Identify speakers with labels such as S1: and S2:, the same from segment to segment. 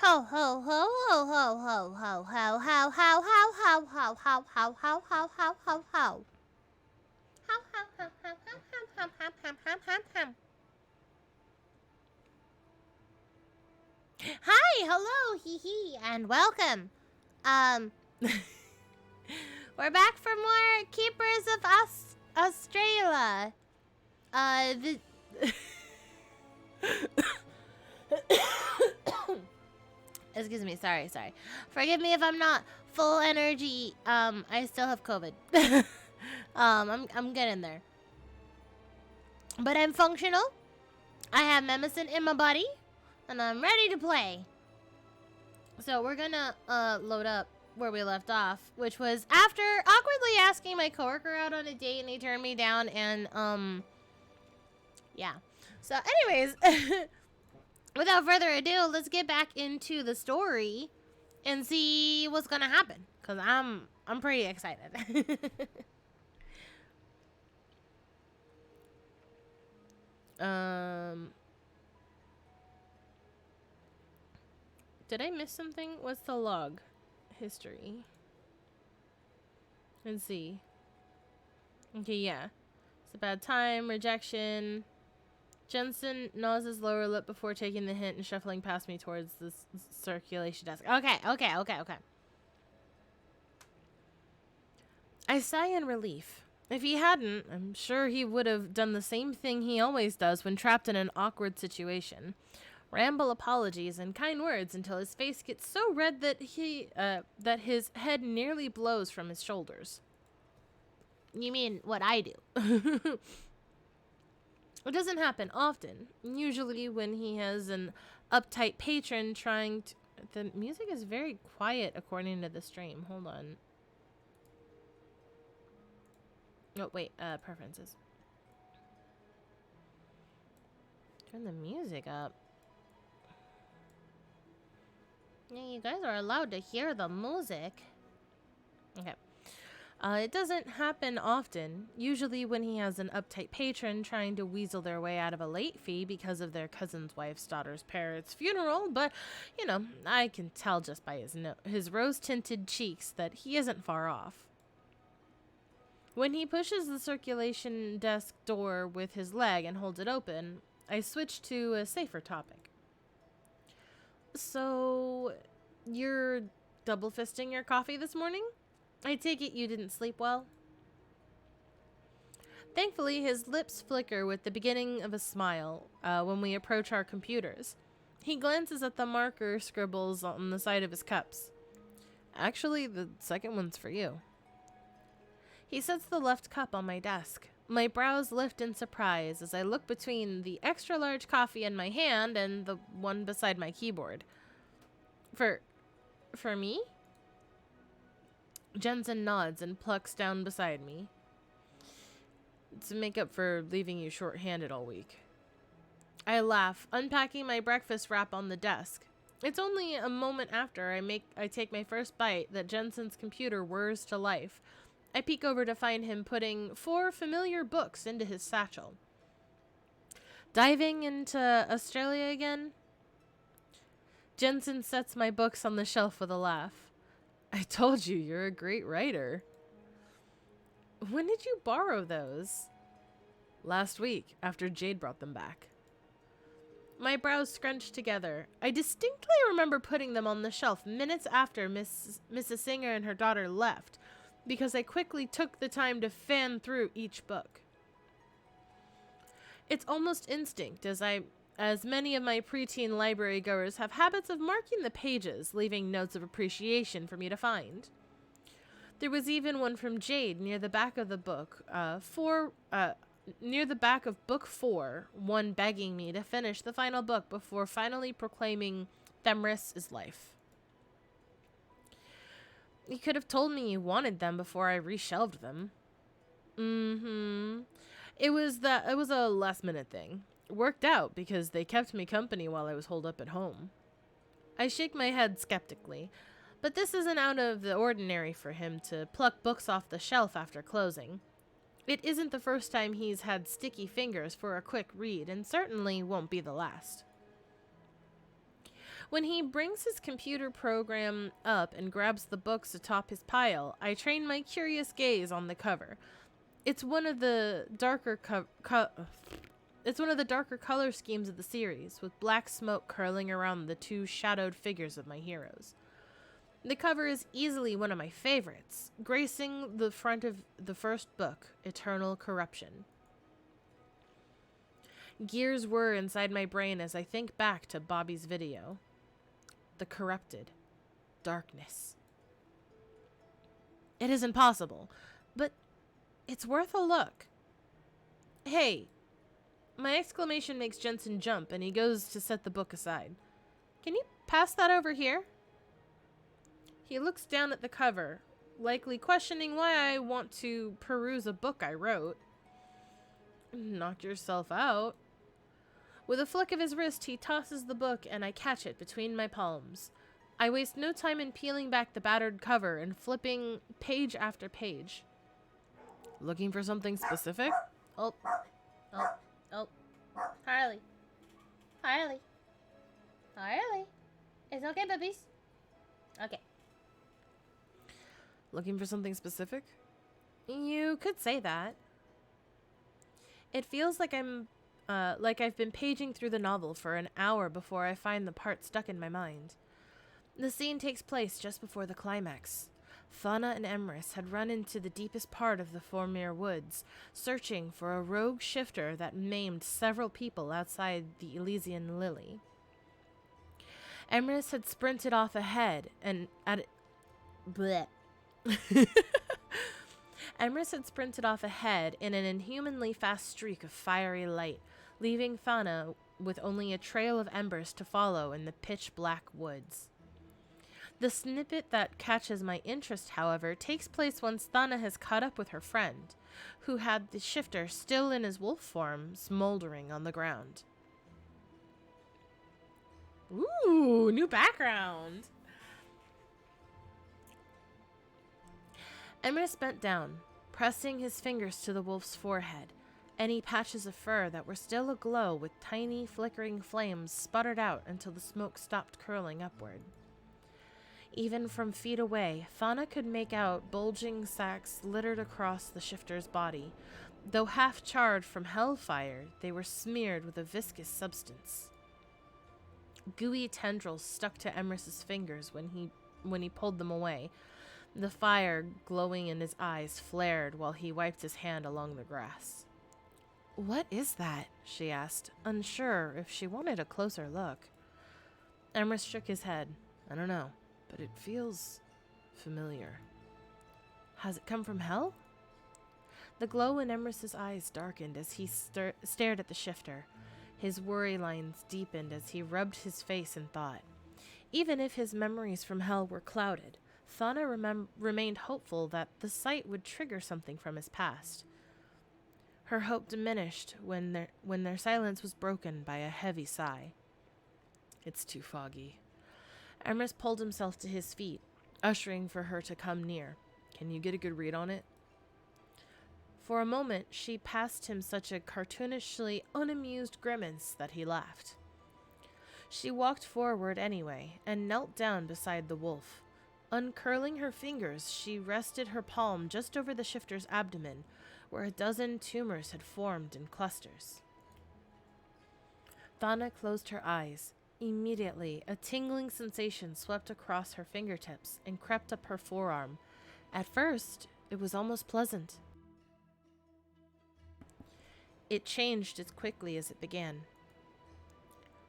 S1: Ho ho ho ho ho ho ho ho ho ho ho ho ho ho ho ho ho ho ho ho. Hi, hello, hee hee, and welcome. We're back for more Keepers of Astraela. The Excuse me, sorry. Forgive me if I'm not full energy. I still have COVID. I'm getting there. But I'm functional. I have medicine in my body, and I'm ready to play. So we're gonna load up where we left off, which was after awkwardly asking my coworker out on a date, and he turned me down, and yeah. So anyways, without further ado, let's get back into the story and see what's gonna happen, cause I'm pretty excited. Did I miss something? What's the log? History. Let's see. Okay, yeah. It's a bad time, rejection. Jensen gnaws his lower lip before taking the hint and shuffling past me towards the circulation desk. Okay. I sigh in relief. If he hadn't, I'm sure he would have done the same thing he always does when trapped in an awkward situation. Ramble apologies and kind words until his face gets so red that that his head nearly blows from his shoulders. You mean what I do? It doesn't happen often. Usually when he has an uptight patron trying to... The music is very quiet according to the stream. Hold on. Oh, wait. Preferences. Turn the music up. Yeah, you guys are allowed to hear the music. Okay. It doesn't happen often, usually when he has an uptight patron trying to weasel their way out of a late fee because of their cousin's wife's daughter's parents' funeral, but, you know, I can tell just by his rose-tinted cheeks that he isn't far off. When he pushes the circulation desk door with his leg and holds it open, I switch to a safer topic. So, you're double-fisting your coffee this morning? I take it you didn't sleep well? Thankfully, his lips flicker with the beginning of a smile when we approach our computers. He glances at the marker scribbles on the side of his cups. Actually, the second one's for you. He sets the left cup on my desk. My brows lift in surprise as I look between the extra-large coffee in my hand and the one beside my keyboard. For me? Jensen nods and plucks down beside me. To make up for leaving you short-handed all week. I laugh, unpacking my breakfast wrap on the desk. It's only a moment after I take my first bite that Jensen's computer whirs to life. I peek over to find him putting 4 familiar books into his satchel. Diving into Australia again? Jensen sets my books on the shelf with a laugh. I told you, you're a great writer. When did you borrow those? Last week, after Jade brought them back. My brows scrunched together. I distinctly remember putting them on the shelf minutes after Mrs. Singer and her daughter left, because I quickly took the time to fan through each book. It's almost instinct, as many of my preteen library goers have habits of marking the pages, leaving notes of appreciation for me to find. There was even one from Jade near the back of the book, near the back of book 4, one begging me to finish the final book before finally proclaiming Themris is life. You could have told me you wanted them before I reshelved them. It was a last minute thing. It worked out because they kept me company while I was holed up at home. I shake my head skeptically, but this isn't out of the ordinary for him to pluck books off the shelf after closing. It isn't the first time he's had sticky fingers for a quick read, and certainly won't be the last. When he brings his computer program up and grabs the books atop his pile, I train my curious gaze on the cover. It's one of the darker it's one of the darker color schemes of the series, with black smoke curling around the two shadowed figures of my heroes. The cover is easily one of my favorites, gracing the front of the first book, Eternal Corruption. Gears whir inside my brain as I think back to Bobby's video. The corrupted. Darkness. It isn't possible, but it's worth a look. Hey, my exclamation makes Jensen jump and he goes to set the book aside. Can you pass that over here? He looks down at the cover, likely questioning why I want to peruse a book I wrote. Knock yourself out. With a flick of his wrist, he tosses the book and I catch it between my palms. I waste no time in peeling back the battered cover and flipping page after page. Looking for something specific? Oh. Harley. It's okay, puppies. Okay. Looking for something specific? You could say that. It feels like I've been paging through the novel for an hour before I find the part stuck in my mind. The scene takes place just before the climax. Thana and Emrys had run into the deepest part of the Formere Woods, searching for a rogue shifter that maimed several people outside the Elysian Lily. Emrys had sprinted off ahead and Emrys had sprinted off ahead in an inhumanly fast streak of fiery light, leaving Thana with only a trail of embers to follow in the pitch-black woods. The snippet that catches my interest, however, takes place once Thana has caught up with her friend, who had the shifter still in his wolf form, smoldering on the ground. Ooh, new background! Emrys bent down, pressing his fingers to the wolf's forehead. Any patches of fur that were still aglow with tiny, flickering flames sputtered out until the smoke stopped curling upward. Even from feet away, Thana could make out bulging sacs littered across the shifter's body. Though half charred from hellfire, they were smeared with a viscous substance. Gooey tendrils stuck to Emrys's fingers when he pulled them away. The fire glowing in his eyes flared while he wiped his hand along the grass. "What is that?" she asked, unsure if she wanted a closer look. Emrys shook his head. "I don't know, but it feels familiar." "Has it come from hell?" The glow in Emrys's eyes darkened as he stared at the shifter. His worry lines deepened as he rubbed his face in thought. Even if his memories from hell were clouded, Thana remained hopeful that the sight would trigger something from his past. Her hope diminished when their silence was broken by a heavy sigh. "It's too foggy." Emrys pulled himself to his feet, ushering for her to come near. "Can you get a good read on it?" For a moment, she passed him such a cartoonishly unamused grimace that he laughed. She walked forward anyway and knelt down beside the wolf. Uncurling her fingers, she rested her palm just over the shifter's abdomen, where a dozen tumors had formed in clusters. Thana closed her eyes. Immediately, a tingling sensation swept across her fingertips and crept up her forearm. At first, it was almost pleasant. It changed as quickly as it began.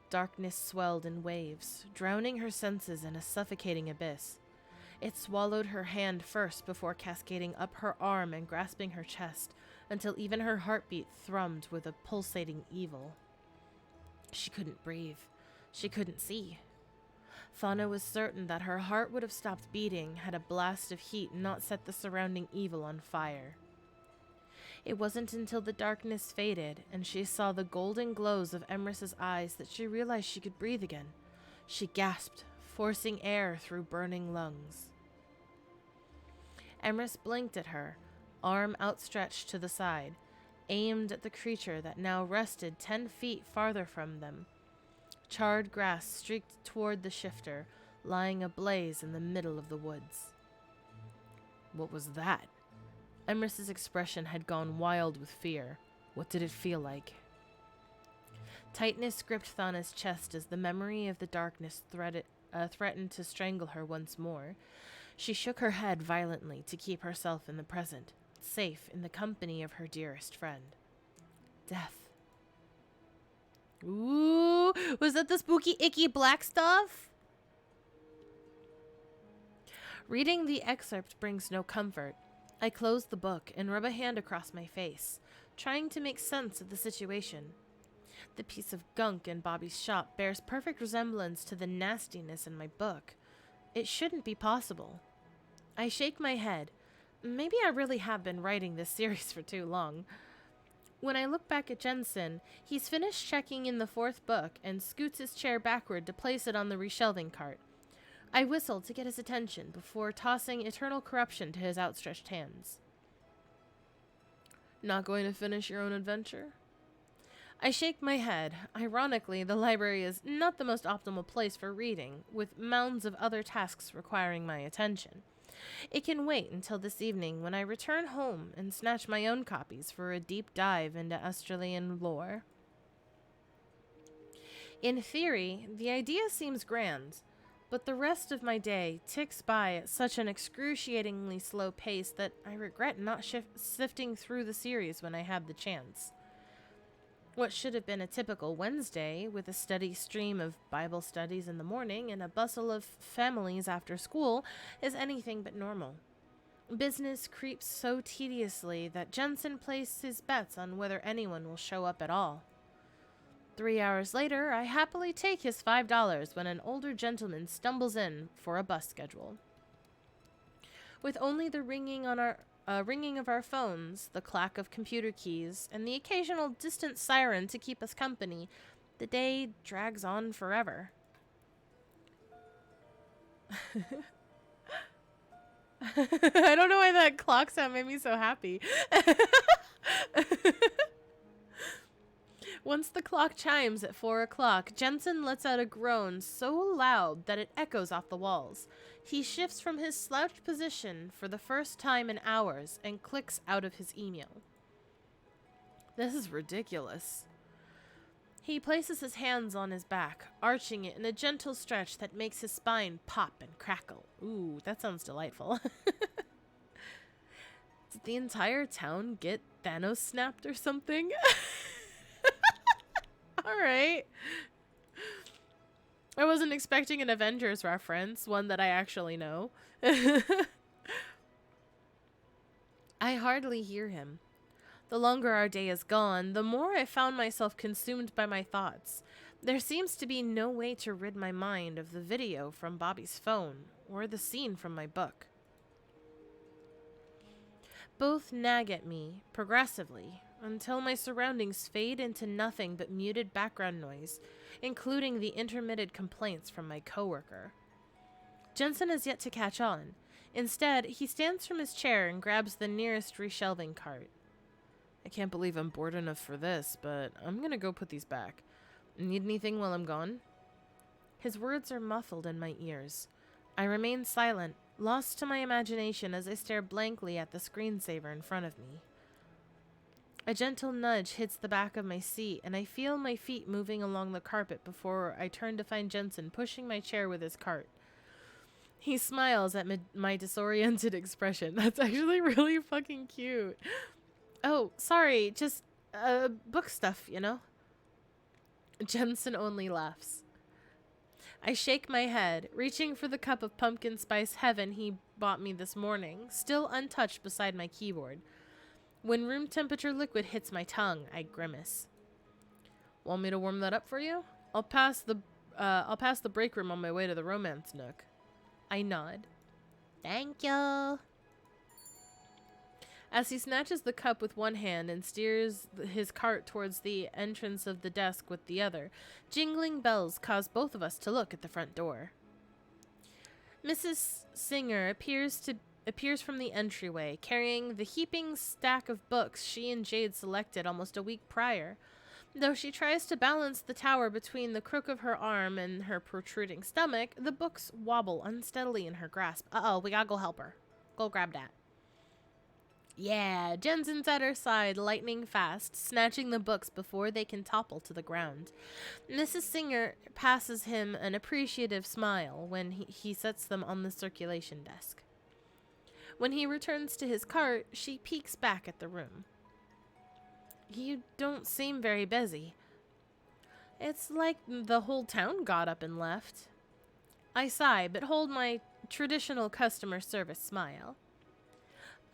S1: Darkness swelled in waves, drowning her senses in a suffocating abyss. It swallowed her hand first before cascading up her arm and grasping her chest, until even her heartbeat thrummed with a pulsating evil. She couldn't breathe. She couldn't see. Thana was certain that her heart would have stopped beating had a blast of heat not set the surrounding evil on fire. It wasn't until the darkness faded and she saw the golden glows of Emrys's eyes that she realized she could breathe again. She gasped, forcing air through burning lungs. Emrys blinked at her, arm outstretched to the side, aimed at the creature that now rested 10 feet farther from them. Charred grass streaked toward the shifter, lying ablaze in the middle of the woods. What was that? Emrys's expression had gone wild with fear. What did it feel like? Tightness gripped Thana's chest as the memory of the darkness threatened to strangle her once more. She shook her head violently to keep herself in the present, safe in the company of her dearest friend. Death. Ooh, was that the spooky, icky black stuff? Reading the excerpt brings no comfort. I close the book and rub a hand across my face, trying to make sense of the situation. The piece of gunk in Bobby's shop bears perfect resemblance to the nastiness in my book. It shouldn't be possible. I shake my head. Maybe I really have been writing this series for too long. When I look back at Jensen, he's finished checking in the fourth book and scoots his chair backward to place it on the reshelving cart. I whistle to get his attention before tossing Eternal Corruption to his outstretched hands. Not going to finish your own adventure? I shake my head. Ironically, the library is not the most optimal place for reading, with mounds of other tasks requiring my attention. It can wait until this evening when I return home and snatch my own copies for a deep dive into Australian lore. In theory, the idea seems grand, but the rest of my day ticks by at such an excruciatingly slow pace that I regret not sifting through the series when I had the chance. What should have been a typical Wednesday, with a steady stream of Bible studies in the morning and a bustle of families after school, is anything but normal. Business creeps so tediously that Jensen places his bets on whether anyone will show up at all. 3 hours later, I happily take his $5 when an older gentleman stumbles in for a bus schedule. With only the ringing of our phones, the clack of computer keys, and the occasional distant siren to keep us company, the day drags on forever. I don't know why that clock sound made me so happy. Once the clock chimes at 4 o'clock, Jensen lets out a groan so loud that it echoes off the walls. He shifts from his slouched position for the first time in hours and clicks out of his email. This is ridiculous. He places his hands on his back, arching it in a gentle stretch that makes his spine pop and crackle. Ooh, that sounds delightful. Did the entire town get Thanos snapped or something? All right. I wasn't expecting an Avengers reference, one that I actually know. I hardly hear him. The longer our day is gone, the more I found myself consumed by my thoughts. There seems to be no way to rid my mind of the video from Bobby's phone or the scene from my book. Both nag at me, progressively, until my surroundings fade into nothing but muted background noise, including the intermittent complaints from my coworker. Jensen has yet to catch on. Instead, he stands from his chair and grabs the nearest reshelving cart. I can't believe I'm bored enough for this, but I'm gonna go put these back. Need anything while I'm gone? His words are muffled in my ears. I remain silent, lost to my imagination as I stare blankly at the screensaver in front of me. A gentle nudge hits the back of my seat, and I feel my feet moving along the carpet before I turn to find Jensen pushing my chair with his cart. He smiles at my disoriented expression. That's actually really fucking cute. Oh, sorry, just book stuff, you know? Jensen only laughs. I shake my head, reaching for the cup of pumpkin spice heaven he bought me this morning, still untouched beside my keyboard. When room temperature liquid hits my tongue, I grimace. Want me to warm that up for you? I'll pass the break room on my way to the romance nook. I nod. Thank you. As he snatches the cup with one hand and steers his cart towards the entrance of the desk with the other, jingling bells cause both of us to look at the front door. Mrs. Singer appears from the entryway, carrying the heaping stack of books she and Jade selected almost a week prior. Though she tries to balance the tower between the crook of her arm and her protruding stomach, the books wobble unsteadily in her grasp. Uh-oh, we gotta go help her. Go grab that. Yeah, Jensen's at her side, lightning fast, snatching the books before they can topple to the ground. Mrs. Singer passes him an appreciative smile when he sets them on the circulation desk. When he returns to his cart, she peeks back at the room. You don't seem very busy. It's like the whole town got up and left. I sigh, but hold my traditional customer service smile.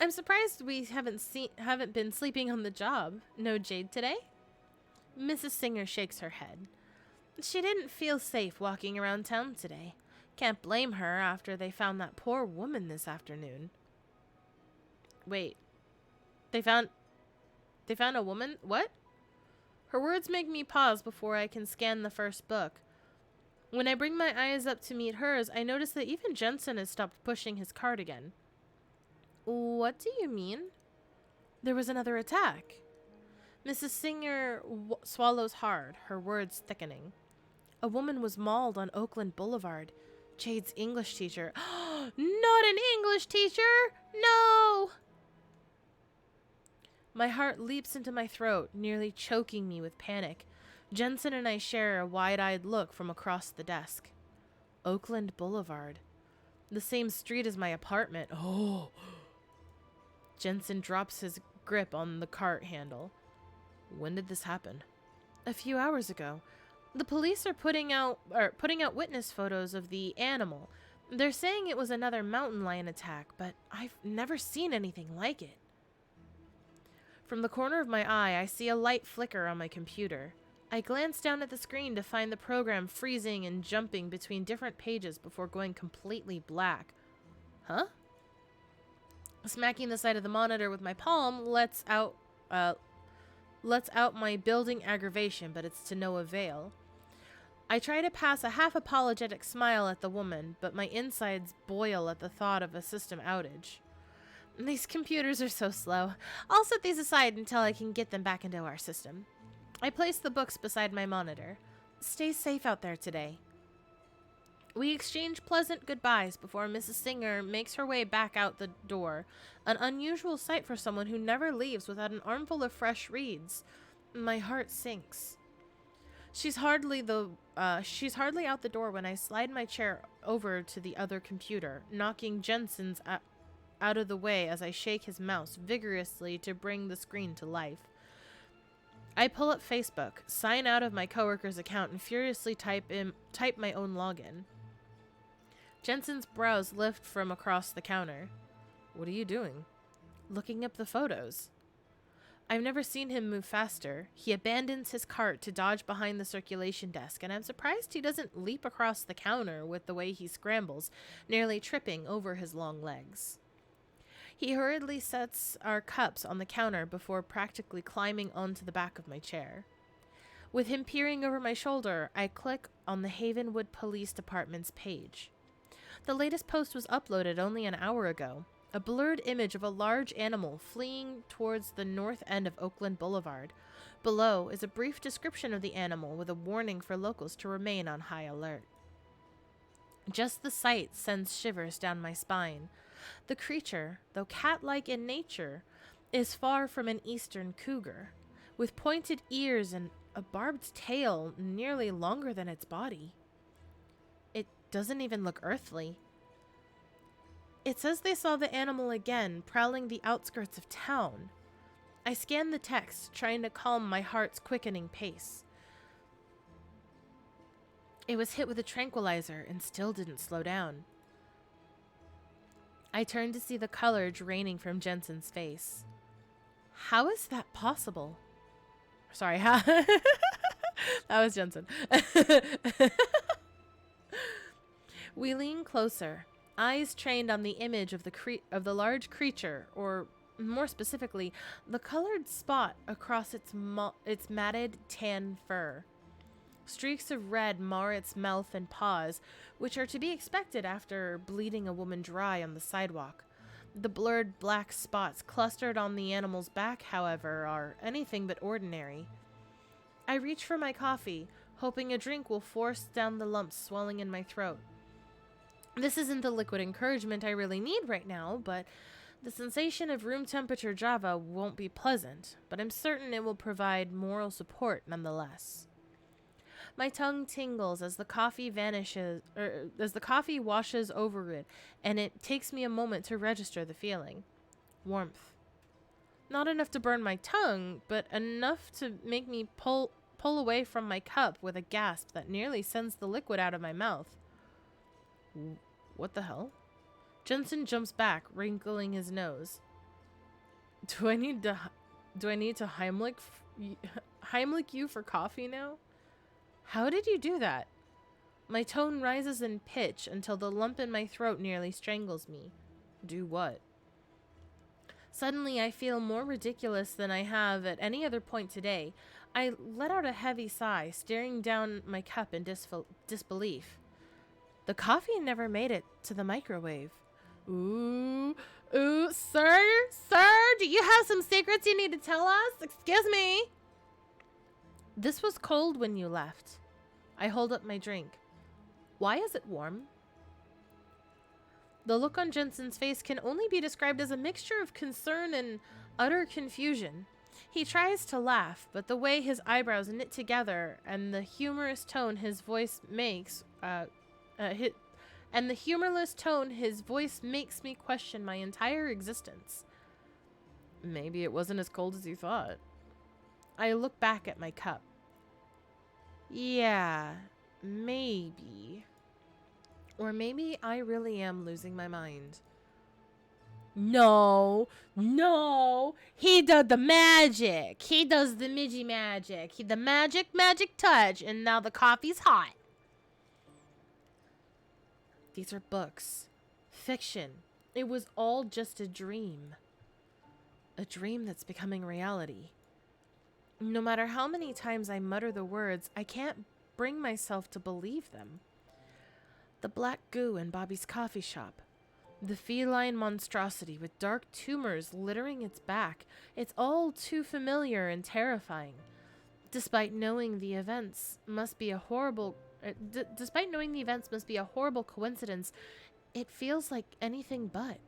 S1: I'm surprised we haven't been sleeping on the job. No Jade today? Mrs. Singer shakes her head. She didn't feel safe walking around town today. Can't blame her after they found that poor woman this afternoon. Wait. They found a woman? What? Her words make me pause before I can scan the first book. When I bring my eyes up to meet hers, I notice that even Jensen has stopped pushing his cart again. What do you mean? There was another attack. Mrs. Singer swallows hard, her words thickening. A woman was mauled on Oakland Boulevard. Jade's English teacher. Not an English teacher! No! My heart leaps into my throat, nearly choking me with panic. Jensen and I share a wide-eyed look from across the desk. Oakland Boulevard. The same street as my apartment. Oh! Jensen drops his grip on the cart handle. When did this happen? A few hours ago. The police are putting out witness photos of the animal. They're saying it was another mountain lion attack, but I've never seen anything like it. From the corner of my eye, I see a light flicker on my computer. I glance down at the screen to find the program freezing and jumping between different pages before going completely black. Huh? Smacking the side of the monitor with my palm lets out my building aggravation, but it's to no avail. I try to pass a half-apologetic smile at the woman, but my insides boil at the thought of a system outage. These computers are so slow. I'll set these aside until I can get them back into our system. I place the books beside my monitor. Stay safe out there today. We exchange pleasant goodbyes before Mrs. Singer makes her way back out the door, an unusual sight for someone who never leaves without an armful of fresh reads. My heart sinks. She's hardly out the door when I slide my chair over to the other computer, knocking Jensen's out of the way as I shake his mouse vigorously to bring the screen to life. I pull up Facebook, sign out of my coworker's account, and furiously type my own login. Jensen's brows lift from across the counter. What are you doing? Looking up the photos. I've never seen him move faster. He abandons his cart to dodge behind the circulation desk, and I'm surprised he doesn't leap across the counter with the way he scrambles, nearly tripping over his long legs. He hurriedly sets our cups on the counter before practically climbing onto the back of my chair. With him peering over my shoulder, I click on the Havenwood Police Department's page. The latest post was uploaded only an hour ago. A blurred image of a large animal fleeing towards the north end of Oakland Boulevard. Below is a brief description of the animal with a warning for locals to remain on high alert. Just the sight sends shivers down my spine. The creature, though cat-like in nature, is far from an eastern cougar, with pointed ears and a barbed tail nearly longer than its body. It doesn't even look earthly. It says they saw the animal again, prowling the outskirts of town. I scan the text, trying to calm my heart's quickening pace. It was hit with a tranquilizer and still didn't slow down. I turned to see the color draining from Jensen's face. How is that possible? Sorry, that was Jensen. We lean closer, eyes trained on the image of the large creature, or more specifically, the colored spot across its matted tan fur. Streaks of red mar its mouth and paws, which are to be expected after bleeding a woman dry on the sidewalk. The blurred black spots clustered on the animal's back, however, are anything but ordinary. I reach for my coffee, hoping a drink will force down the lumps swelling in my throat. This isn't the liquid encouragement I really need right now, but the sensation of room temperature Java won't be pleasant, but I'm certain it will provide moral support nonetheless. My tongue tingles as the coffee washes over it, and it takes me a moment to register the feeling. Warmth. Not enough to burn my tongue, but enough to make me pull away from my cup with a gasp that nearly sends the liquid out of my mouth. What the hell? Jensen jumps back, wrinkling his nose. Do I need to Heimlich you for coffee now? How did you do that? My tone rises in pitch until the lump in my throat nearly strangles me. Do what? Suddenly, I feel more ridiculous than I have at any other point today. I let out a heavy sigh, staring down my cup in disbelief. The coffee never made it to the microwave. Ooh, sir, do you have some secrets you need to tell us? Excuse me. This was cold when you left. I hold up my drink. Why is it warm? The look on Jensen's face can only be described as a mixture of concern and utter confusion. He tries to laugh, but the way his eyebrows knit together and the humorous tone his voice makes me question my entire existence. Maybe it wasn't as cold as you thought. I look back at my cup. Yeah, maybe. Or maybe I really am losing my mind. No. He does the magic. He does the Midgie magic. The magic touch, and now the coffee's hot. These are books. Fiction. It was all just a dream. A dream that's becoming reality. No matter how many times I mutter the words, I can't bring myself to believe them. The black goo in Bobby's coffee shop. The feline monstrosity with dark tumors littering its back. It's all too familiar and terrifying. Despite knowing the events must be a horrible coincidence, it feels like anything but.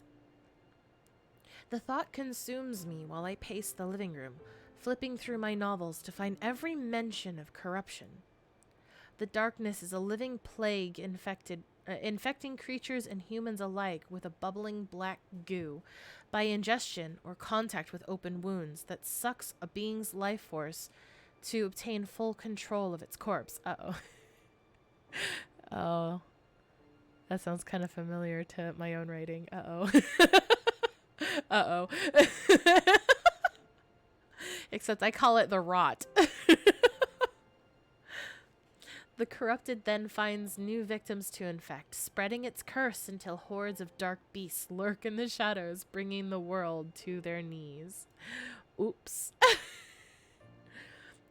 S1: The thought consumes me while I pace the living room, flipping through my novels to find every mention of corruption. The darkness is a living plague infecting creatures and humans alike with a bubbling black goo by ingestion or contact with open wounds that sucks a being's life force to obtain full control of its corpse. Uh-oh. Oh. That sounds kind of familiar to my own writing. Uh-oh. Uh-oh. Except I call it the rot. The corrupted then finds new victims to infect, spreading its curse until hordes of dark beasts lurk in the shadows, bringing the world to their knees. Oops.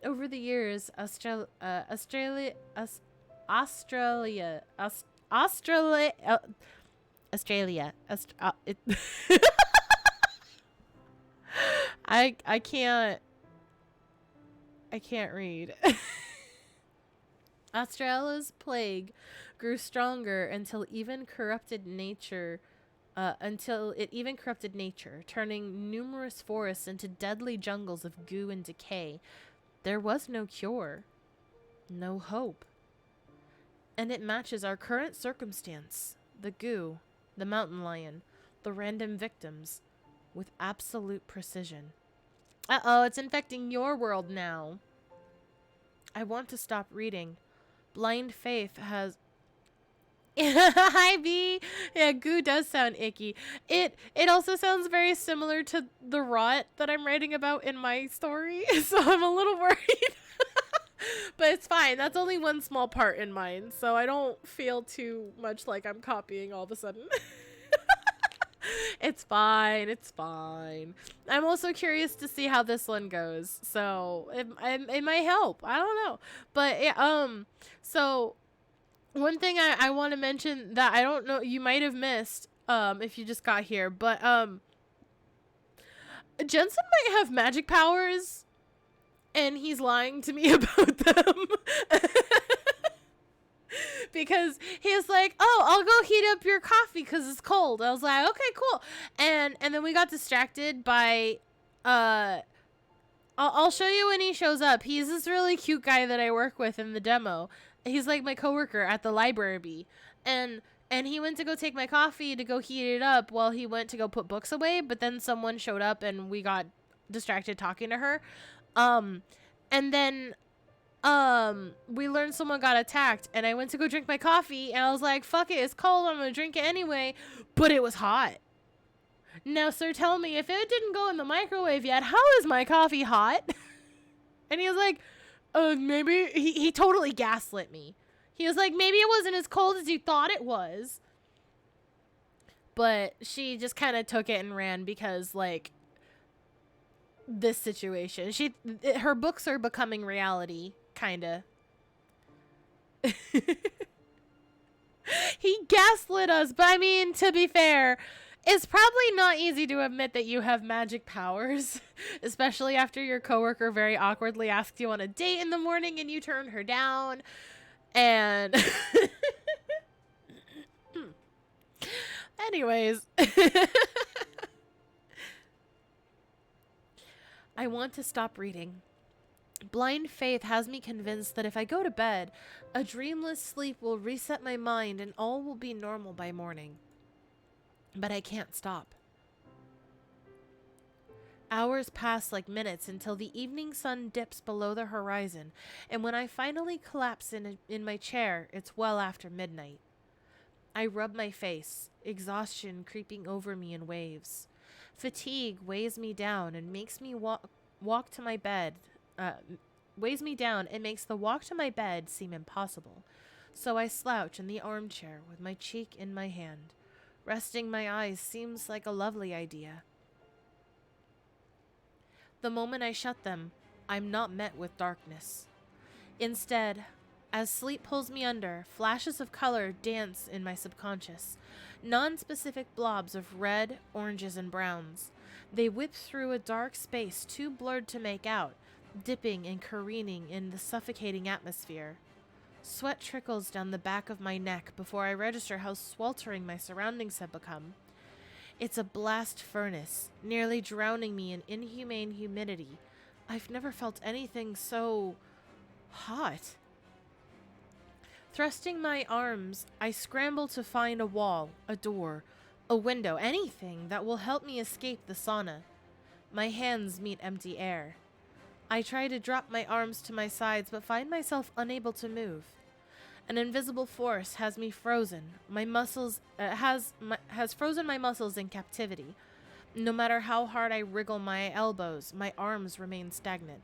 S1: Over the years, Australia. I can't read. Astraela's plague grew stronger until it even corrupted nature, turning numerous forests into deadly jungles of goo and decay. There was no cure, no hope. And it matches our current circumstance, the goo, the mountain lion, the random victims, with absolute precision. Uh-oh, it's infecting your world now. I want to stop reading. Blind faith has... Hi, B. Yeah, goo does sound icky. It also sounds very similar to the rot that I'm writing about in my story, so I'm a little worried. But it's fine. That's only one small part in mine, so I don't feel too much like I'm copying all of a sudden. It's fine. I'm also curious to see how this one goes, so it might help. I don't know. But yeah, so one thing I want to mention that I don't know, you might have missed if you just got here, but Jensen might have magic powers. and he's lying to me about them. Because he's like, "Oh, I'll go heat up your coffee because it's cold." I was like, "Okay, cool." And then we got distracted by, I'll show you when he shows up. He's this really cute guy that I work with in the demo. He's like my coworker at the library, and he went to go take my coffee to go heat it up while he went to go put books away. But then someone showed up and we got distracted talking to her, and then we learned someone got attacked, and I went to go drink my coffee, and I was like, fuck it, it's cold, I'm gonna drink it anyway. But it was hot. Now, sir, tell me, if it didn't go in the microwave yet, how is my coffee hot? And he was like, maybe, he totally gaslit me. He was like, maybe it wasn't as cold as you thought it was. But she just kind of took it and ran because, like, this situation. Her books are becoming reality, kind of. He gaslit us, but I mean, to be fair, it's probably not easy to admit that you have magic powers, especially after your coworker very awkwardly asked you on a date in the morning and you turned her down. And anyways, I want to stop reading. Blind faith has me convinced that if I go to bed, a dreamless sleep will reset my mind and all will be normal by morning. But I can't stop. Hours pass like minutes until the evening sun dips below the horizon, and when I finally collapse in my chair, it's well after midnight. I rub my face, exhaustion creeping over me in waves. Fatigue weighs me down and makes me walk to my bed. Weighs me down and makes the walk to my bed seem impossible. So I slouch in the armchair with my cheek in my hand. Resting my eyes seems like a lovely idea. The moment I shut them, I'm not met with darkness. Instead, as sleep pulls me under, flashes of color dance in my subconscious. Non-specific blobs of red, oranges, and browns. They whip through a dark space too blurred to make out, dipping and careening in the suffocating atmosphere. Sweat trickles down the back of my neck before I register how sweltering my surroundings have become. It's a blast furnace, nearly drowning me in inhumane humidity. I've never felt anything so hot. Thrusting my arms, I scramble to find a wall, a door, a window, anything that will help me escape the sauna. My hands meet empty air. I try to drop my arms to my sides, but find myself unable to move. An invisible force has me frozen. My muscles has frozen my muscles in captivity. No matter how hard I wriggle my elbows, my arms remain stagnant.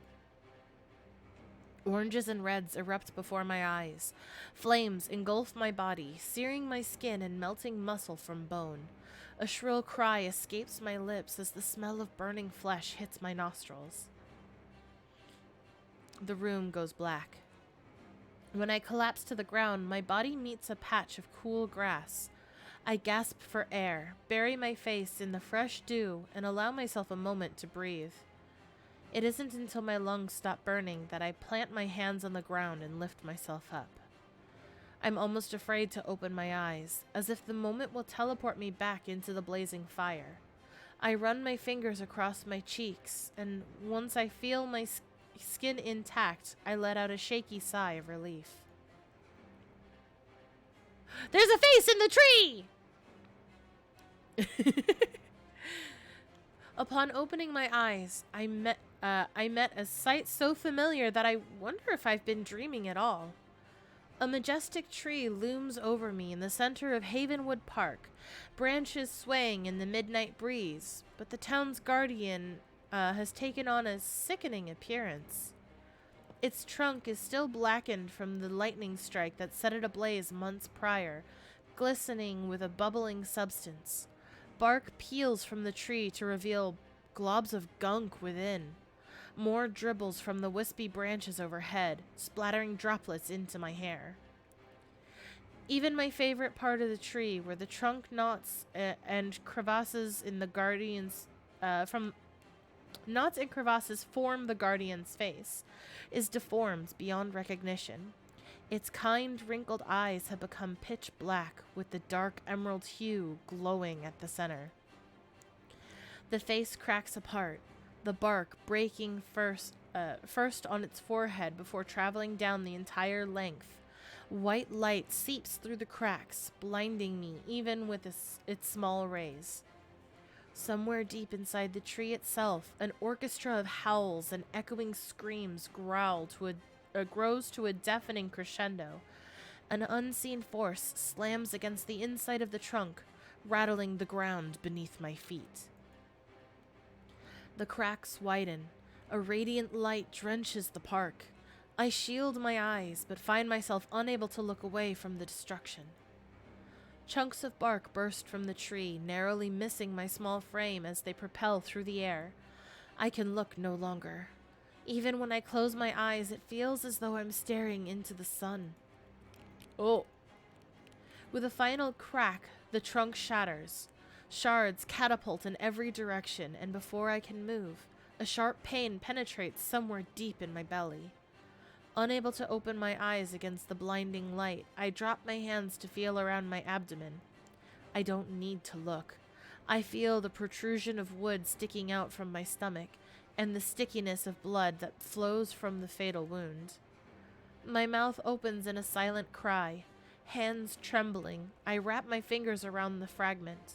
S1: Oranges and reds erupt before my eyes. Flames engulf my body, searing my skin and melting muscle from bone. A shrill cry escapes my lips as the smell of burning flesh hits my nostrils. The room goes black. When I collapse to the ground, my body meets a patch of cool grass. I gasp for air, bury my face in the fresh dew, and allow myself a moment to breathe. It isn't until my lungs stop burning that I plant my hands on the ground and lift myself up. I'm almost afraid to open my eyes, as if the moment will teleport me back into the blazing fire. I run my fingers across my cheeks, and once I feel my skin intact, I let out a shaky sigh of relief. There's a face in the tree! Upon opening my eyes, I met a sight so familiar that I wonder if I've been dreaming at all. A majestic tree looms over me in the center of Havenwood Park, branches swaying in the midnight breeze, but the town's guardian has taken on a sickening appearance. Its trunk is still blackened from the lightning strike that set it ablaze months prior, glistening with a bubbling substance. Bark peels from the tree to reveal globs of gunk within. More dribbles from the wispy branches overhead, splattering droplets into my hair. Even my favorite part of the tree, where the trunk knots and crevasses in the guardian's knots and crevasses form the guardian's face, is deformed beyond recognition. Its kind, wrinkled eyes have become pitch black, with the dark emerald hue glowing at the center. The face cracks apart, the bark breaking first on its forehead before traveling down the entire length. White light seeps through the cracks, blinding me even with its small rays. Somewhere deep inside the tree itself, an orchestra of howls and echoing screams grows to a deafening crescendo. An unseen force slams against the inside of the trunk, rattling the ground beneath my feet. The cracks widen. A radiant light drenches the park. I shield my eyes, but find myself unable to look away from the destruction. Chunks of bark burst from the tree, narrowly missing my small frame as they propel through the air. I can look no longer. Even when I close my eyes, it feels as though I'm staring into the sun. Oh! With a final crack, the trunk shatters. Shards catapult in every direction, and before I can move, a sharp pain penetrates somewhere deep in my belly. Unable to open my eyes against the blinding light, I drop my hands to feel around my abdomen. I don't need to look. I feel the protrusion of wood sticking out from my stomach, and the stickiness of blood that flows from the fatal wound. My mouth opens in a silent cry. Hands trembling, I wrap my fingers around the fragment.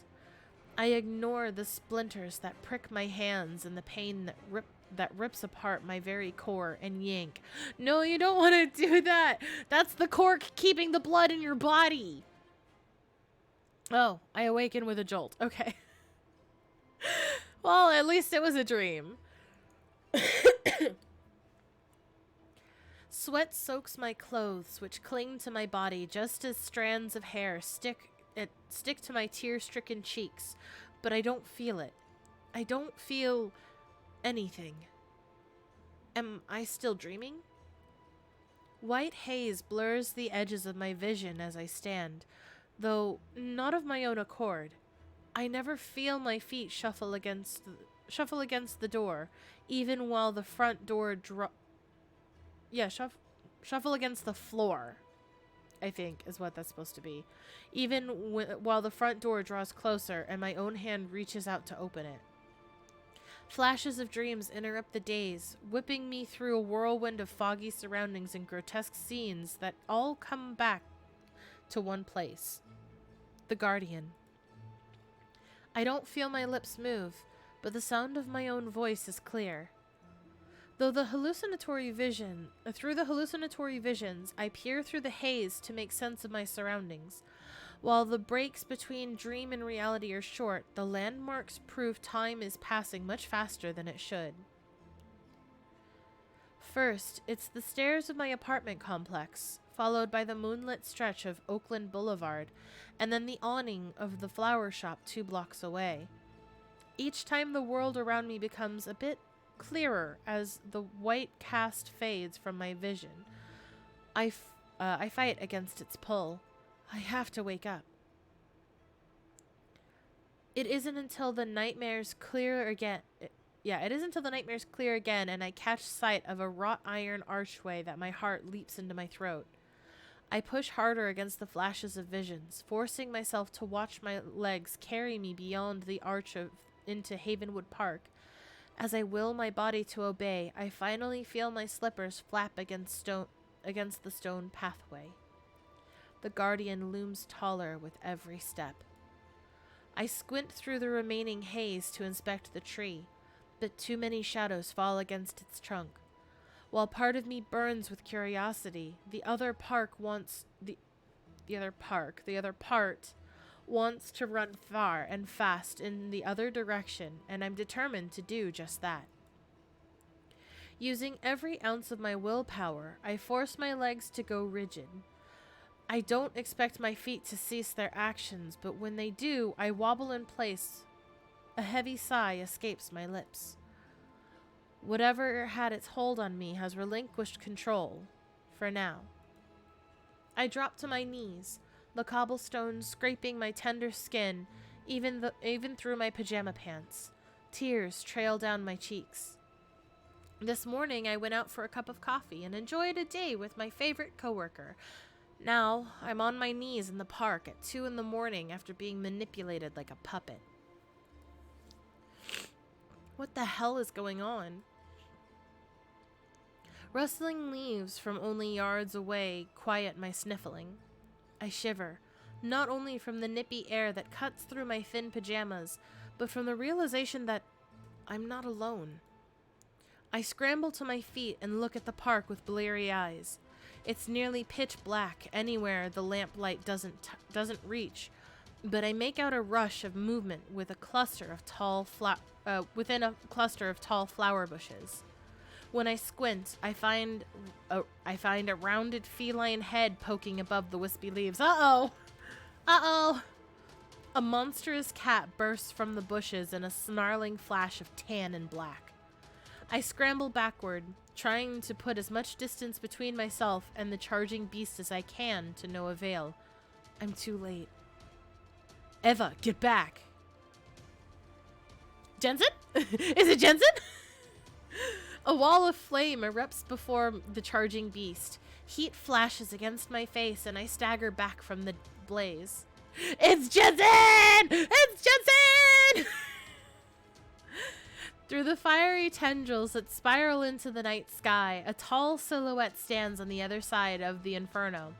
S1: I ignore the splinters that prick my hands and the pain that rips apart my very core and yank. No, you don't want to do that. That's the cork keeping the blood in your body. Oh, I awaken with a jolt. Okay. Well, at least it was a dream. Sweat soaks my clothes, which cling to my body just as strands of hair stick to my tear-stricken cheeks, but I don't feel it. I don't feel anything. Am I still dreaming? White haze blurs the edges of my vision as I stand, though not of my own accord. I never feel my feet shuffle against the door, even while the front door shuffle against the floor, I think, is what that's supposed to be. Even while the front door draws closer and my own hand reaches out to open it. Flashes of dreams interrupt the days, whipping me through a whirlwind of foggy surroundings and grotesque scenes that all come back to one place. The Guardian. I don't feel my lips move, but the sound of my own voice is clear. Through the hallucinatory visions, I peer through the haze to make sense of my surroundings. While the breaks between dream and reality are short, the landmarks prove time is passing much faster than it should. First, it's the stairs of my apartment complex, followed by the moonlit stretch of Oakland Boulevard, and then the awning of the flower shop 2 blocks away. Each time the world around me becomes a bit clearer as the white cast fades from my vision. I fight against its pull. I have to wake up. It isn't until the nightmares clear again and I catch sight of a wrought iron archway that my heart leaps into my throat. I push harder against the flashes of visions, forcing myself to watch my legs carry me beyond the arch into Havenwood Park. As I will my body to obey, I finally feel my slippers flap against the stone pathway. The Guardian looms taller with every step. I squint through the remaining haze to inspect the tree, but too many shadows fall against its trunk. While part of me burns with curiosity, the other part wants to run far and fast in the other direction, and I'm determined to do just that. Using every ounce of my willpower, I force my legs to go rigid. I don't expect my feet to cease their actions, but when they do, I wobble in place. A heavy sigh escapes my lips. Whatever had its hold on me has relinquished control, for now. I drop to my knees, the cobblestones scraping my tender skin, even through my pajama pants. Tears trail down my cheeks. This morning, I went out for a cup of coffee and enjoyed a day with my favorite coworker. Now, I'm on my knees in the park at 2 in the morning after being manipulated like a puppet. What the hell is going on? Rustling leaves from only yards away quiet my sniffling. I shiver, not only from the nippy air that cuts through my thin pajamas, but from the realization that I'm not alone. I scramble to my feet and look at the park with bleary eyes. It's nearly pitch black anywhere the lamplight doesn't reach, but I make out a rush of movement with a cluster of within a cluster of tall flower bushes. When I squint, I find a rounded feline head poking above the wispy leaves. Uh-oh! Uh-oh! A monstrous cat bursts from the bushes in a snarling flash of tan and black. I scramble backward, trying to put as much distance between myself and the charging beast as I can, to no avail. I'm too late. Eva, get back! Jensen? Is it Jensen? A wall of flame erupts before the charging beast. Heat flashes against my face and I stagger back from the blaze. It's Jensen! It's Jensen! Through the fiery tendrils that spiral into the night sky, a tall silhouette stands on the other side of the inferno.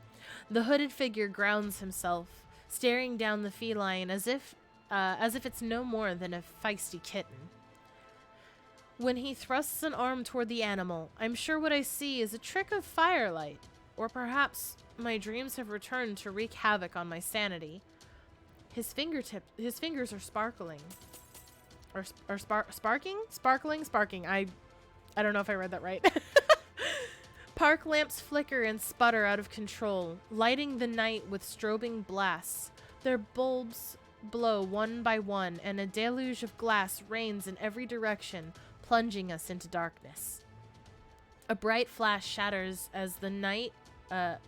S1: The hooded figure grounds himself, staring down the feline as if it's no more than a feisty kitten. When he thrusts an arm toward the animal, I'm sure what I see is a trick of firelight, or perhaps my dreams have returned to wreak havoc on my sanity. His fingers are sparkling. Sparkling. I don't know if I read that right. Park lamps flicker and sputter out of control, lighting the night with strobing blasts. Their bulbs blow one by one, and a deluge of glass rains in every direction, plunging us into darkness. A bright flash shatters the night as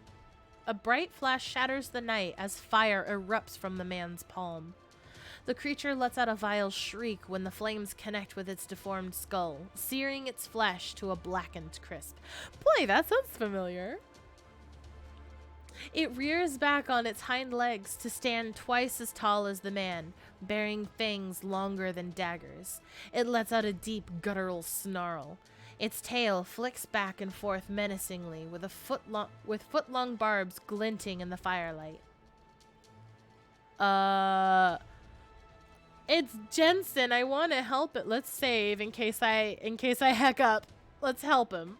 S1: fire erupts from the man's palm. The creature lets out a vile shriek when the flames connect with its deformed skull, searing its flesh to a blackened crisp. Boy, that sounds familiar. It rears back on its hind legs to stand twice as tall as the man, bearing fangs longer than daggers. It lets out a deep, guttural snarl. Its tail flicks back and forth menacingly, with foot-long barbs glinting in the firelight. It's Jensen. I want to help it. Let's save in case I heck up. Let's help him.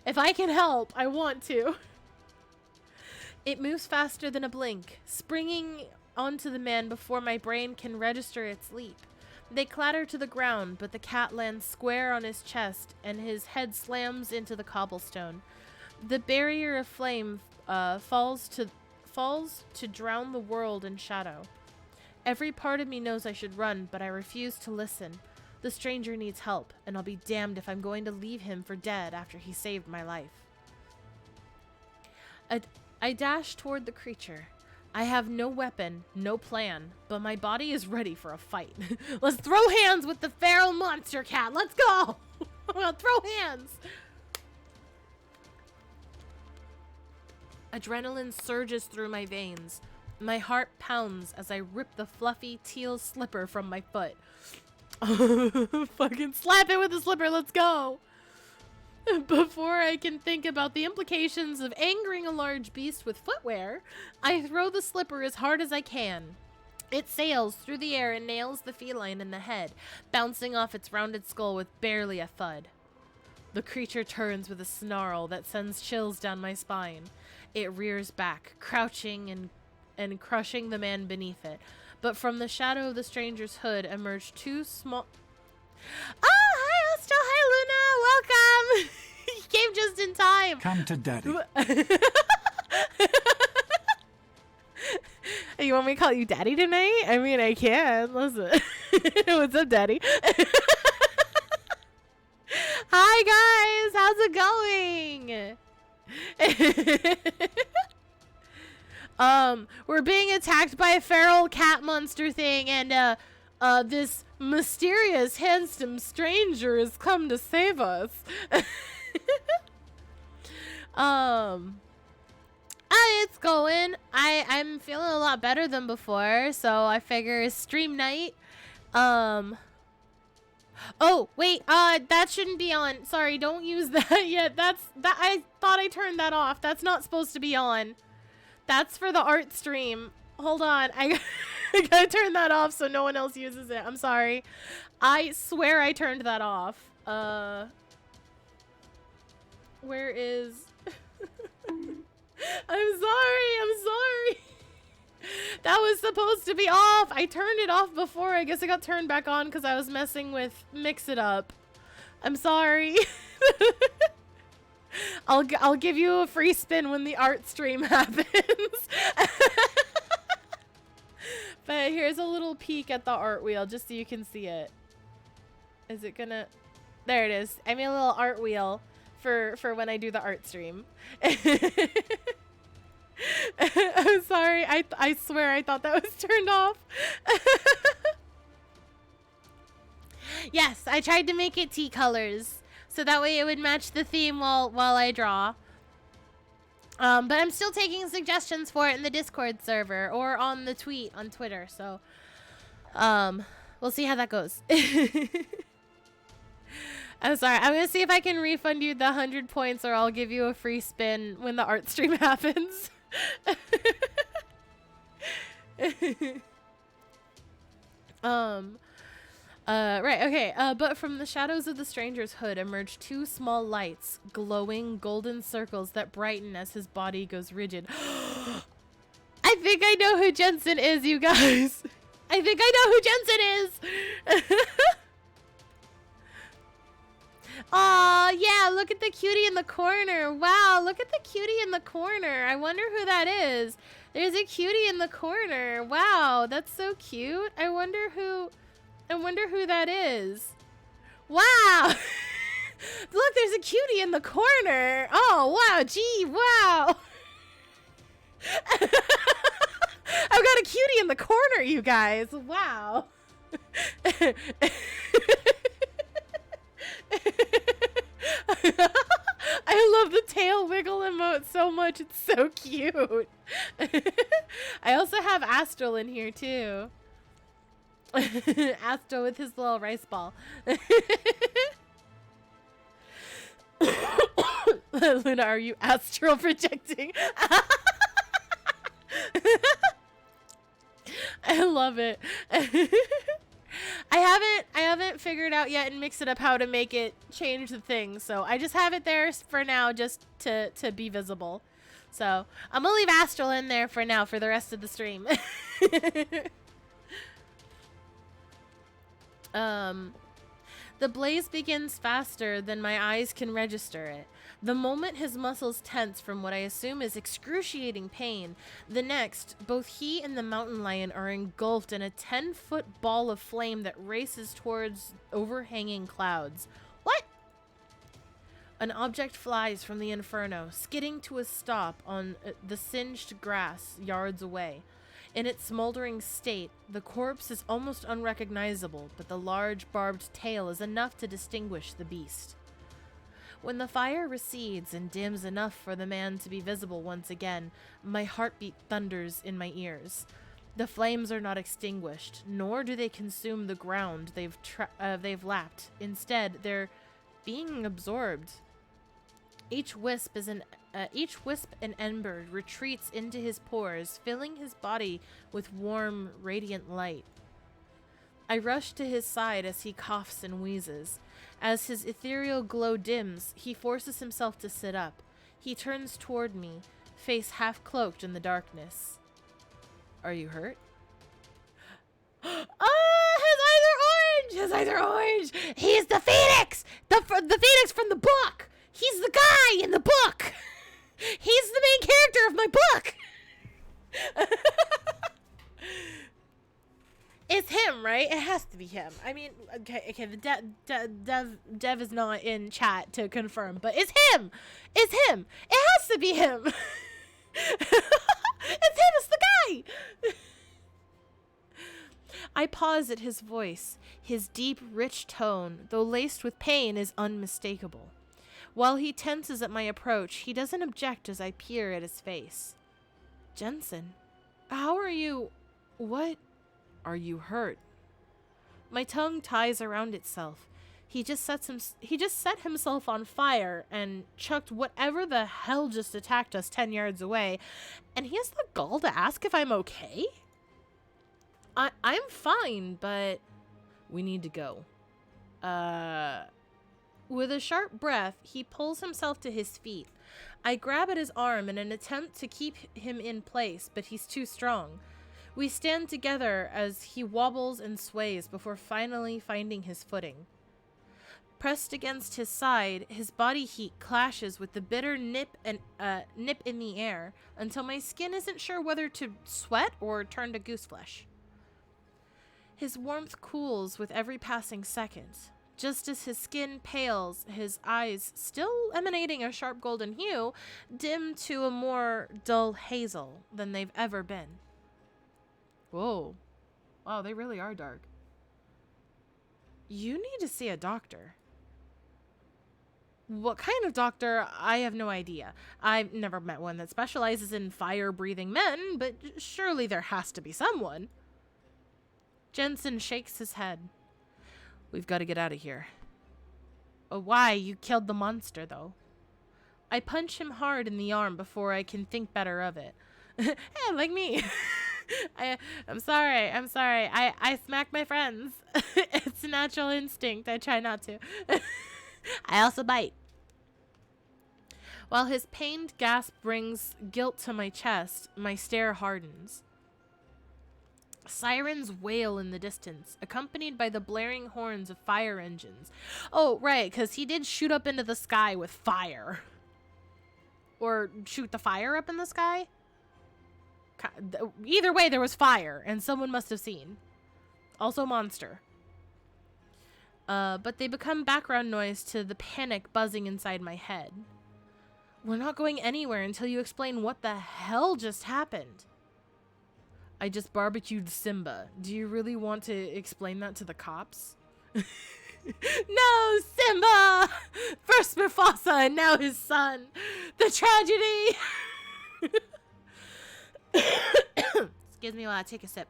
S1: If I can help, I want to. It moves faster than a blink, springing onto the man before my brain can register its leap. They clatter to the ground, but the cat lands square on his chest and his head slams into the cobblestone. The barrier of flame falls to drown the world in shadow. Every part of me knows I should run, but I refuse to listen. The stranger needs help, and I'll be damned if I'm going to leave him for dead after he saved my life. I dash toward the creature. I have no weapon, no plan, but my body is ready for a fight. Let's throw hands with the feral monster cat. Let's go! Well, throw hands! Adrenaline surges through my veins. My heart pounds as I rip the fluffy teal slipper from my foot. Fucking slap it with the slipper, let's go! Before I can think about the implications of angering a large beast with footwear, I throw the slipper as hard as I can. It sails through the air and nails the feline in the head, bouncing off its rounded skull with barely a thud. The creature turns with a snarl that sends chills down my spine. It rears back, crouching and crushing the man beneath it. But from the shadow of the stranger's hood emerged two small... Oh, hi, Astro. Hi, Luna. Welcome. You came just in time.
S2: Come to Daddy.
S1: You want me to call you Daddy tonight? I mean, I can. Listen. What's up, Daddy? Hi, guys. How's it going? We're being attacked by a feral cat monster thing, and this mysterious, handsome stranger has come to save us. It's going. I'm feeling a lot better than before, so I figure stream night. Oh, wait, that shouldn't be on. Sorry, don't use that yet. I thought I turned that off. That's not supposed to be on. That's for the art stream. Hold on, I gotta turn that off so no one else uses it. I'm sorry. I swear I turned that off. Where is... I'm sorry. That was supposed to be off. I turned it off before. I guess it got turned back on because I was messing with Mix It Up. I'm sorry. I'll give you a free spin when the art stream happens. But here's a little peek at the art wheel just so you can see it. Is it gonna... There it is. I made a little art wheel for when I do the art stream. I'm sorry. I swear I thought that was turned off. Yes, I tried to make it tea colors so that way it would match the theme while I draw. But I'm still taking suggestions for it in the Discord server or on the tweet on Twitter. So, we'll see how that goes. I'm sorry. I'm going to see if I can refund you the 100 points or I'll give you a free spin when the art stream happens. Right, okay. But from the shadows of the stranger's hood emerge two small lights, glowing golden circles that brighten as his body goes rigid. I think I know who Jensen is, you guys. I think I know who Jensen is. Aw, yeah, look at the cutie in the corner. Wow, look at the cutie in the corner. I wonder who that is. There's a cutie in the corner. Wow, that's so cute. I wonder who that is. Wow. Look, there's a cutie in the corner. Oh, wow, gee, wow. I've got a cutie in the corner, you guys. Wow. I love the tail wiggle emote so much. It's so cute. I also have Astral in here too. Astral with his little rice ball. Luna, are you astral projecting? I love it. I haven't figured out yet and Mix It Up how to make it change the thing, so I just have it there for now just to be visible. So I'm gonna leave Astral in there for now for the rest of the stream. The blaze begins faster than my eyes can register it. The moment his muscles tense from what I assume is excruciating pain, the next, both he and the mountain lion are engulfed in a 10-foot ball of flame that races towards overhanging clouds. What? An object flies from the inferno, skidding to a stop on the singed grass yards away. In its smoldering state, the corpse is almost unrecognizable, but the large barbed tail is enough to distinguish the beast. When the fire recedes and dims enough for the man to be visible once again, my heartbeat thunders in my ears. The flames are not extinguished, nor do they consume the ground they've lapped. Instead, they're being absorbed. Each wisp and ember retreats into his pores, filling his body with warm, radiant light. I rush to his side as he coughs and wheezes. As his ethereal glow dims, he forces himself to sit up. He turns toward me, face half cloaked in the darkness. Are you hurt? Oh, his eyes are orange! He's the Phoenix! The Phoenix from the book! He's the guy in the book! He's the main character of my book! It's him, right? It has to be him. I mean, okay, the Dev is not in chat to confirm, but it's him! It's him! It has to be him! It's him! It's the guy!
S2: I pause at his voice. His deep, rich tone, though laced with pain, is unmistakable. While he tenses at my approach, he doesn't object as I peer at his face. Jensen, how are you? What? Are you hurt? My tongue ties around itself. He just set himself on fire and chucked whatever the hell just attacked us 10 yards away, and he has the gall to ask if I'm okay? I'm fine, but we need to go. With a sharp breath, he pulls himself to his feet. I grab at his arm in an attempt to keep him in place, but he's too strong. We stand together as he wobbles and sways before finally finding his footing. Pressed against his side, his body heat clashes with the bitter nip in the air until my skin isn't sure whether to sweat or turn to goose flesh. His warmth cools with every passing second. Just as his skin pales, his eyes, still emanating a sharp golden hue, dim to a more dull hazel than they've ever been. Whoa. Wow, they really are dark. You need to see a doctor. What kind of doctor? I have no idea. I've never met one that specializes in fire-breathing men, but surely there has to be someone. Jensen shakes his head. We've got to get out of here. Oh, why? You killed the monster, though. I punch him hard in the arm before I can think better of it. Hey, like me. I'm sorry. I smack my friends. It's a natural instinct. I try not to. I also bite. While his pained gasp brings guilt to my chest, my stare hardens. Sirens wail in the distance, accompanied by the blaring horns of fire engines. Oh, right, because he did shoot up into the sky with fire. Or shoot the fire up in the sky? Either way, there was fire, and someone must have seen. Also monster. But they become background noise to the panic buzzing inside my head. We're not going anywhere until you explain what the hell just happened. I just barbecued Simba. Do you really want to explain that to the cops? No, Simba! First Mufasa and now his son. The tragedy! Excuse me while I take a sip.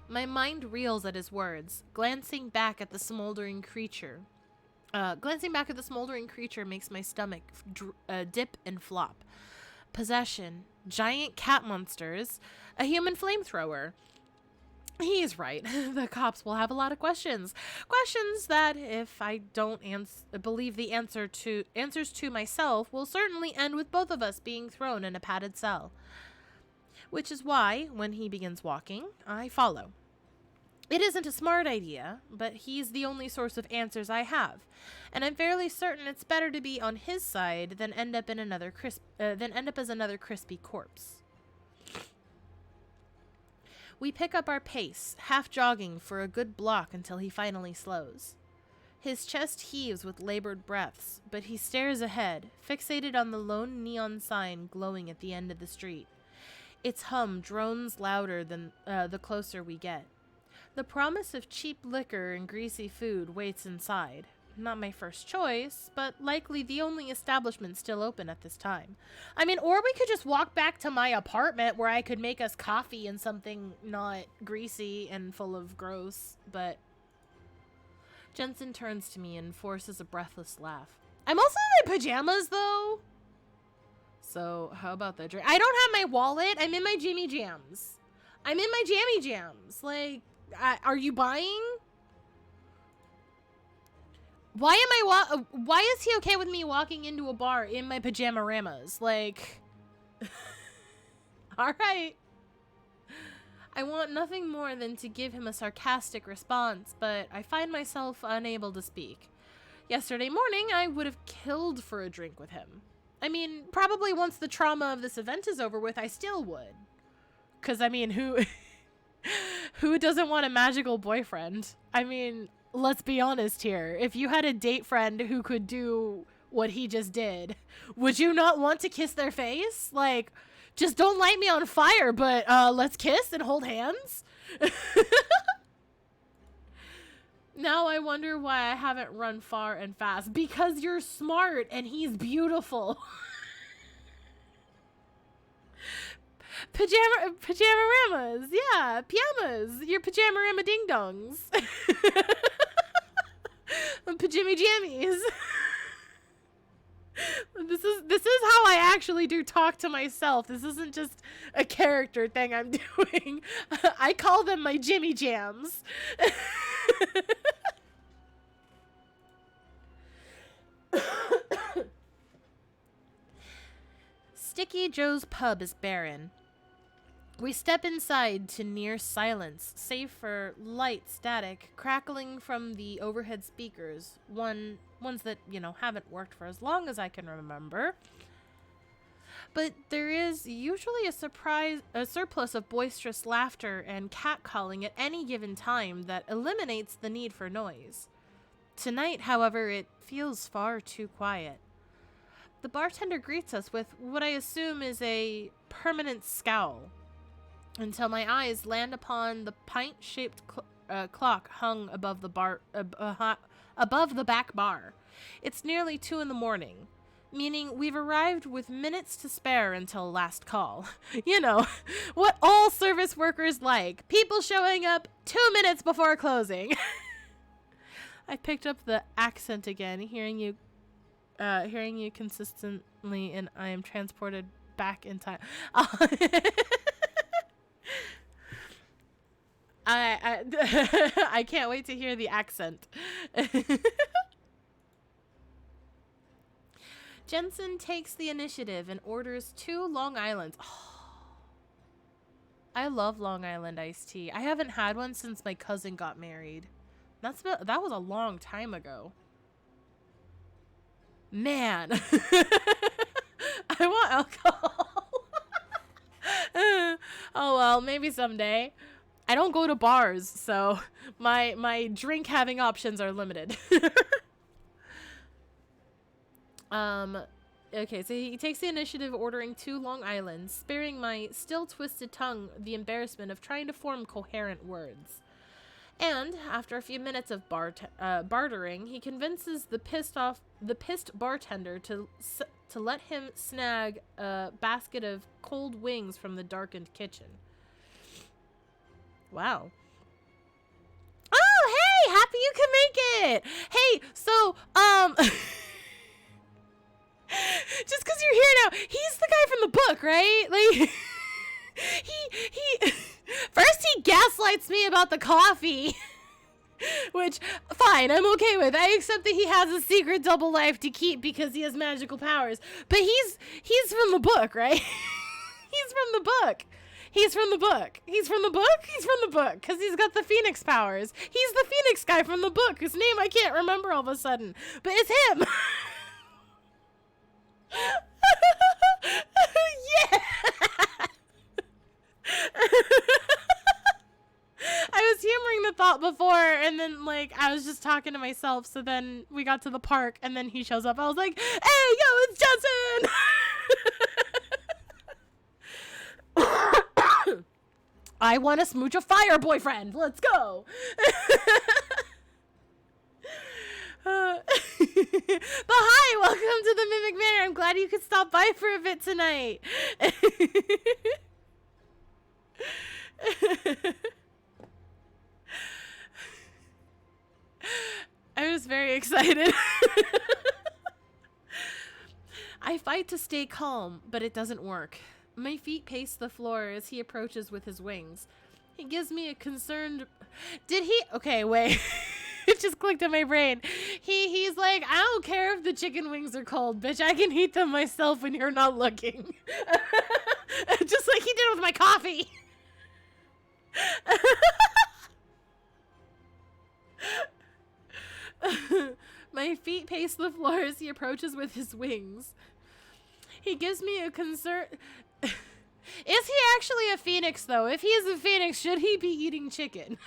S2: My mind reels at his words, glancing back at the smoldering creature. Makes my stomach dip and flop. Possession, giant cat monsters, a human flamethrower. He's right. The cops will have a lot of questions. Questions that, if I don't believe the answers to myself, will certainly end with both of us being thrown in a padded cell. Which is why, when he begins walking, I follow. It isn't a smart idea, but he's the only source of answers I have, and I'm fairly certain it's better to be on his side than end up as another crispy corpse. We pick up our pace, half jogging for a good block until he finally slows. His chest heaves with labored breaths, but he stares ahead, fixated on the lone neon sign glowing at the end of the street. Its hum drones louder than the closer we get. The promise of cheap liquor and greasy food waits inside. Not my first choice, but likely the only establishment still open at this time. I mean, or we could just walk back to my apartment where I could make us coffee and something not greasy and full of gross, but... Jensen turns to me and forces a breathless laugh. I'm also in my pajamas, though. So, how about that drink? I don't have my wallet. I'm in my Jimmy Jams. I'm in my Jammy Jams. Like... are you buying? Why is he okay with me walking into a bar in my pajama-ramas? Like, all right. I want nothing more than to give him a sarcastic response, but I find myself unable to speak. Yesterday morning, I would have killed for a drink with him. I mean, probably once the trauma of this event is over with, I still would. 'Cause, I mean, who doesn't want a magical boyfriend? I mean, let's be honest here. If you had a date friend who could do what he just did. Would you not want to kiss their face? Like, just don't light me on fire, but let's kiss and hold hands? Now I wonder why I haven't run far and fast. Because you're smart and he's beautiful. Pajamaramas. Yeah, pajamas. Your pajamarama ding-dongs. Pajammy jammies. This is how I actually do talk to myself. This isn't just a character thing I'm doing. I call them my Jimmy Jams. Sticky Joe's pub is barren. We step inside to near silence, save for light static crackling from the overhead speakers, ones that, haven't worked for as long as I can remember. But there is usually a surplus of boisterous laughter and catcalling at any given time that eliminates the need for noise. Tonight, however, it feels far too quiet. The bartender greets us with what I assume is a permanent scowl, until my eyes land upon the pint-shaped clock hung above the above the back bar. It's nearly 2 a.m, meaning we've arrived with minutes to spare until last call. What all service workers like. People showing up 2 minutes before closing. I picked up the accent again, hearing you consistently, and I am transported back in time. I can't wait to hear the accent. Jensen takes the initiative and orders 2 Long Islands. Oh, I love Long Island iced tea. I haven't had one since my cousin got married. That was a long time ago. Man. I want alcohol. Oh well, maybe someday. I don't go to bars, so my drink having options are limited. Okay, so he takes the initiative ordering 2 Long Islands, sparing my still twisted tongue the embarrassment of trying to form coherent words. And after a few minutes of bartering, he convinces the pissed bartender to let him snag a basket of cold wings from the darkened kitchen. Wow. Oh, hey, happy you can make it. Hey, so, just because you're here now, he's the guy from the book, right? Like, he first he gaslights me about the coffee, which, fine, I'm okay with. I accept that he has a secret double life to keep because he has magical powers. But he's from the book, right? He's from the book. He's from the book. He's from the book? He's from the book, because he's got the Phoenix powers. He's the Phoenix guy from the book, whose name I can't remember all of a sudden. But it's him! Yeah! I was humoring the thought before, and then, I was just talking to myself, so then we got to the park, and then he shows up. I was like, hey, yo, it's Jensen! I want to smooch a fire boyfriend. Let's go. But hi, welcome to the Mimic Manor. I'm glad you could stop by for a bit tonight. I was very excited. I fight to stay calm, but it doesn't work. My feet pace the floor as he approaches with his wings. He gives me a concerned... Okay, wait. It just clicked in my brain. He's like, I don't care if the chicken wings are cold, bitch. I can eat them myself when you're not looking. Just like he did with my coffee. My feet pace the floor as he approaches with his wings. He gives me a concern... Is he actually a phoenix, though? If he is a phoenix, should he be eating chicken?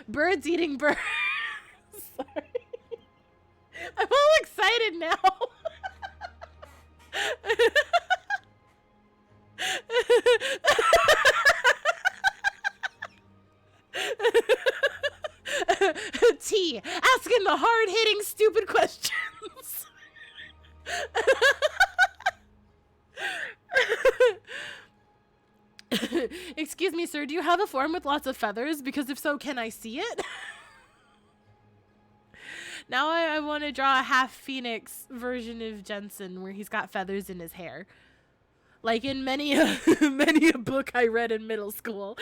S2: Birds eating birds. Sorry. I'm all excited now. T, asking the hard-hitting stupid questions. Excuse me, sir, do you have a form with lots of feathers? Because if so, can I see it? Now I want to draw a half phoenix version of Jensen where he's got feathers in his hair. Like in many a book I read in middle school.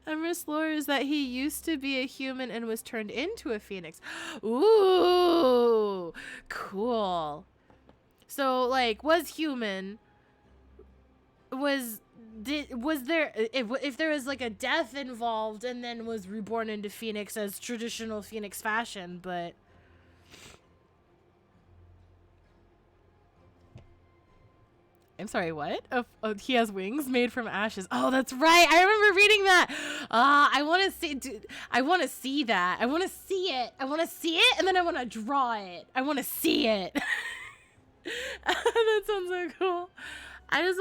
S2: Emrys lore is that he used to be a human and was turned into a phoenix. Ooh, cool. So, like, was human, was there, if there was like a death involved and then was reborn into phoenix as traditional phoenix fashion, but I'm sorry, what? Oh, he has wings made from ashes. Oh, that's right. I remember reading that. I want to see, dude, I want to see that. I want to see it. I want to see it, and then I want to draw it. I want to see it. That sounds so cool. I'm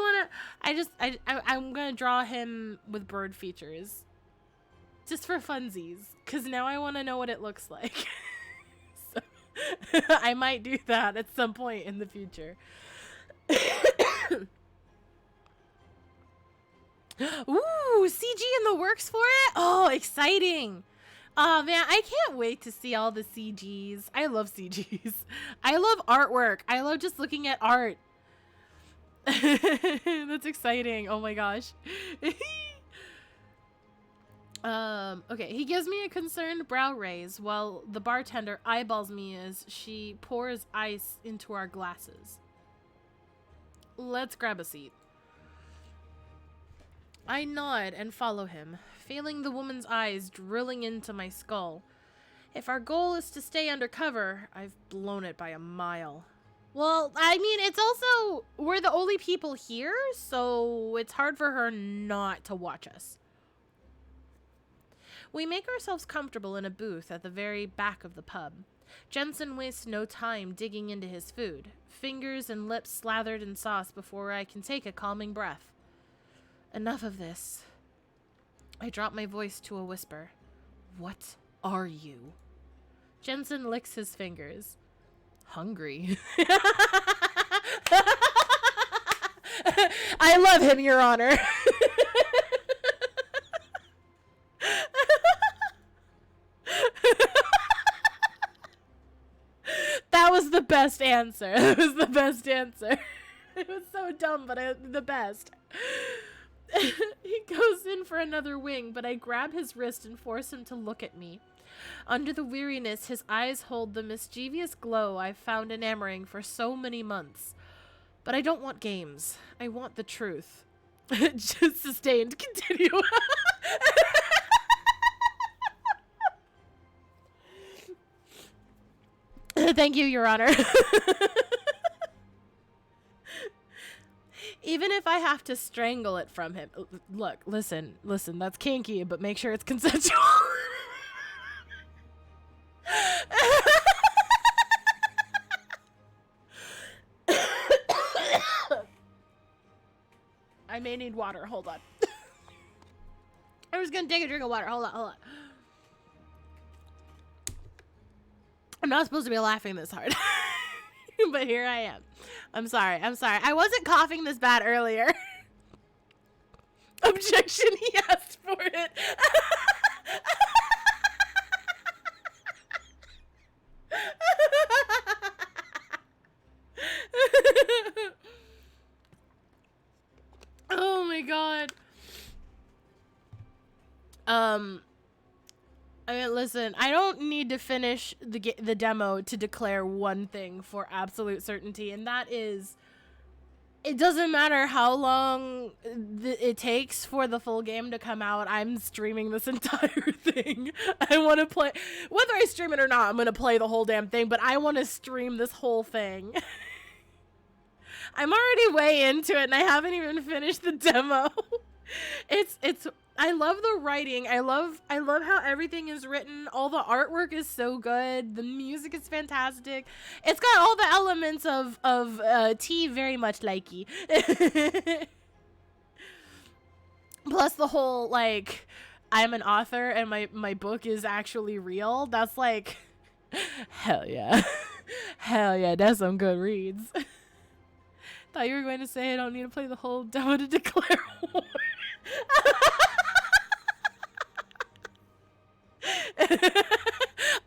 S2: going to draw him with bird features. Just for funsies. Because now I want to know what it looks like. So, I might do that at some point in the future. Ooh, CG in the works for it? Oh, exciting. Oh man, I can't wait to see all the CGs. I love CGs. I love artwork. I love just looking at art. That's exciting. Oh my gosh. Okay, he gives me a concerned brow raise while the bartender eyeballs me as she pours ice into our glasses. Let's grab a seat. I nod and follow him, feeling the woman's eyes drilling into my skull. If our goal is to stay undercover, I've blown it by a mile. Well, I mean, it's also, we're the only people here, so it's hard for her not to watch us. We make ourselves comfortable in a booth at the very back of the pub. Jensen wastes no time digging into his food, fingers and lips slathered in sauce before I can take a calming breath. Enough of this. I drop my voice to a whisper. What are you? Jensen licks his fingers. Hungry. I love him, Your Honor. That was the best answer. That was the best answer. It was so dumb, but the best. He goes in for another wing, but I grab his wrist and force him to look at me. Under the weariness, his eyes hold the mischievous glow I've found enamoring for so many months. But I don't want games. I want the truth. Just sustained. Continue. Thank you, Your Honor. Even if I have to strangle it from him. Look, listen, that's kinky, but make sure it's consensual. I may need water. Hold on. I was gonna take a drink of water. Hold on. I'm not supposed to be laughing this hard. But here I am. I'm sorry. I wasn't coughing this bad earlier. Objection, he asked for it. Oh my god. I mean, listen, I don't need to finish the demo to declare one thing for absolute certainty, and that is, it doesn't matter how long it takes for the full game to come out, I'm streaming this entire thing. I want to play, whether I stream it or not, I'm going to play the whole damn thing, but I want to stream this whole thing. I'm already way into it, and I haven't even finished the demo. It's I love the writing. I love how everything is written. All the artwork is so good. The music is fantastic. It's got all the elements of tea very much likey. Plus the whole like I'm an author and my book is actually real. That's like hell yeah. Hell yeah, that's some good reads. Thought you were going to say I don't need to play the whole demo to declare war.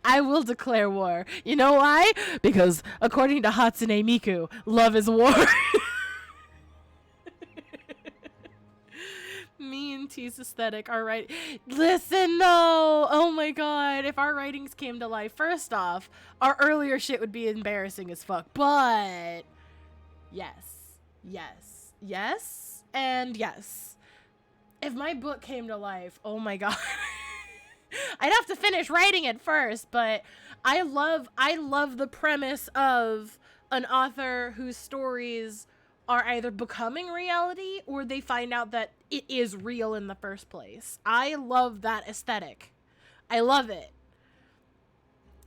S2: I will declare war. You know why? Because according to Hatsune Miku, love is war. Me and T's aesthetic are right. Listen, no. Oh my god. If our writings came to life, first off, our earlier shit would be embarrassing as fuck. But yes, yes, yes, and yes. If my book came to life, oh my god. I'd have to finish writing it first, but I love the premise of an author whose stories are either becoming reality or they find out that it is real in the first place. I love that aesthetic. I love it.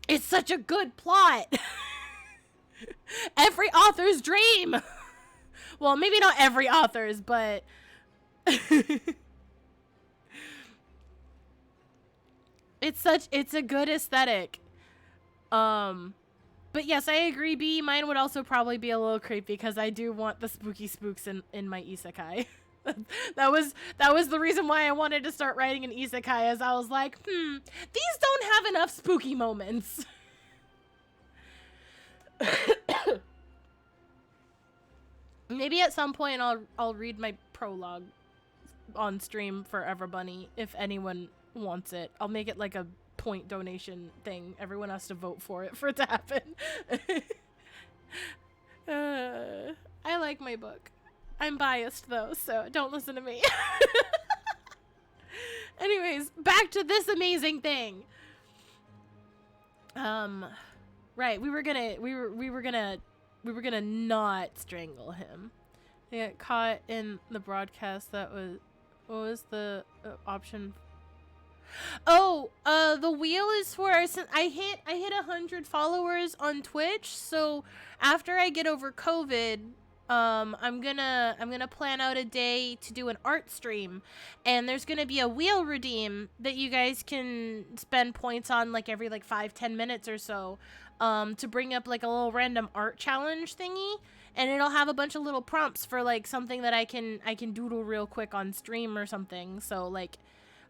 S2: It's such a good plot. Every author's dream. Well, maybe not every author's, but it's a good aesthetic. But yes, I agree, B. Mine would also probably be a little creepy because I do want the spooky spooks in my isekai. that was the reason why I wanted to start writing an isekai, as I was like, these don't have enough spooky moments. Maybe at some point I'll read my prologue on stream for Everbunny if anyone wants it. I'll make it like a point donation thing. Everyone has to vote for it to happen. I like my book. I'm biased though, so don't listen to me. Anyways, back to this amazing thing. Right, we were gonna not strangle him. They got caught in the broadcast. That was, what was the option? Oh, the wheel is for I hit 100 followers on Twitch. So after I get over COVID, I'm gonna plan out a day to do an art stream, and there's gonna be a wheel redeem that you guys can spend points on like every like 5-10 minutes or so, to bring up like a little random art challenge thingy, and it'll have a bunch of little prompts for like something that I can doodle real quick on stream or something. So like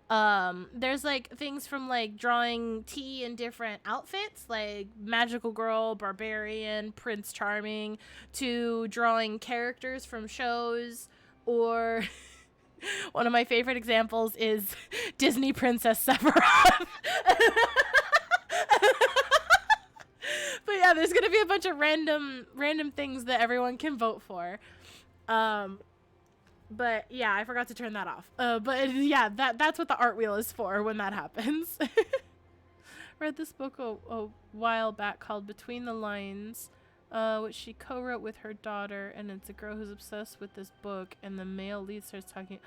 S2: there's like things from like drawing tea in different outfits like magical girl, barbarian, prince charming, to drawing characters from shows, or one of my favorite examples is Disney Princess Sephiroth. But yeah, there's gonna be a bunch of random things that everyone can vote for. But yeah, I forgot to turn that off. But yeah, that's what the art wheel is for when that happens. Read this book a while back called Between the Lines, which she co-wrote with her daughter, and it's a girl who's obsessed with this book, and the male lead starts talking.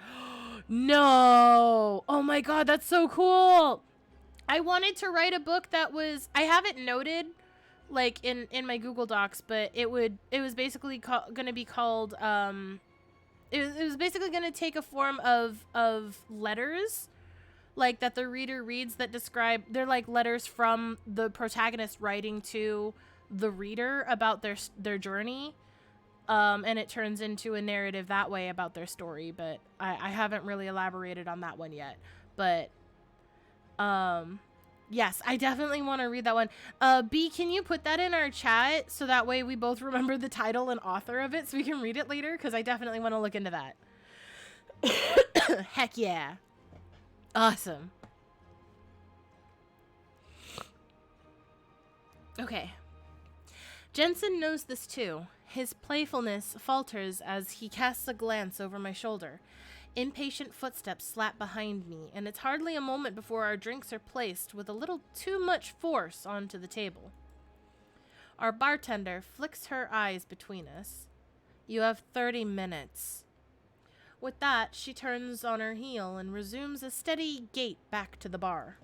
S2: No! Oh my god, that's so cool! I wanted to write a book that was, I have it noted like in my Google Docs, but it was basically gonna be called it was basically going to take a form of letters, like that the reader reads that describe, they're like letters from the protagonist writing to the reader about their journey, and it turns into a narrative that way about their story. But I haven't really elaborated on that one yet. But yes, I definitely want to read that one. B, can you put that in our chat so that way we both remember the title and author of it so we can read it later? Because I definitely want to look into that. Heck yeah. Awesome. Okay. Jensen knows this too. His playfulness falters as he casts a glance over my shoulder. Impatient footsteps slap behind me, and it's hardly a moment before our drinks are placed with a little too much force onto the table. Our bartender flicks her eyes between us. You have 30 minutes. With that, she turns on her heel and resumes a steady gait back to the bar.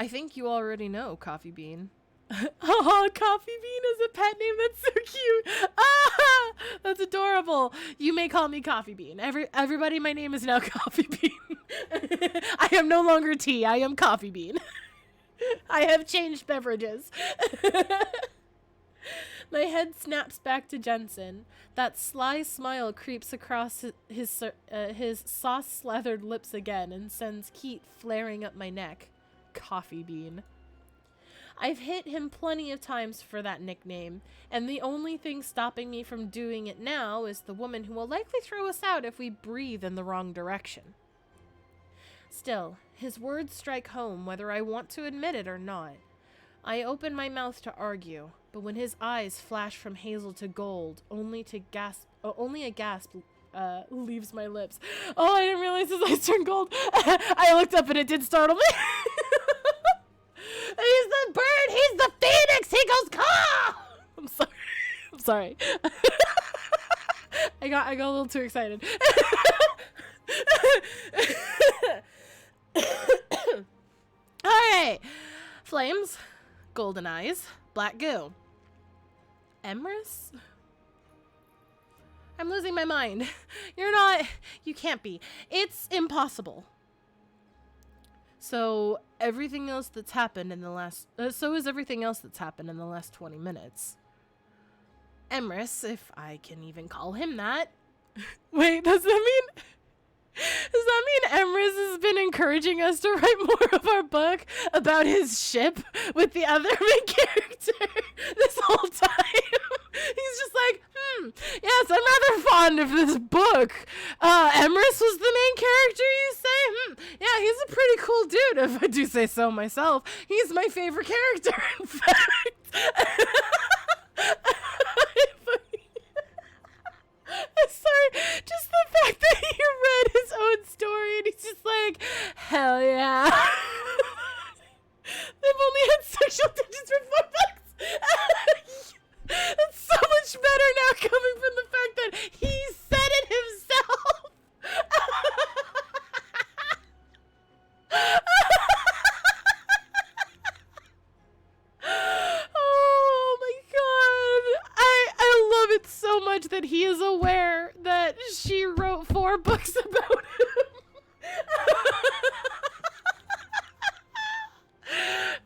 S2: I think you already know, Coffee Bean. Oh, Coffee Bean is a pet name. That's so cute. Ah, that's adorable. You may call me Coffee Bean. Everybody, my name is now Coffee Bean. I am no longer tea. I am Coffee Bean. I have changed beverages. My head snaps back to Jensen. That sly smile creeps across his sauce-slathered lips again and sends Keat flaring up my neck. Coffee Bean. I've hit him plenty of times for that nickname, and the only thing stopping me from doing it now is the woman who will likely throw us out if we breathe in the wrong direction. Still, his words strike home whether I want to admit it or not. I open my mouth to argue, but when his eyes flash from hazel to gold, only a gasp leaves my lips. Oh, I didn't realize his eyes turned gold. I looked up and it did startle me. He's the bird. He's the phoenix. He goes caw. I'm sorry. I'm sorry. I got a little too excited. All right. Flames, golden eyes, black goo. Emrys? I'm losing my mind. You can't be. It's impossible. So everything else that's happened in the last, so is everything else that's happened in the last 20 minutes. Emrys, if I can even call him that. Wait, does that mean Emrys has been encouraging us to write more of our book about his ship with the other main character this whole time? He's just like, yes, I'm rather fond of this book. Emrys was the main character, you say? Yeah, he's a pretty cool dude, if I do say so myself. He's my favorite character, in fact. I'm sorry, just the fact that he read his own story and he's just like, hell yeah. They've only had sexual digits for 4 bucks. It's so much better now coming from the fact that he said it himself. Oh my god. I love it so much that he is aware that she wrote 4 books about him.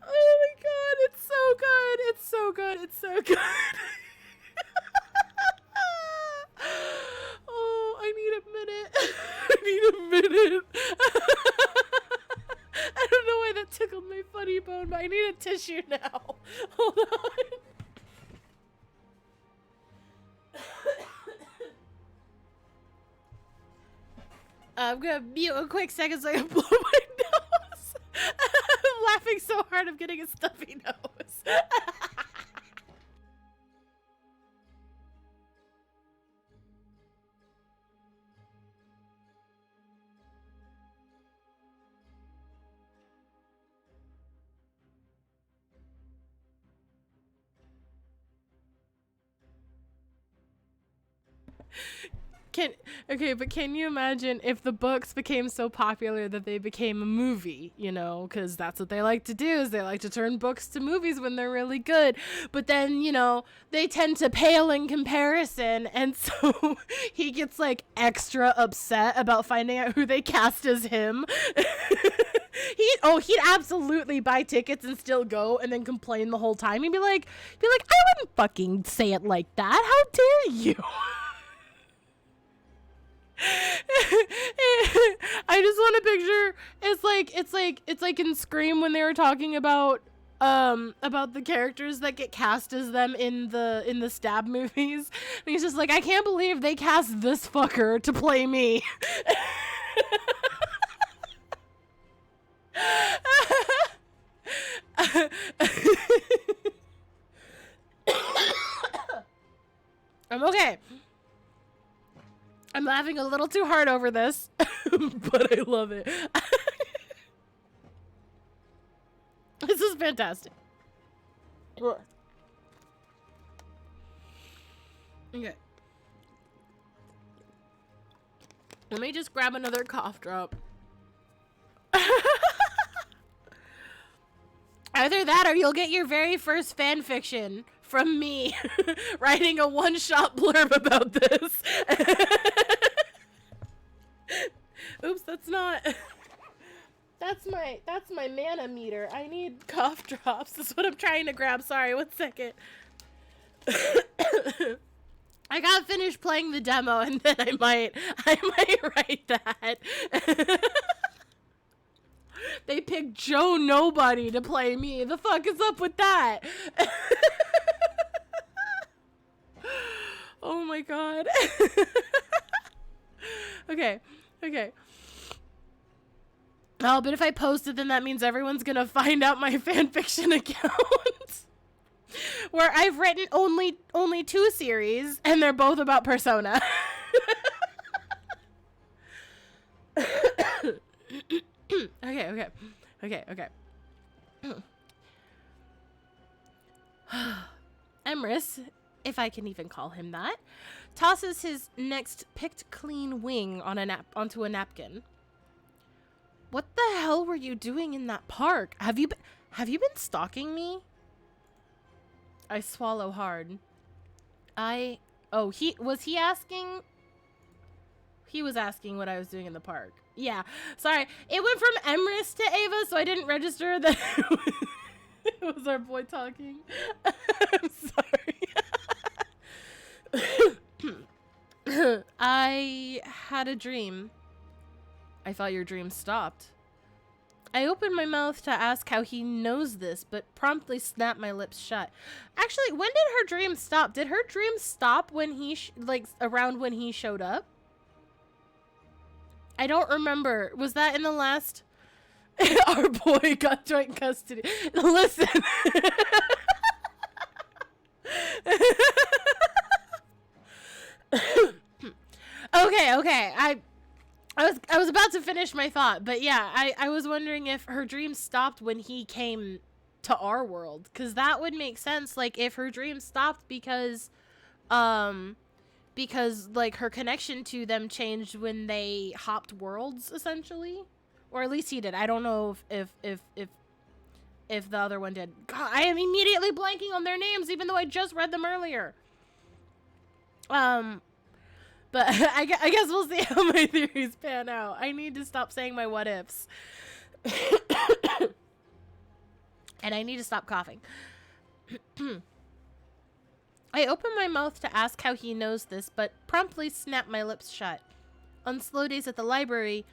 S2: Oh my god, it's so good. It's so good. It's so good. Oh, I need a minute. I need a minute. I don't know why that tickled my funny bone, but I need a tissue now. Hold on. I'm gonna mute a quick second so I can blow my nose. I'm laughing so hard I'm getting a stuffy nose. Can you imagine if the books became so popular that they became a movie, you know, because that's what they like to do, is they like to turn books to movies when they're really good, but then, you know, they tend to pale in comparison, and so he gets extra upset about finding out who they cast as him. He'd absolutely buy tickets and still go and then complain the whole time. He'd be like, I wouldn't fucking say it like that. How dare you? I just want to picture it's like in Scream when they were talking about the characters that get cast as them in the Stab movies. And he's just like, I can't believe they cast this fucker to play me. I'm okay. I'm laughing a little too hard over this, but I love it. This is fantastic. Okay. Let me just grab another cough drop. Either that or you'll get your very first fan fiction from me writing a one-shot blurb about this. Oops, that's not. That's my mana meter. I need cough drops. That's what I'm trying to grab. Sorry, 1 second. I gotta finish playing the demo and then I might write that. They picked Joe Nobody to play me. The fuck is up with that? Oh my god. Okay. Oh, but if I post it, then that means everyone's gonna find out my fanfiction account. Where I've written only 2 series, and they're both about Persona. Okay. Emrys, if I can even call him that, tosses his next picked clean wing onto a napkin. What the hell were you doing in that park? Have you been stalking me? I swallow hard. He was asking what I was doing in the park. Yeah, sorry. It went from Emrys to Ava, so I didn't register that it was our boy talking. I'm sorry. I had a dream. I thought your dream stopped. I opened my mouth to ask how he knows this, but promptly snapped my lips shut. Actually, when did her dream stop? Did her dream stop when he, around when he showed up? I don't remember. Was that in the last... Our boy got joint custody. Listen. Okay. I was about to finish my thought, but yeah, I was wondering if her dream stopped when he came to our world, because that would make sense. Like, if her dream stopped because like her connection to them changed when they hopped worlds, essentially, or at least he did. I don't know if the other one did. God, I am immediately blanking on their names, even though I just read them earlier. But I guess we'll see how my theories pan out. I need to stop saying my what ifs. And I need to stop coughing. I opened my mouth to ask how he knows this, but promptly snapped my lips shut. On slow days at the library,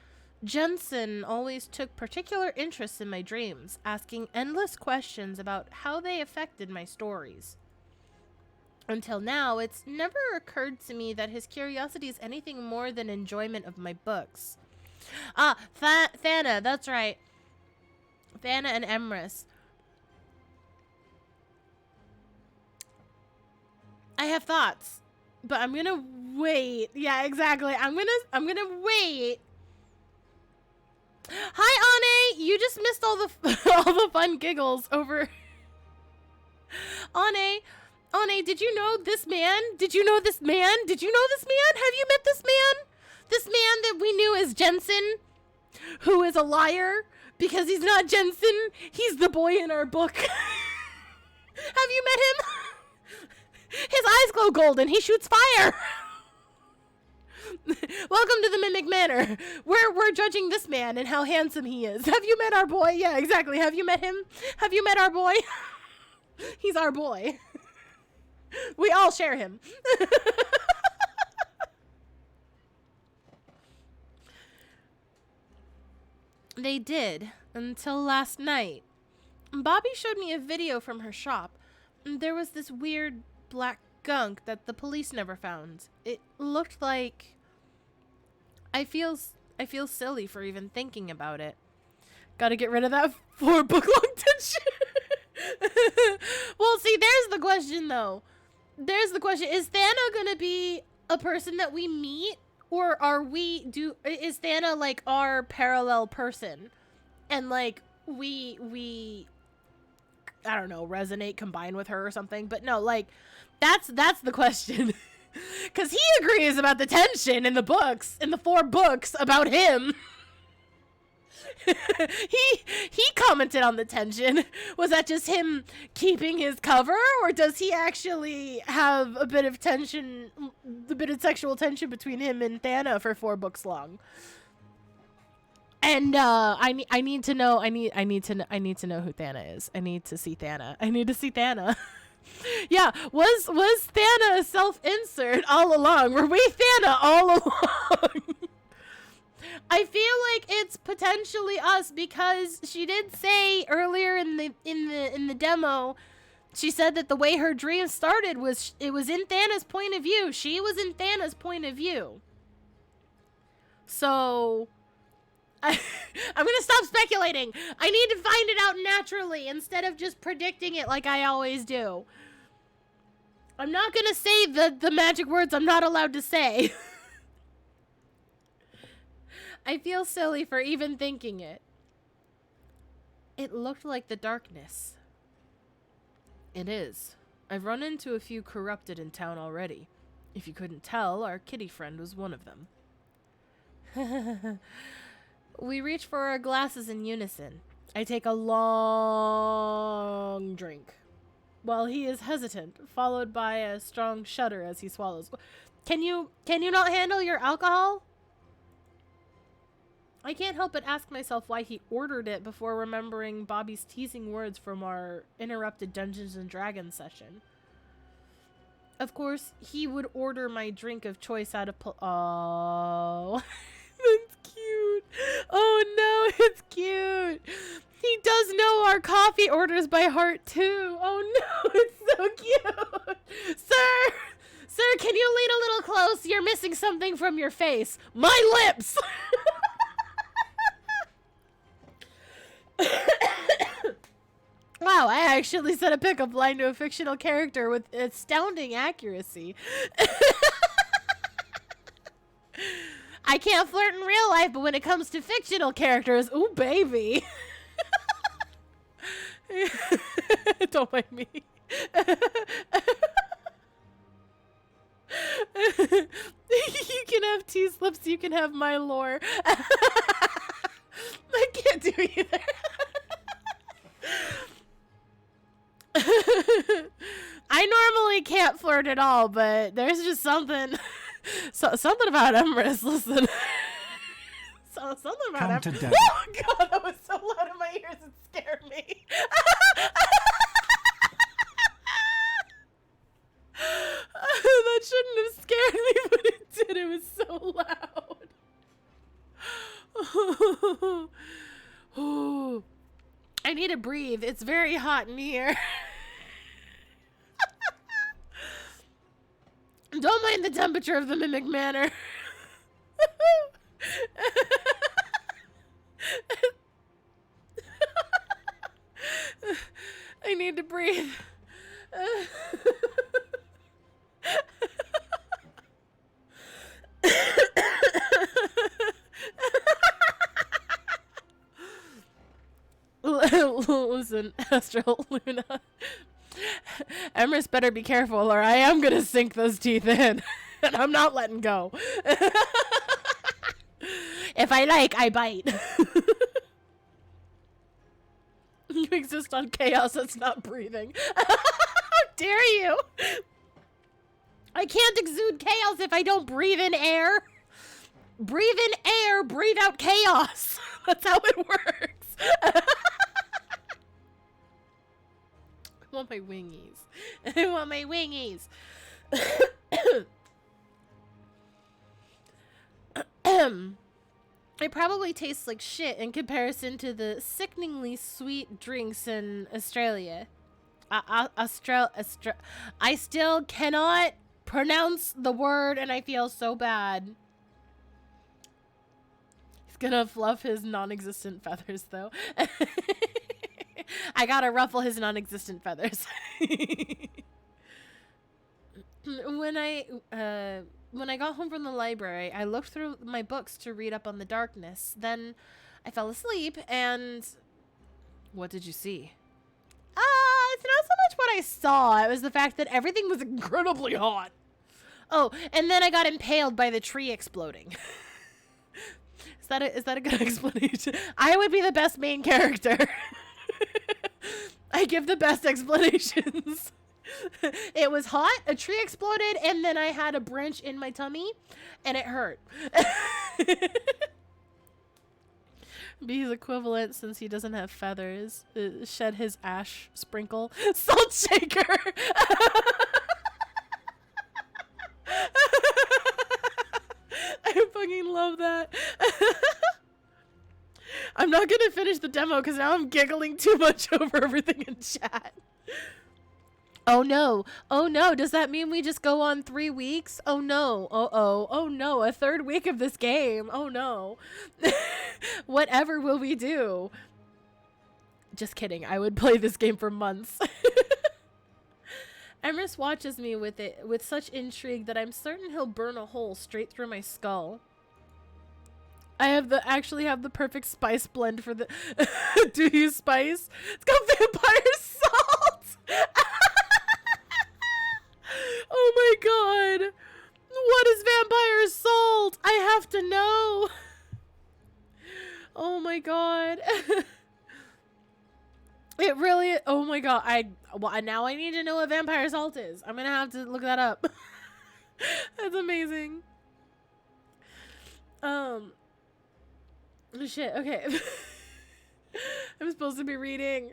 S2: Jensen always took particular interest in my dreams, asking endless questions about how they affected my stories. Until now, it's never occurred to me that his curiosity is anything more than enjoyment of my books. Ah, Thana, that's right. Thana and Emrys. I have thoughts, but I'm gonna wait. Yeah, exactly. I'm gonna wait. Hi, Ane. You just missed all the all the fun giggles over. Ane, did you know this man? Did you know this man? Did you know this man? Have you met this man? This man that we knew as Jensen, who is a liar because he's not Jensen. He's the boy in our book. Have you met him? His eyes glow golden. He shoots fire. Welcome to the Mimic Manor. We're judging this man and how handsome he is. Have you met our boy? Yeah, exactly. Have you met him? Have you met our boy? He's our boy. We all share him. They did, until last night. Bobby showed me a video from her shop. There was this weird black gunk that the police never found. It looked like... I feel silly for even thinking about it. Gotta get rid of that 4-book-long tension. Well, see, there's the question, though. There's the question. Is Thana gonna be a person that we meet? Or is Thana, like, our parallel person? And, like, we I don't know, resonate, combine with her or something. But no, like, that's the question. Because he agrees about the tension in the books, in the 4 books about him. he commented on the tension. Was that just him keeping his cover, or does he actually have a bit of tension, a bit of sexual tension between him and Thana for 4 books long? And I need to know who Thana is. I need to see Thana. Yeah, was Thana a self-insert all along? Were we Thana all along? I feel like it's potentially us, because she did say earlier in the demo, she said that the way her dream started was it was in Thana's point of view. She was in Thana's point of view. So I'm gonna stop speculating. I need to find it out naturally instead of just predicting it like I always do. I'm not gonna say the magic words I'm not allowed to say. I feel silly for even thinking it. It looked like the darkness. It is. I've run into a few corrupted in town already. If you couldn't tell, our kitty friend was one of them. We reach for our glasses in unison. I take a long drink, while he is hesitant, followed by a strong shudder as he swallows. Can you not handle your alcohol? I can't help but ask myself why he ordered it before remembering Bobby's teasing words from our interrupted Dungeons and Dragons session. Of course, he would order my drink of choice out of oh, that's cute. Oh no, it's cute. He does know our coffee orders by heart too. Oh no, it's so cute. Sir, can you lean a little close? You're missing something from your face. My lips. Wow, I actually said a pickup line to a fictional character with astounding accuracy. I can't flirt in real life, but when it comes to fictional characters, ooh, baby. Don't mind me. You can have T-slips, you can have my lore. I can't do either. I normally can't flirt at all, but there's just something about Emrys. Listen. Something about Emrys. Oh god, that was so loud in my ears, it scared me. That shouldn't have scared me, but it did. It was so loud. I need to breathe. It's very hot in here. Don't mind the temperature of the Mimic Manor. I need to breathe. Listen, Astral Luna. Emrys better be careful or I am gonna sink those teeth in. And I'm not letting go. If I like, I bite. You exist on chaos that's not breathing. How dare you? I can't exude chaos if I don't breathe in air. Breathe in air, breathe out chaos. That's how it works. I want my wingies. I want my wingies. It probably tastes like shit in comparison to the sickeningly sweet drinks in Australia. I still cannot pronounce the word and I feel so bad. He's gonna fluff his non-existent feathers though. I gotta ruffle his non-existent feathers. When I got home from the library, I looked through my books to read up on the darkness. Then I fell asleep and... What did you see? It's not so much what I saw. It was the fact that everything was incredibly hot. Oh, and then I got impaled by the tree exploding. Is that a good explanation? I would be the best main character. I give the best explanations. It was hot, a tree exploded, and then I had a branch in my tummy, and it hurt. Be's equivalent, since he doesn't have feathers, shed his ash sprinkle. Salt shaker! I fucking love that. I'm not gonna finish the demo because now I'm giggling too much over everything in chat. Oh no. Oh no. Does that mean we just go on 3 weeks? Oh no. Oh no. A third week of this game. Oh no. Whatever will we do? Just kidding. I would play this game for months. Emrys watches me with such intrigue that I'm certain he'll burn a hole straight through my skull. I actually have the perfect spice blend for the do you spice? It's called vampire salt. Oh my god. What is vampire salt? I have to know. Oh my god. It really, oh my god. Now I need to know what vampire salt is. I'm gonna have to look that up. That's amazing. Shit, okay. I'm supposed to be reading.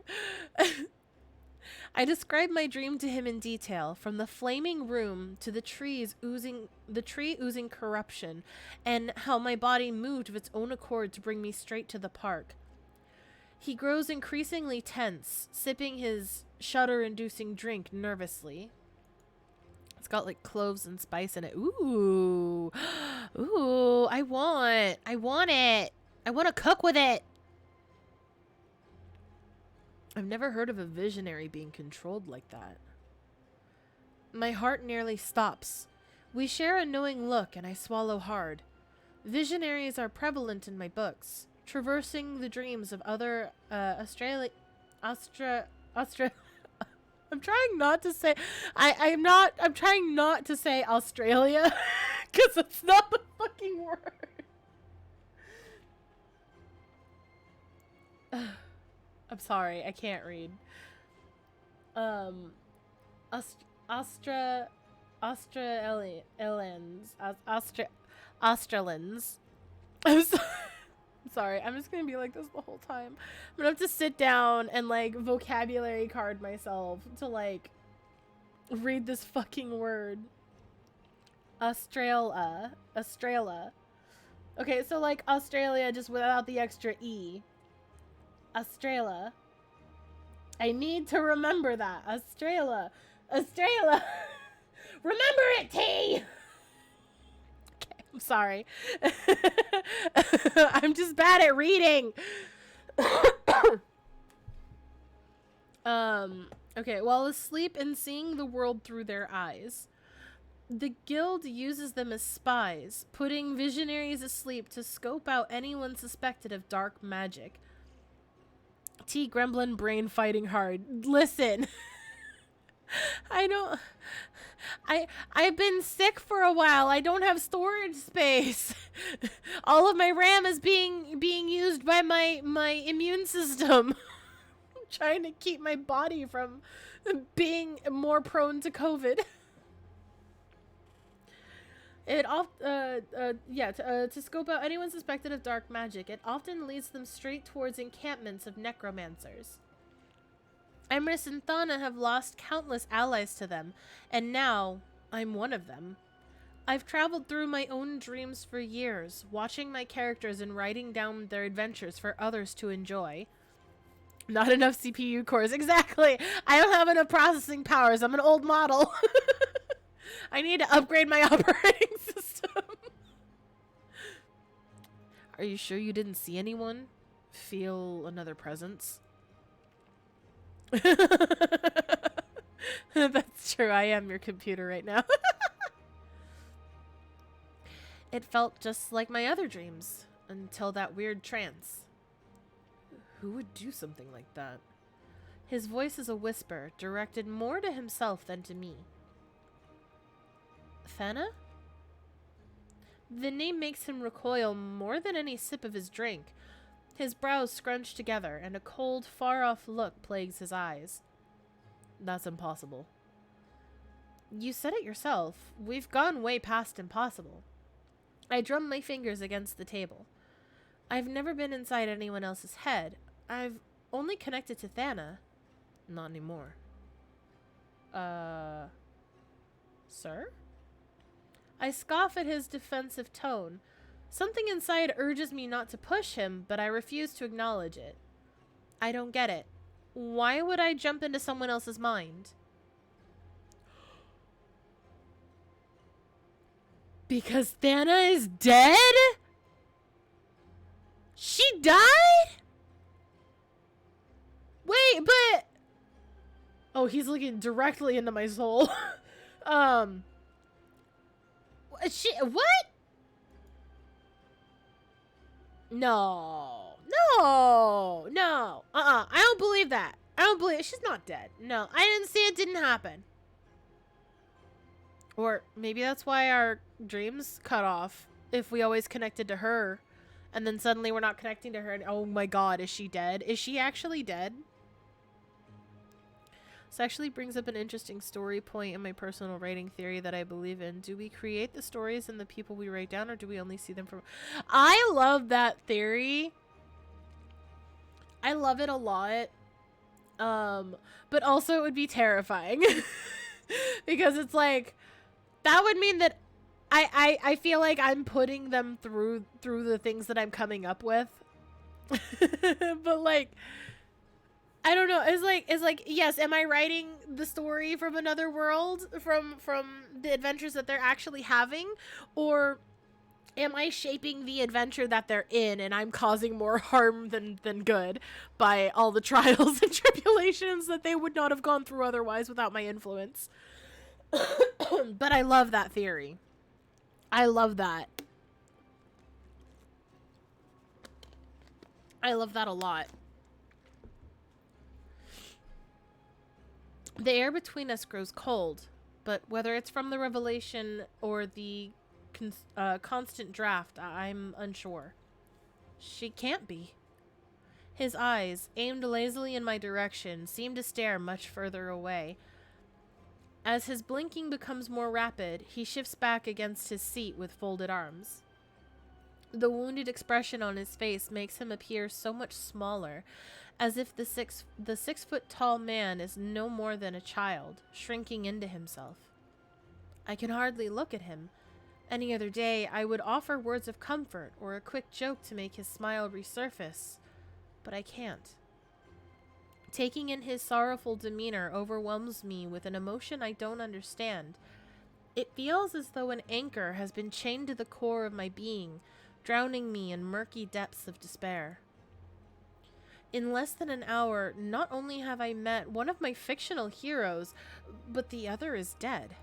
S2: I described my dream to him in detail, from the flaming room to the tree oozing corruption, and how my body moved of its own accord to bring me straight to the park. He grows increasingly tense, sipping his shudder-inducing drink nervously. It's got like cloves and spice in it. Ooh. Ooh, I want it. I want to cook with it. I've never heard of a visionary being controlled like that. My heart nearly stops. We share a knowing look, and I swallow hard. Visionaries are prevalent in my books, traversing the dreams of other I'm trying not to say I'm trying not to say Australia because it's not the fucking word. I'm sorry, I can't read. Australians. I'm sorry, I'm just gonna be like this the whole time. I'm gonna have to sit down and like vocabulary card myself to like read this fucking word. Astraela. Okay, so like Australia just without the extra E. Astaela. I need to remember that. Astaela. Remember it, T! Okay, I'm sorry. I'm just bad at reading. Okay, while asleep and seeing the world through their eyes. The guild uses them as spies, putting visionaries asleep to scope out anyone suspected of dark magic. T Gremlin brain fighting hard. Listen. I've been sick for a while. I don't have storage space. All of my RAM is being used by my immune system. I'm trying to keep my body from being more prone to COVID. To scope out anyone suspected of dark magic, it often leads them straight towards encampments of necromancers. Emrys and Thana have lost countless allies to them, and now I'm one of them. I've traveled through my own dreams for years, watching my characters and writing down their adventures for others to enjoy. Not enough CPU cores. Exactly! I don't have enough processing powers. I'm an old model. I need to upgrade my operating system. Are you sure you didn't see anyone? Feel another presence? That's true. I am your computer right now. It felt just like my other dreams until that weird trance. Who would do something like that? His voice is a whisper, directed more to himself than to me. Thana? The name makes him recoil more than any sip of his drink. His brows scrunch together, and a cold, far-off look plagues his eyes. That's impossible. You said it yourself. We've gone way past impossible. I drum my fingers against the table. I've never been inside anyone else's head. I've only connected to Thana. Not anymore. Sir? I scoff at his defensive tone. Something inside urges me not to push him, but I refuse to acknowledge it. I don't get it. Why would I jump into someone else's mind? Because Thana is dead? She died? Wait, but... Oh, he's looking directly into my soul. What? No. I don't believe that. I don't believe it. She's not dead. No, I didn't see it. Didn't happen. Or maybe that's why our dreams cut off. If we always connected to her, and then suddenly we're not connecting to her, and oh my god, is she dead? Is she actually dead? This actually brings up an interesting story point in my personal writing theory that I believe in. Do we create the stories and the people we write down, or do we only see them from... I love that theory. I love it a lot. But also it would be terrifying. Because it's like... That would mean that I feel like I'm putting them through the things that I'm coming up with. But like... I don't know. It's like, yes, am I writing the story from another world, from the adventures that they're actually having, or am I shaping the adventure that they're in, and I'm causing more harm than good by all the trials and tribulations that they would not have gone through otherwise without my influence? But I love that theory. I love that. I love that a lot. The air between us grows cold, but whether it's from the revelation or the constant draft, I'm unsure. She can't be. His eyes, aimed lazily in my direction, seem to stare much further away. As his blinking becomes more rapid, he shifts back against his seat with folded arms. The wounded expression on his face makes him appear so much smaller, as if the 6 foot tall man is no more than a child, shrinking into himself. I can hardly look at him. Any other day, I would offer words of comfort or a quick joke to make his smile resurface, but I can't. Taking in his sorrowful demeanor overwhelms me with an emotion I don't understand. It feels as though an anchor has been chained to the core of my being, drowning me in murky depths of despair. In less than an hour, not only have I met one of my fictional heroes, but the other is dead.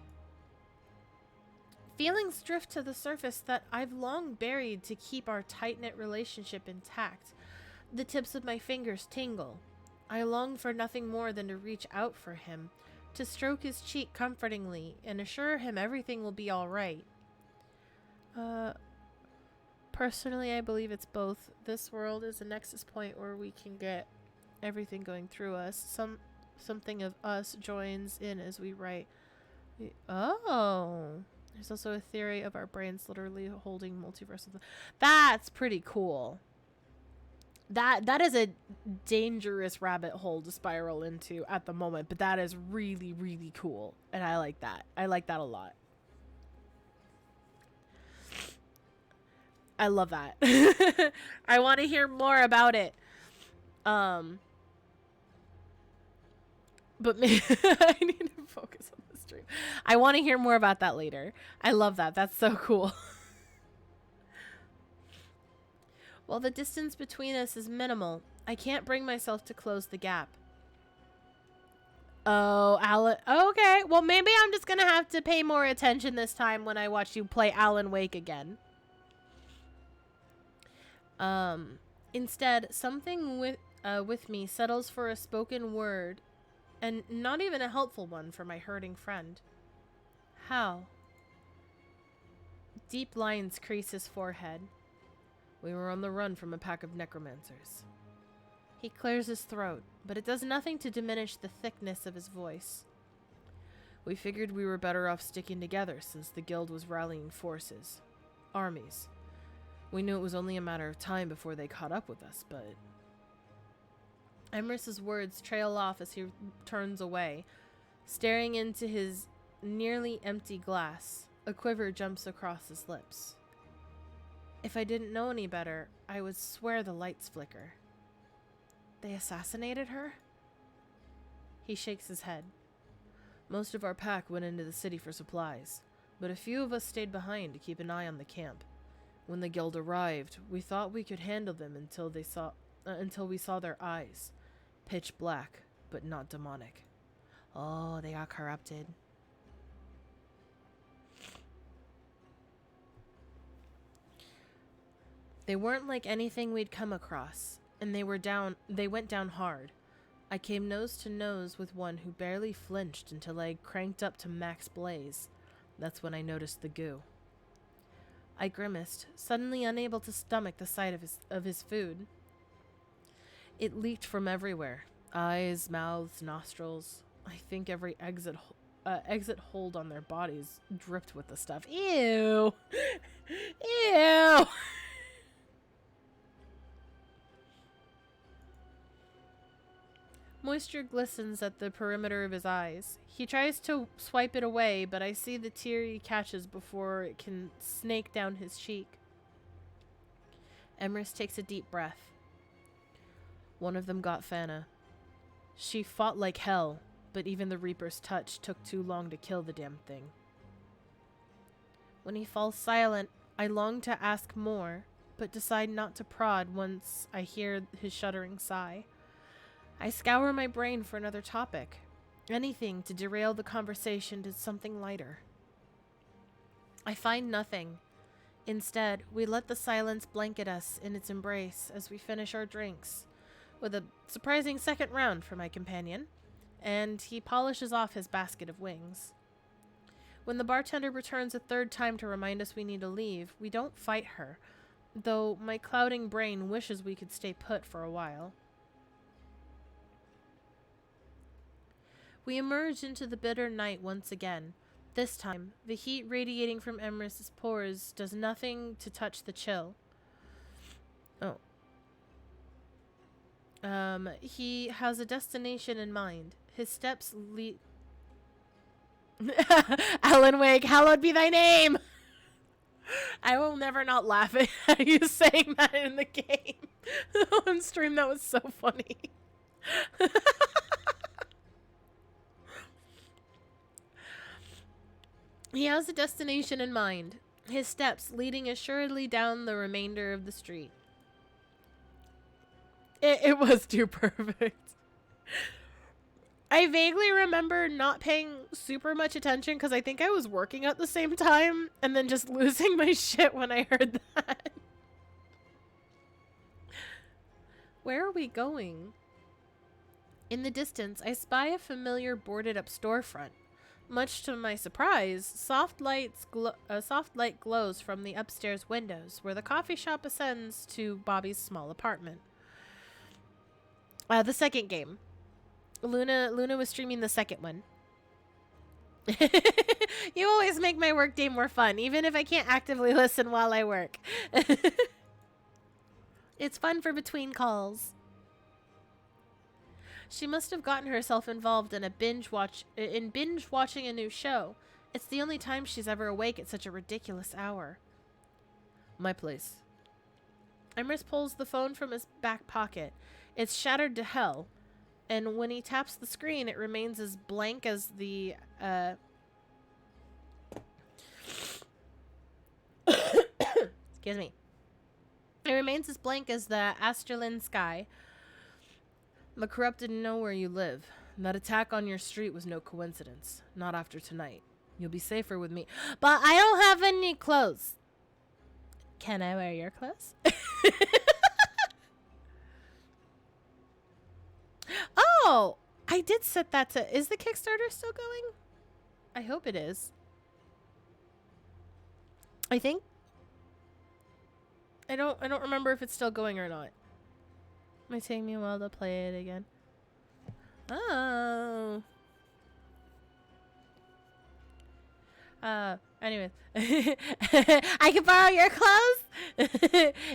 S2: Feelings drift to the surface that I've long buried to keep our tight-knit relationship intact. The tips of my fingers tingle. I long for nothing more than to reach out for him, to stroke his cheek comfortingly, and assure him everything will be all right. Personally, I believe it's both. This world is a nexus point where we can get everything going through us. Something of us joins in as we write. Oh. There's also a theory of our brains literally holding multiverses. That's pretty cool. That is a dangerous rabbit hole to spiral into at the moment, but that is really, really cool. And I like that. I like that a lot. I love that. I want to hear more about it. But I need to focus on the stream. I want to hear more about that later. I love that. That's so cool. While the distance between us is minimal, I can't bring myself to close the gap. Oh, Alan. Okay. Well, maybe I'm just going to have to pay more attention this time when I watch you play Alan Wake again. Instead, something with me settles for a spoken word, and not even a helpful one for my hurting friend. How? Deep lines crease his forehead. We were on the run from a pack of necromancers. He clears his throat, but it does nothing to diminish the thickness of his voice. We figured we were better off sticking together since the guild was rallying forces. Armies. We knew it was only a matter of time before they caught up with us, but... Emrys's words trail off as he turns away, staring into his nearly empty glass. A quiver jumps across his lips. If I didn't know any better, I would swear the lights flicker. They assassinated her? He shakes his head. Most of our pack went into the city for supplies, but a few of us stayed behind to keep an eye on the camp. When the guild arrived, we thought we could handle them until we saw their eyes. Pitch black, but not demonic. Oh, they got corrupted. They weren't like anything we'd come across, and they went down hard. I came nose to nose with one who barely flinched until I cranked up to max blaze. That's when I noticed the goo. I grimaced, suddenly unable to stomach the sight of his food. It leaked from everywhere. Eyes, mouths, nostrils. I think every exit hold on their bodies dripped with the stuff. Ew! Ew! Moisture glistens at the perimeter of his eyes. He tries to swipe it away, but I see the tear he catches before it can snake down his cheek. Emrys takes a deep breath. One of them got Fana. She fought like hell, but even the Reaper's touch took too long to kill the damn thing. When he falls silent, I long to ask more, but decide not to prod once I hear his shuddering sigh. I scour my brain for another topic. Anything to derail the conversation to something lighter. I find nothing. Instead, we let the silence blanket us in its embrace as we finish our drinks, with a surprising second round for my companion, and he polishes off his basket of wings. When the bartender returns a third time to remind us we need to leave, we don't fight her, though my clouding brain wishes we could stay put for a while. We emerge into the bitter night once again. This time, the heat radiating from Emrys's pores does nothing to touch the chill. Oh. He has a destination in mind. His steps lead... Alan Wake, hallowed be thy name! I will never not laugh at you saying that in the game. On stream, that was so funny. He has a destination in mind, his steps leading assuredly down the remainder of the street. It was too perfect. I vaguely remember not paying super much attention because I think I was working at the same time and then just losing my shit when I heard that. Where are we going? In the distance, I spy a familiar boarded-up storefront. Much to my surprise, soft light glows from the upstairs windows, where the coffee shop ascends to Bobby's small apartment. The second game. Luna was streaming the second one. You always make my workday more fun, even if I can't actively listen while I work. It's fun for between calls. She must have gotten herself involved in binge watching a new show. It's the only time she's ever awake at such a ridiculous hour. My place. Emrys pulls the phone from his back pocket. It's shattered to hell, and when he taps the screen, it remains as blank as the excuse me. It remains as blank as the Astraelan sky. McCorrupt didn't know where you live. That attack on your street was no coincidence. Not after tonight. You'll be safer with me. But I don't have any clothes. Can I wear your clothes? Oh! I did set that to... Is the Kickstarter still going? I hope it is. I think. I don't remember if it's still going or not. Might take me a while to play it again. Oh. Anyways.
S1: I can borrow your clothes?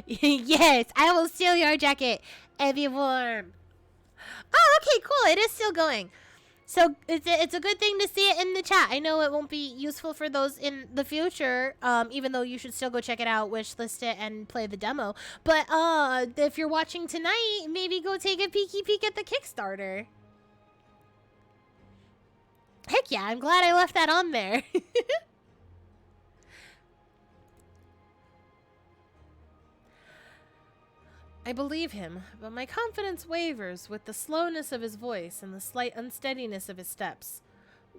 S1: Yes, I will steal your jacket and be warm. Oh, okay, cool. It is still going. So it's a good thing to see it in the chat. I know it won't be useful for those in the future, even though you should still go check it out, wishlist it, and play the demo. But if you're watching tonight, maybe go take a peeky peek at the Kickstarter. Heck yeah, I'm glad I left that on there.
S2: I believe him, but my confidence wavers with the slowness of his voice and the slight unsteadiness of his steps.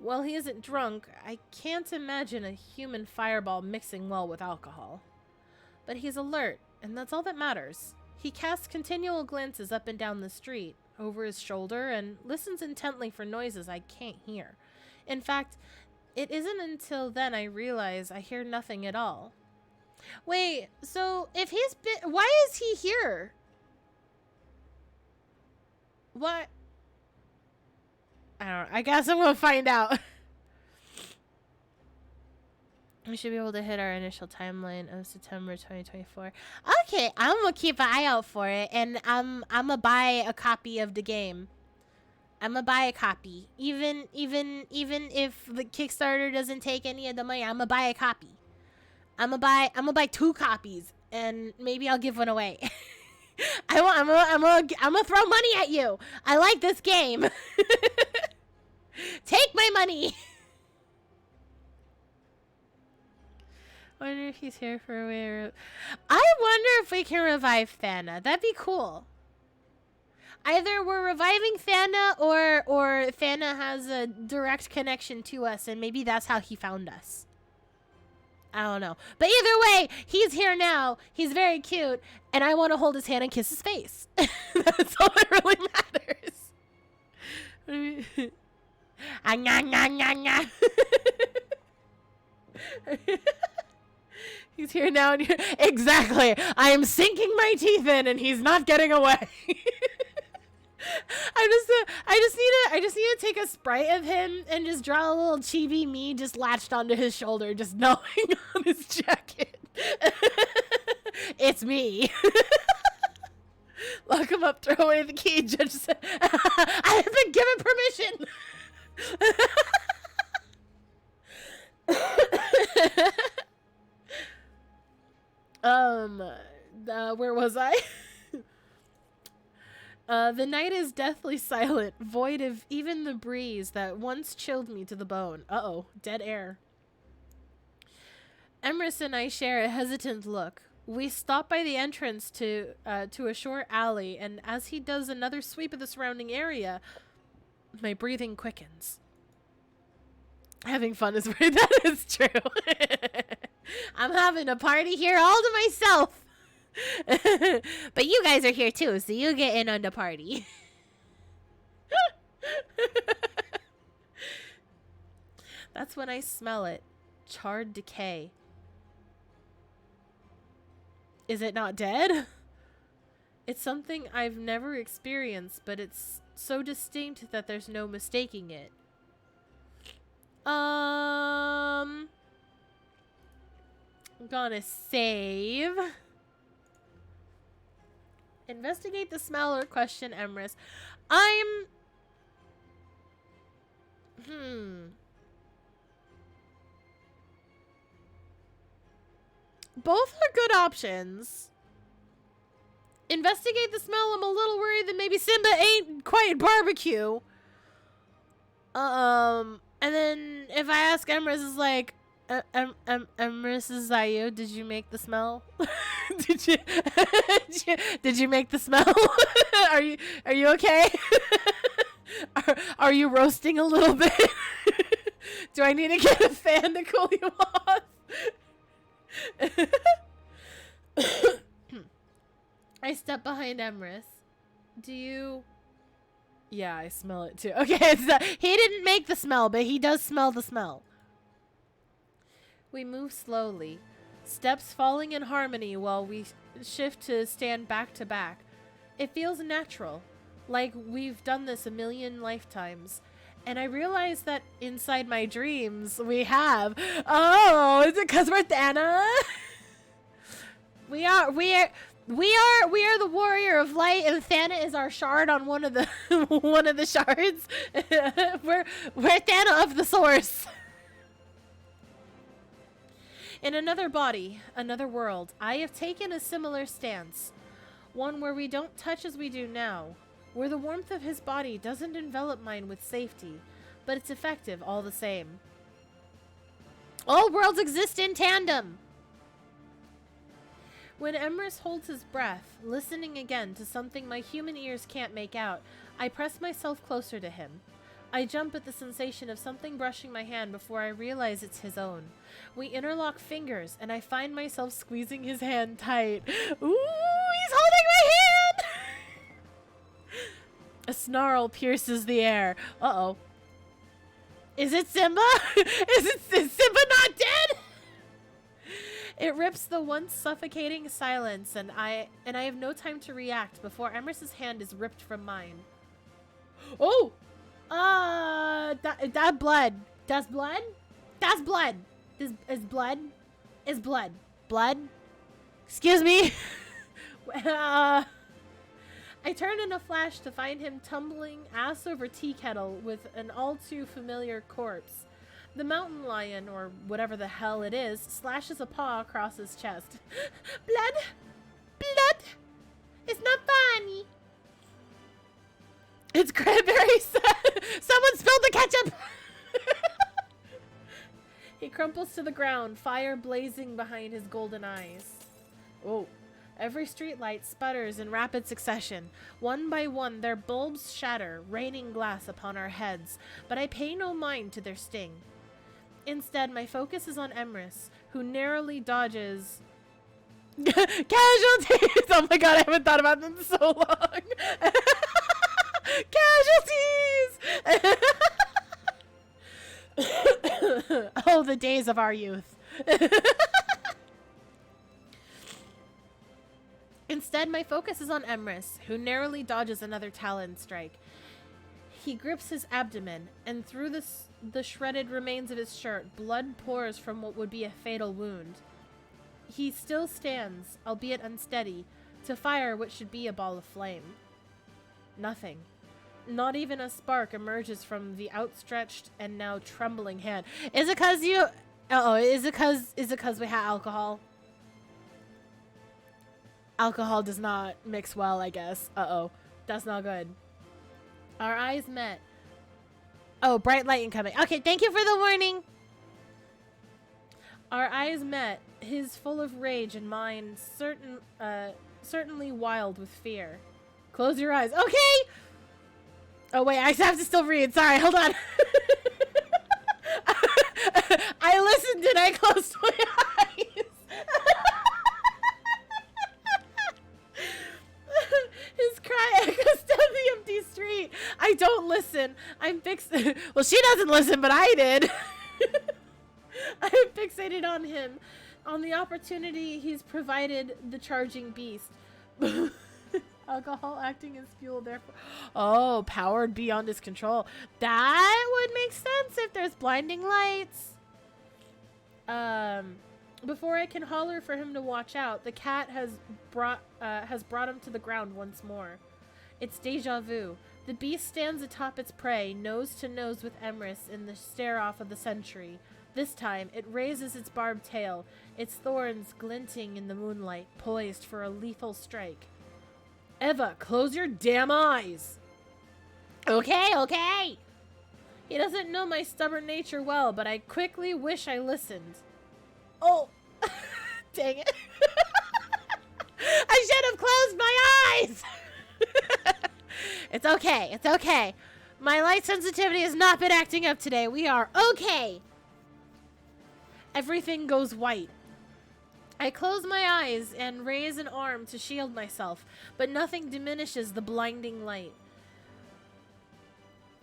S2: While he isn't drunk, I can't imagine a human fireball mixing well with alcohol. But he's alert, and that's all that matters. He casts continual glances up and down the street, over his shoulder, and listens intently for noises I can't hear. In fact, it isn't until then I realize I hear nothing at all.
S1: Wait, so if he's been... Why is he here?
S2: What? I don't know. I guess I'm gonna find out. We should be able to hit our initial timeline of September 2024.
S1: Okay, I'm gonna keep an eye out for it, and I'm gonna buy a copy of the game. I'm gonna buy a copy, even if the Kickstarter doesn't take any of the money. I'm gonna buy a copy. I'm gonna buy 2 copies, and maybe I'll give one away. I'm gonna throw money at you. I like this game. Take my money.
S2: Wonder if he's here for a way.
S1: I wonder if we can revive Thana. That'd be cool. Either we're reviving Thana, or Thana has a direct connection to us, and maybe that's how he found us. I don't know. But either way, he's here now. He's very cute. And I want to hold his hand and kiss his face. That's all that really matters.
S2: What do you mean?
S1: He's here now. And exactly. I am sinking my teeth in and he's not getting away. I just need to take a sprite of him and just draw a little chibi me just latched onto his shoulder, just gnawing on his jacket. It's me. Lock him up, throw away the key. Judge said, I have been given permission. Where was I? The night is deathly silent, void of even the breeze that once chilled me to the bone. Uh-oh, dead air. Emrys and I share a hesitant look. We stop by the entrance to a short alley, and as he does another sweep of the surrounding area, my breathing quickens. Having fun is where that is true. I'm having a party here all to myself. But you guys are here too, so you get in on the party. That's when I smell it. Charred decay. Is it not dead? It's something I've never experienced, but it's so distinct that there's no mistaking it. I'm gonna save. Investigate the smell or question Emrys. Both are good options. Investigate the smell. I'm a little worried that maybe Simba ain't quite barbecue. And then if I ask Emrys, is like, Emrys, is that you? Did you make the smell? did you make the smell? Are you okay? Are you roasting a little bit? Do I need to get a fan to cool you off? I step behind Emrys. Do you... Yeah, I smell it too. Okay, he didn't make the smell, but he does smell the smell. We move slowly.
S2: Steps falling in harmony while we shift to stand back to back. It feels natural, like we've done this a million lifetimes. And I realize that inside my dreams we have. Oh, is it because we're Thana? we are the warrior of light, and Thana is our shard on one of the one of the shards. we're Thana of the source. In another body, another world, I have taken a similar stance. One where we don't touch as we do now. Where the warmth of his body doesn't envelop mine with safety, but it's effective all the same.
S1: All worlds exist in tandem.
S2: When Emrys holds his breath, listening again to something my human ears can't make out, I press myself closer to him. I jump at the sensation of something brushing my hand before I realize it's his own. We interlock fingers, and I find myself squeezing his hand tight. Ooh, he's holding my hand! A snarl pierces the air. Uh-oh.
S1: Is it Simba? is Simba not dead?
S2: It rips the once suffocating silence, and I have no time to react before Emrys's hand is ripped from mine.
S1: Oh! That blood. That's blood? That's blood. Is blood? Is blood. Blood? Excuse me?
S2: I turn in a flash to find him tumbling ass over tea kettle with an all too familiar corpse. The mountain lion, or whatever the hell it is, slashes a paw across his chest. Blood! Blood! It's not funny!
S1: It's cranberry. Someone spilled the ketchup!
S2: He crumples to the ground, fire blazing behind his golden eyes. Oh. Every streetlight sputters in rapid succession. One by one, their bulbs shatter, raining glass upon our heads, but I pay no mind to their sting. Instead, my focus is on Emrys, who narrowly dodges...
S1: Casualties! Oh my god, I haven't thought about them in so long. Casualties! Oh, the days of our youth.
S2: Instead, my focus is on Emrys, who narrowly dodges another talon strike. He grips his abdomen, and through the shredded remains of his shirt, blood pours from what would be a fatal wound. He still stands, albeit unsteady, to fire what should be a ball of flame. Nothing. Not even a spark emerges from the outstretched and now trembling hand.
S1: Is it cause you... Uh-oh, is it cause we have alcohol? Alcohol does not mix well, I guess. Uh-oh. That's not good.
S2: Our eyes met.
S1: Oh, bright light incoming. Okay, thank you for the warning.
S2: Our eyes met, his full of rage and mine certainly wild with fear.
S1: Close your eyes. Okay! Oh, wait, I have to still read. Sorry, hold on. I listened and I closed my eyes. His cry echoes down the empty street. I don't listen. I'm fixated. Well, she doesn't listen, but I did.
S2: I'm fixated on him, on the opportunity he's provided the charging beast. Alcohol acting as fuel, therefore.
S1: Oh, powered beyond his control. That would make sense if there's blinding lights.
S2: Before I can holler for him to watch out, the cat has brought him to the ground once more. It's deja vu. The beast stands atop its prey, nose to nose with Emrys in the stare-off of the century. This time, it raises its barbed tail, its thorns glinting in the moonlight, poised for a lethal strike.
S1: Eva, close your damn eyes!
S2: Okay, okay! He doesn't know my stubborn nature well, but I quickly wish I listened.
S1: Oh! Dang it. I should have closed my eyes! It's okay, it's okay. My light sensitivity has not been acting up today. We are okay!
S2: Everything goes white. I close my eyes and raise an arm to shield myself, but nothing diminishes the blinding light.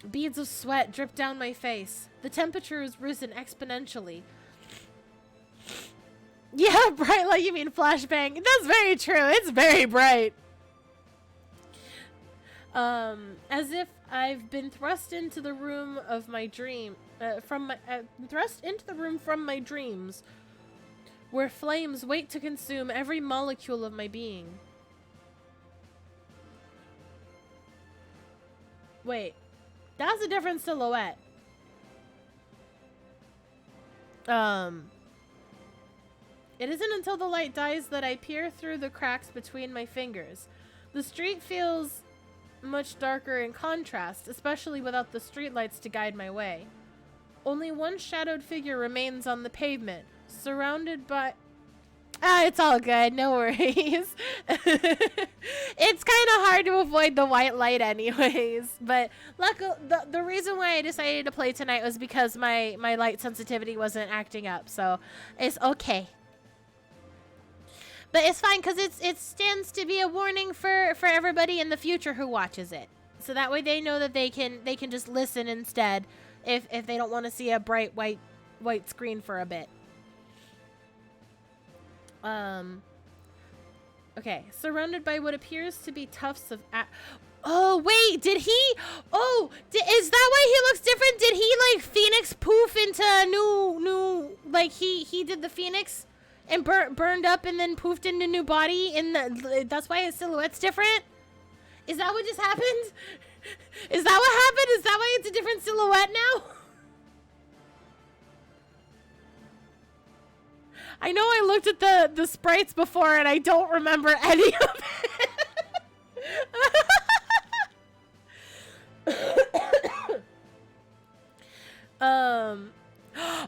S2: Beads of sweat drip down my face. The temperature has risen exponentially. Yeah, bright light, you mean flashbang. That's very true. It's very bright. As if I've been thrust into the room of my dream, thrust into the room from my dreams, where flames wait to consume every molecule of my being. Wait, that's a different silhouette. It isn't until the light dies that I peer through the cracks between my fingers. The street feels much darker in contrast, especially without the streetlights to guide my way. Only one shadowed figure remains on the pavement, surrounded by... it's all good, no worries. It's kind of hard to avoid the white light anyways, but luckily, the reason why I decided to play tonight was because my light sensitivity wasn't acting up, so it's okay. But it's fine because it stands to be a warning for everybody in the future who watches it. So that way they know that they can just listen instead if they don't want to see a bright white screen for a bit. Okay, surrounded by what appears to be tufts of oh, wait, did he? Oh, is that why he looks different? Did he like Phoenix poof into a new like he did the Phoenix? And burned up and then poofed into new body that's why his silhouette's different? Is that what just happened? Is that what happened? Is that why it's a different silhouette now? I know I looked at the sprites before and I don't remember any of it.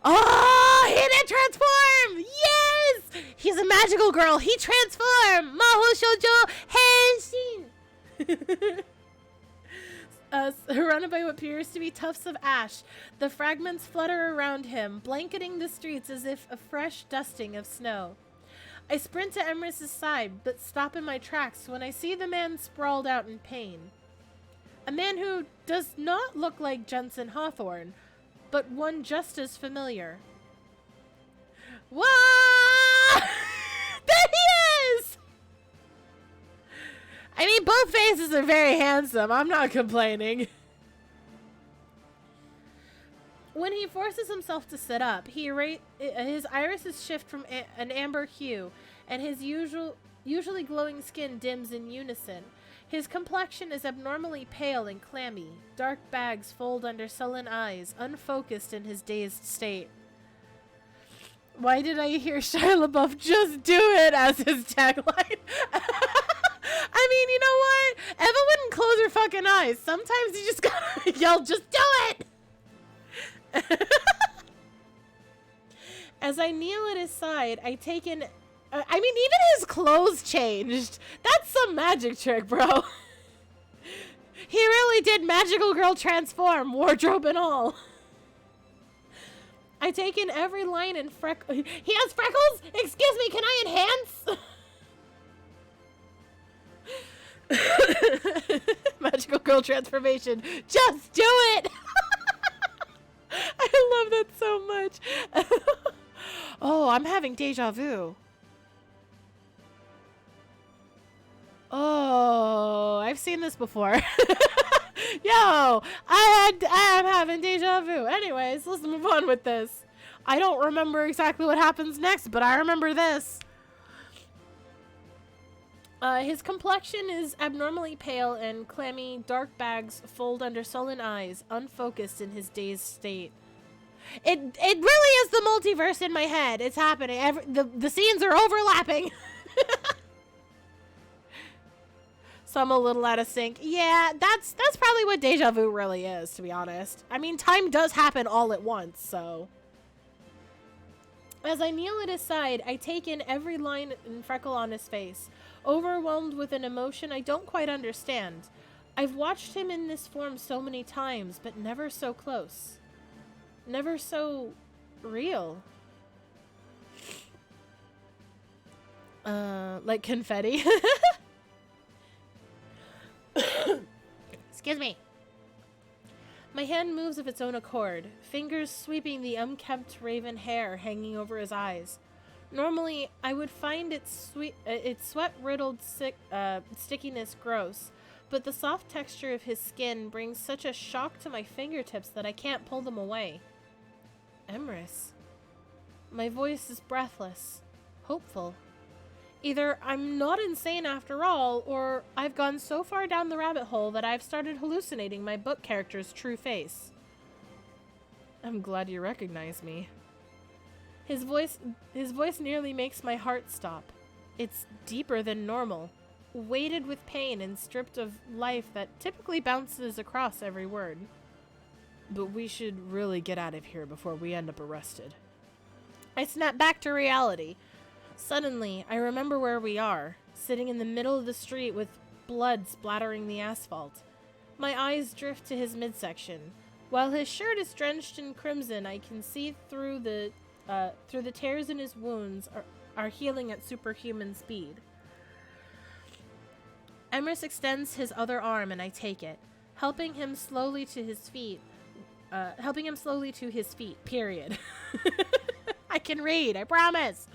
S2: Oh, he did transform! Yes! He's a magical girl. He transformed! Maho Shoujo Henshin! Surrounded by what appears to be tufts of ash, the fragments flutter around him, blanketing the streets as if a fresh dusting of snow. I sprint to Emrys's side, but stop in my tracks when I see the man sprawled out in pain. A man who does not look like Jensen Hawthorne, but one just as familiar. Whoa! There he is! I mean, both faces are very handsome. I'm not complaining. When he forces himself to sit up, his irises shift from an amber hue, and his usually glowing skin dims in unison. His complexion is abnormally pale and clammy. Dark bags fold under sullen eyes, unfocused in his dazed state. Why did I hear Shia LaBeouf just do it as his tagline? I mean, you know what? Eva wouldn't close her fucking eyes. Sometimes you just gotta yell, just do it! As I kneel at his side, I take in... I mean, even his clothes changed. That's some magic trick, bro. He really did magical girl transform, wardrobe and all. I take in every line and He has freckles? Excuse me, can I enhance? Magical girl transformation. Just do it! I love that so much. Oh, I'm having deja vu. Oh, I've seen this before. Yo, I'm having deja vu. Anyways, let's move on with this. I don't remember exactly what happens next, but I remember this. His complexion is abnormally pale and clammy. Dark bags fold under sullen eyes, unfocused in his dazed state. It really is the multiverse in my head. It's happening. The scenes are overlapping. So I'm a little out of sync. Yeah, that's probably what deja vu really is, to be honest. I mean, time does happen all at once, so. As I kneel at his side, I take in every line and freckle on his face, overwhelmed with an emotion I don't quite understand. I've watched him in this form so many times, but never so close. Never so real. Like confetti. Excuse me. My hand moves of its own accord, fingers sweeping the unkempt raven hair hanging over his eyes. Normally, I would find its sweat-riddled stickiness gross, but the soft texture of his skin brings such a shock to my fingertips that I can't pull them away. Emrys. My voice is breathless, hopeful. Either I'm not insane after all, or I've gone so far down the rabbit hole that I've started hallucinating my book character's true face. I'm glad you recognize me. His voice nearly makes my heart stop. It's deeper than normal, weighted with pain and stripped of life that typically bounces across every word. But we should really get out of here before we end up arrested. I snap back to reality. Suddenly, I remember where we are, sitting in the middle of the street with blood splattering the asphalt. My eyes drift to his midsection. While his shirt is drenched in crimson, I can see through the tears in his wounds are healing at superhuman speed. Emrys extends his other arm and I take it, helping him slowly to his feet, period. I can read, I promise!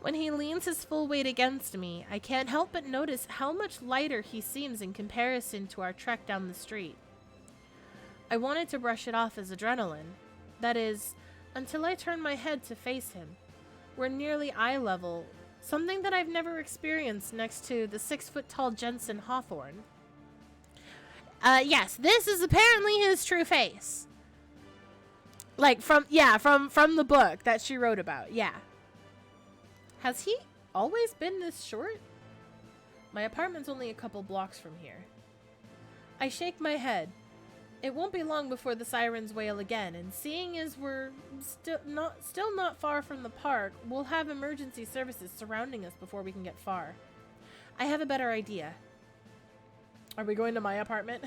S2: When he leans his full weight against me, I can't help but notice how much lighter he seems in comparison to our trek down the street. I wanted to brush it off as adrenaline. That is, until I turned my head to face him. We're nearly eye level, something that I've never experienced next to the 6-foot-tall Jensen Hawthorne. Yes, this is apparently his true face. Like, from the book that she wrote about, yeah. Has he always been this short? My apartment's only a couple blocks from here. I shake my head. It won't be long before the sirens wail again, and seeing as we're still not far from the park, we'll have emergency services surrounding us before we can get far. I have a better idea. Are we going to my apartment?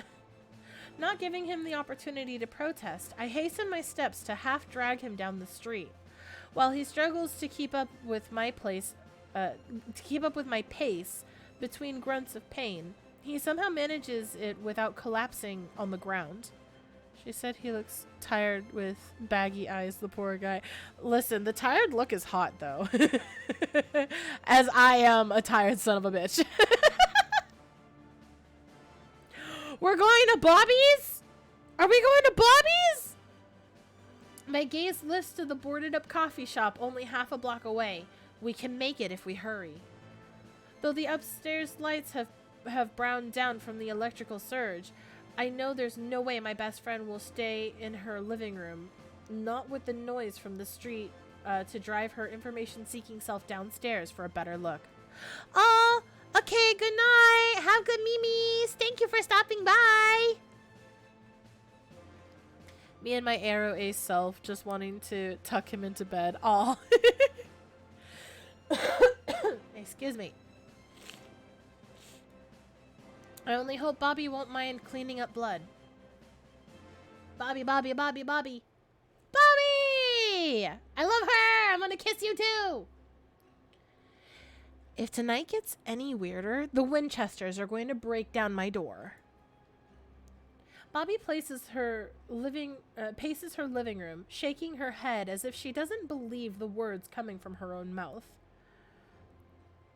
S2: Not giving him the opportunity to protest, I hasten my steps to half drag him down the street. While he struggles to keep up with my pace between grunts of pain, he somehow manages it without collapsing on the ground. She said he looks tired with baggy eyes, the poor guy. Listen, the tired look is hot, though. As I am a tired son of a bitch. We're going to Bobby's? Are we going to Bobby's? My gaze lifts to the boarded-up coffee shop only half a block away. We can make it if we hurry. Though the upstairs lights have browned down from the electrical surge, I know there's no way my best friend will stay in her living room, not with the noise from the street to drive her information-seeking self downstairs for a better look. Oh, okay, good night. Have good memes. Thank you for stopping by. Me and my arrow ace self just wanting to tuck him into bed. Aw. Excuse me. I only hope Bobby won't mind cleaning up blood. Bobby, Bobby, Bobby, Bobby. Bobby! I love her! I'm gonna kiss you too! If tonight gets any weirder, the Winchesters are going to break down my door. Bobby paces her living room, shaking her head as if she doesn't believe the words coming from her own mouth.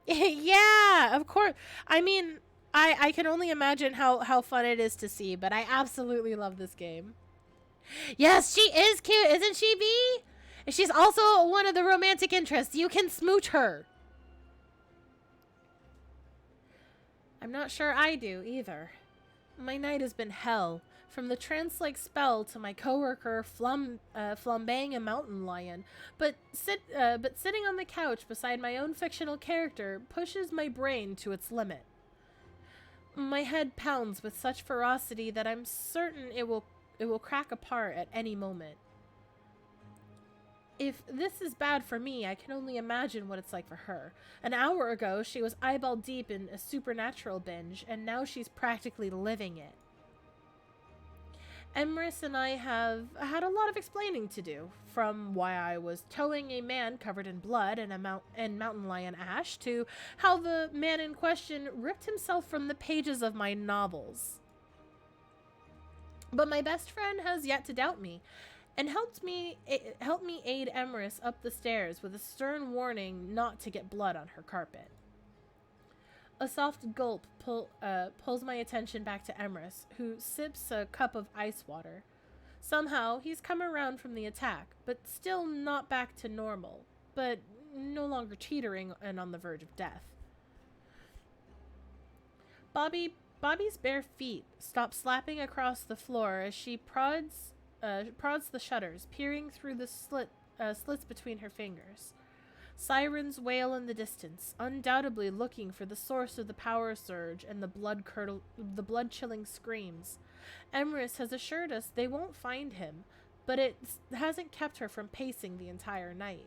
S2: Yeah, of course. I mean, I can only imagine how fun it is to see, but I absolutely love this game. Yes, she is cute, isn't she, V? She's also one of the romantic interests. You can smooch her. I'm not sure I do, either. My night has been hell. From the trance-like spell to my coworker flambeing a mountain lion. But sitting on the couch beside my own fictional character pushes my brain to its limit. My head pounds with such ferocity that I'm certain it will crack apart at any moment. If this is bad for me, I can only imagine what it's like for her. An hour ago, she was eyeball deep in a supernatural binge, and now she's practically living it. Emrys and I have had a lot of explaining to do, from why I was towing a man covered in blood and mountain lion ash, to how the man in question ripped himself from the pages of my novels. But my best friend has yet to doubt me, and helped me aid Emrys up the stairs with a stern warning not to get blood on her carpet. A soft gulp pulls my attention back to Emrys, who sips a cup of ice water. Somehow, he's come around from the attack, but still not back to normal, but no longer teetering and on the verge of death. Bobby's bare feet stop slapping across the floor as she prods the shutters, peering through the slits between her fingers. Sirens wail in the distance, undoubtedly looking for the source of the power surge and the blood-chilling screams. Emrys has assured us they won't find him, but it hasn't kept her from pacing the entire night.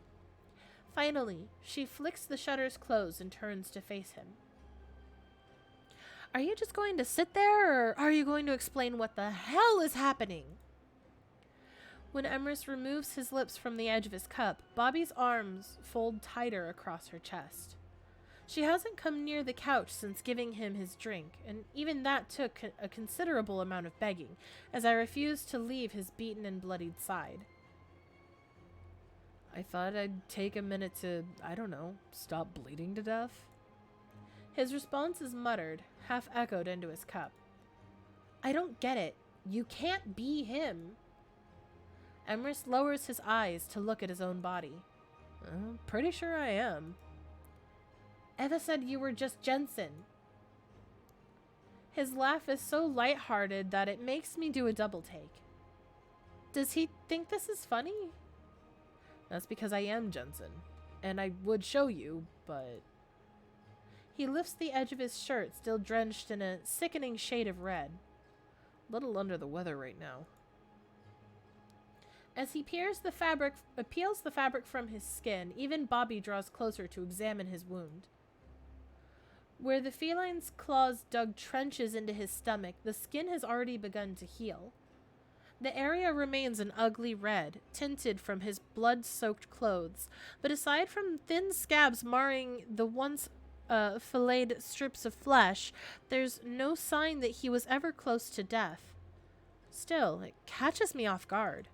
S2: Finally, she flicks the shutters closed and turns to face him. Are you just going to sit there, or are you going to explain what the hell is happening? When Emrys removes his lips from the edge of his cup, Bobby's arms fold tighter across her chest. She hasn't come near the couch since giving him his drink, and even that took a considerable amount of begging, as I refused to leave his beaten and bloodied side. I thought I'd take a minute to, I don't know, stop bleeding to death. His response is muttered, half echoed into his cup. I don't get it. You can't be him. Emrys lowers his eyes to look at his own body. I'm pretty sure I am. Eva said you were just Jensen. His laugh is so lighthearted that it makes me do a double take. Does he think this is funny? That's because I am Jensen, and I would show you, but... He lifts the edge of his shirt, still drenched in a sickening shade of red. A little under the weather right now. As he peels the fabric from his skin, even Bobby draws closer to examine his wound. Where the feline's claws dug trenches into his stomach, the skin has already begun to heal. The area remains an ugly red, tinted from his blood-soaked clothes, but aside from thin scabs marring the once filleted strips of flesh, there's no sign that he was ever close to death. Still, it catches me off guard.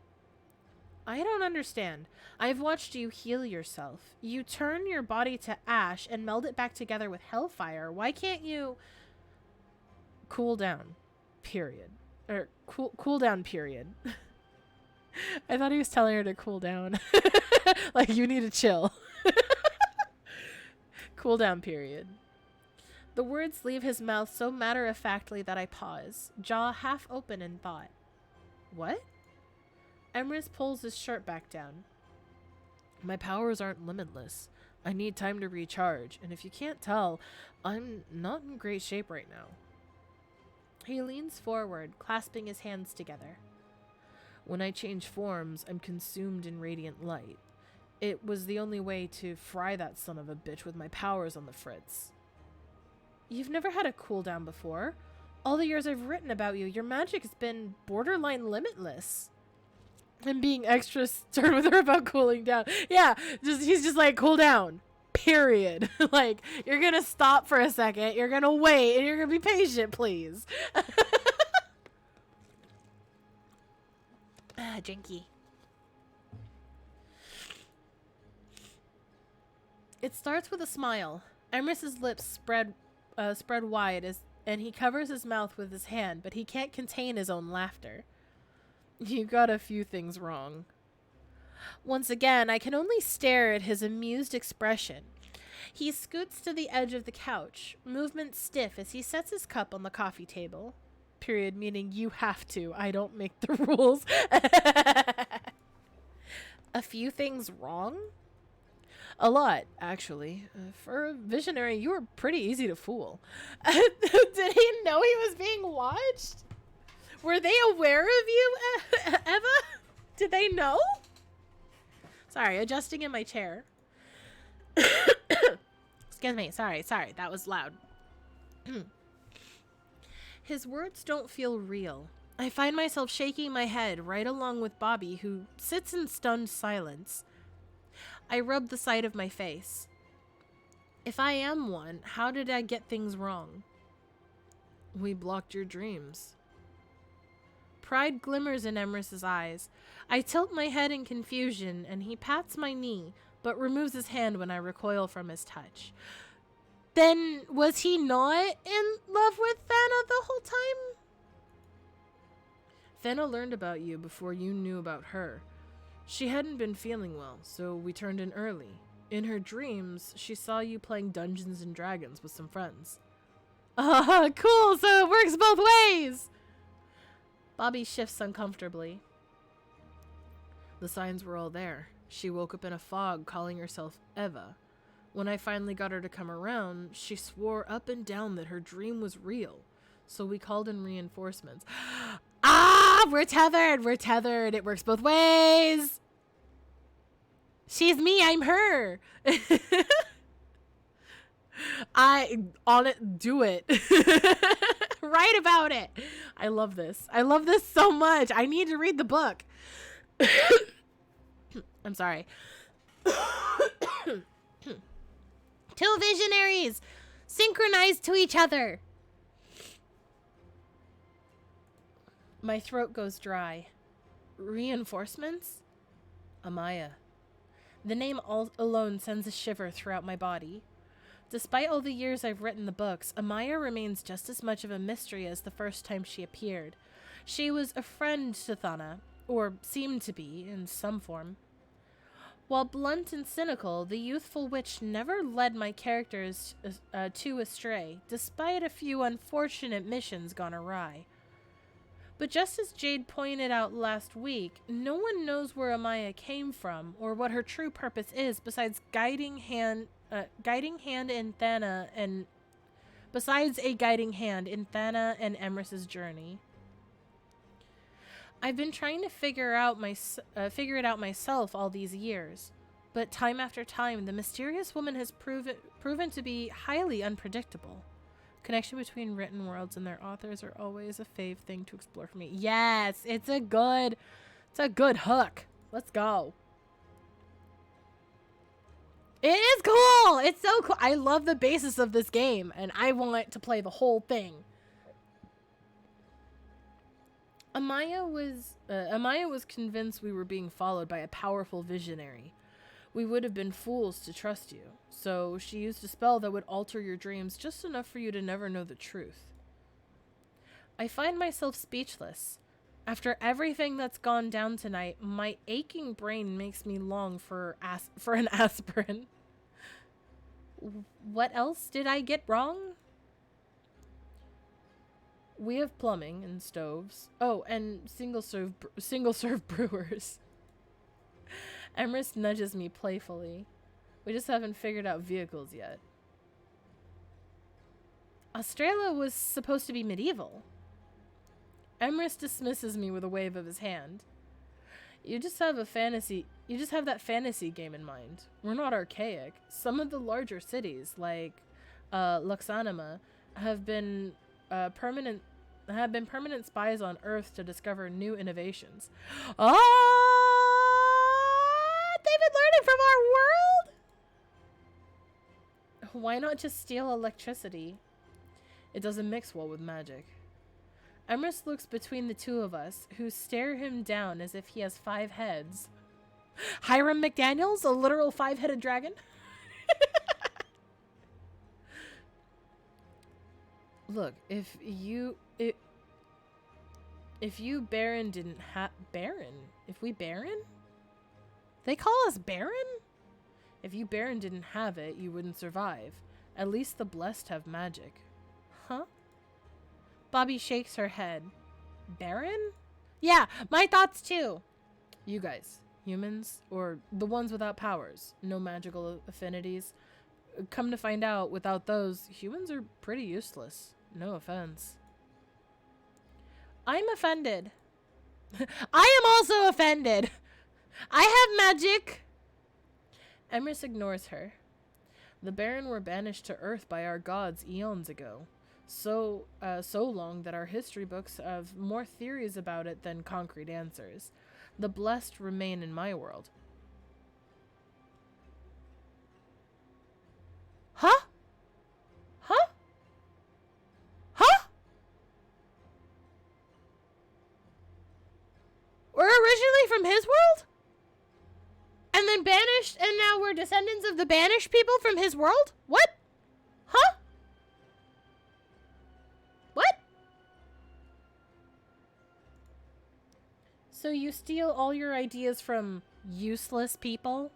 S2: I don't understand. I've watched you heal yourself. You turn your body to ash and meld it back together with hellfire. Why can't you... Cool down. Period. Or, cool down, period. I thought he was telling her to cool down. Like, you need to chill. Cool down, period. The words leave his mouth so matter-of-factly that I pause, jaw half open in thought. What? Emrys pulls his shirt back down. My powers aren't limitless. I need time to recharge, and if you can't tell, I'm not in great shape right now. He leans forward, clasping his hands together. When I change forms, I'm consumed in radiant light. It was the only way to fry that son of a bitch with my powers on the fritz. You've never had a cooldown before. All the years I've written about you, your magic has been borderline limitless. I'm being extra stern with her about cooling down. Yeah, he's just like, cool down. Period. Like, you're gonna stop for a second, you're gonna wait, and you're gonna be patient, please. Jinky. It starts with a smile. Emrys's lips spread wide and he covers his mouth with his hand, but he can't contain his own laughter. You got a few things wrong. Once again, I can only stare at his amused expression. He scoots to the edge of the couch, movement stiff as he sets his cup on the coffee table. Period, meaning you have to. I don't make the rules. A few things wrong? A lot, actually. For a visionary, you were pretty easy to fool. Did he know he was being watched? Were they aware of you, Eva? Did they know? Sorry, adjusting in my chair. Excuse me. Sorry. That was loud. His words don't feel real. I find myself shaking my head right along with Bobby, who sits in stunned silence. I rub the side of my face. If I am one, how did I get things wrong? We blocked your dreams. Pride glimmers in Emrys's eyes. I tilt my head in confusion, and he pats my knee, but removes his hand when I recoil from his touch. Then, was he not in love with Thana the whole time? Thana learned about you before you knew about her. She hadn't been feeling well, so we turned in early. In her dreams, she saw you playing Dungeons and Dragons with some friends. Cool, so it works both ways! Bobby shifts uncomfortably. The signs were all there. She woke up in a fog, calling herself Eva. When I finally got her to come around, she swore up and down that her dream was real, so we called in reinforcements. Ah, we're tethered, it works both ways! She's me, I'm her! Do it. Write about it. I love this so much. I need to read the book. I'm sorry.
S1: Two visionaries synchronized to each other.
S2: My throat goes dry. Reinforcements? Amaya. The name alone sends a shiver throughout my body. Despite all the years I've written the books, Amaya remains just as much of a mystery as the first time she appeared. She was a friend to Thana, or seemed to be, in some form. While blunt and cynical, the youthful witch never led my characters too astray, despite a few unfortunate missions gone awry. But just as Jade pointed out last week, no one knows where Amaya came from, or what her true purpose is besides guiding hand in Thana and Emrys's journey. I've been trying to figure it out myself all these years, but time after time, the mysterious woman has proven to be highly unpredictable. Connection between written worlds and their authors are always a fave thing to explore for me. Yes, it's a good hook. Let's go. It is cool. It's so cool. I love the basis of this game, and I want to play the whole thing. Amaya was convinced we were being followed by a powerful visionary. We would have been fools to trust you, so she used a spell that would alter your dreams just enough for you to never know the truth. I find myself speechless. After everything that's gone down tonight, my aching brain makes me long for an aspirin. What else did I get wrong? We have plumbing and stoves. Oh, and single-serve brewers. Emrys nudges me playfully. We just haven't figured out vehicles yet. Astraela was supposed to be medieval. Emrys dismisses me with a wave of his hand. You just have that fantasy game in mind. We're not archaic. Some of the larger cities, like Luxanima, have been permanent spies on Earth to discover new innovations. They've been learning from our world? Why not just steal electricity? It doesn't mix well with magic. Emrys looks between the two of us, who stare him down as if he has 5 heads. Hiram McDaniels, a literal 5-headed dragon? Look, if you Baron didn't have Baron? If we Baron? They call us Baron? If you Baron didn't have it, you wouldn't survive. At least the blessed have magic. Huh? Bobby shakes her head. Baron? Yeah, my thoughts too. You guys, humans, or the ones without powers, no magical affinities. Come to find out, without those, humans are pretty useless. No offense. I'm offended. I am also offended. I have magic. Emrys ignores her. The Baron were banished to Earth by our gods eons ago. So long that our history books have more theories about it than concrete answers. The blessed remain in my world. Huh? Huh? Huh? from his world? And then banished, and now we're descendants of the banished people from his world? What? Huh? What? So you steal all your ideas from useless people?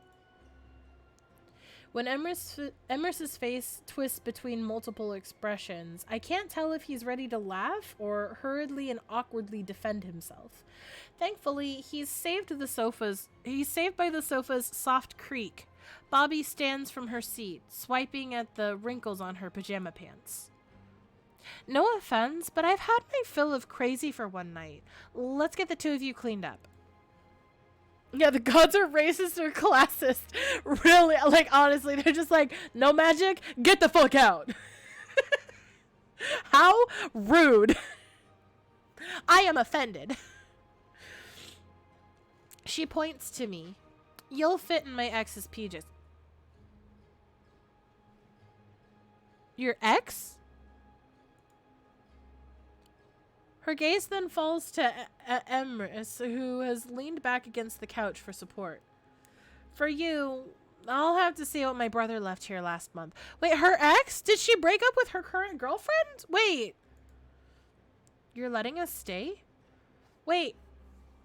S2: When Emers's face twists between multiple expressions, I can't tell if he's ready to laugh or hurriedly and awkwardly defend himself. Thankfully, he's saved by the sofa's soft creak. Bobby stands from her seat, swiping at the wrinkles on her pajama pants. No offense, but I've had my fill of crazy for one night. Let's get the two of you cleaned up. Yeah, the gods are racist or classist. Really, like, honestly, they're just like, no magic, get the fuck out. How rude. I am offended. She points to me. You'll fit in my ex's PJs. Your ex? Her gaze then falls to Emrys, who has leaned back against the couch for support. For you, I'll have to see what my brother left here last month. Wait, her ex? Did she break up with her current girlfriend? Wait. You're letting us stay? Wait.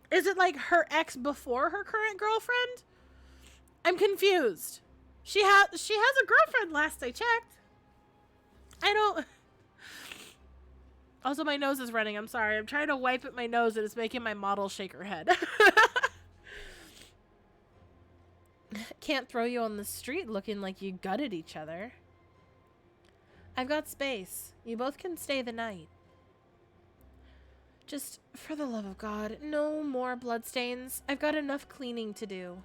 S2: Is it like her ex before her current girlfriend? I'm confused. She has a girlfriend last I checked. I don't... Also, my nose is running. I'm sorry. I'm trying to wipe at my nose and it's making my model shake her head. Can't throw you on the street looking like you gutted each other. I've got space. You both can stay the night. Just, for the love of God, no more bloodstains. I've got enough cleaning to do.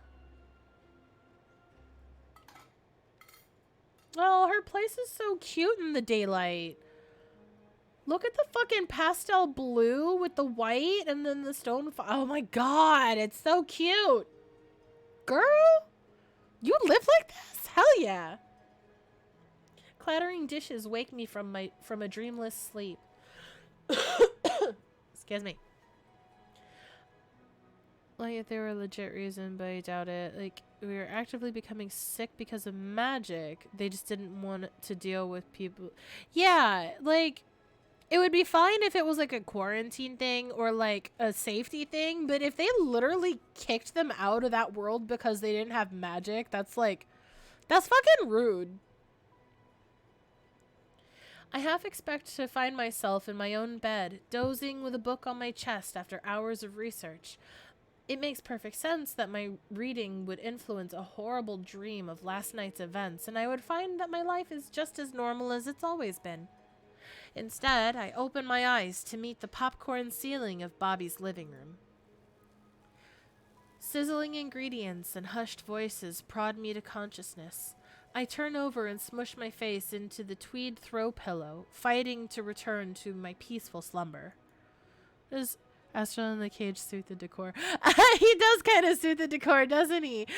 S2: Oh, her place is so cute in the daylight. Look at the fucking pastel blue with the white and then the stone. Oh my God, it's so cute. Girl, you live like this? Hell yeah. Clattering dishes wake me from a dreamless sleep. Excuse me. Like, if there were a legit reason, but I doubt it. Like, we were actively becoming sick because of magic. They just didn't want to deal with people. Yeah, like... It would be fine if it was like a quarantine thing or like a safety thing, but if they literally kicked them out of that world because they didn't have magic, that's fucking rude. I half expect to find myself in my own bed, dozing with a book on my chest after hours of research. It makes perfect sense that my reading would influence a horrible dream of last night's events, and I would find that my life is just as normal as it's always been. Instead, I open my eyes to meet the popcorn ceiling of Bobby's living room. Sizzling ingredients and hushed voices prod me to consciousness. I turn over and smush my face into the tweed throw pillow, fighting to return to my peaceful slumber. Does Astaela in the cage suit the decor? He does kind of suit the decor, doesn't he?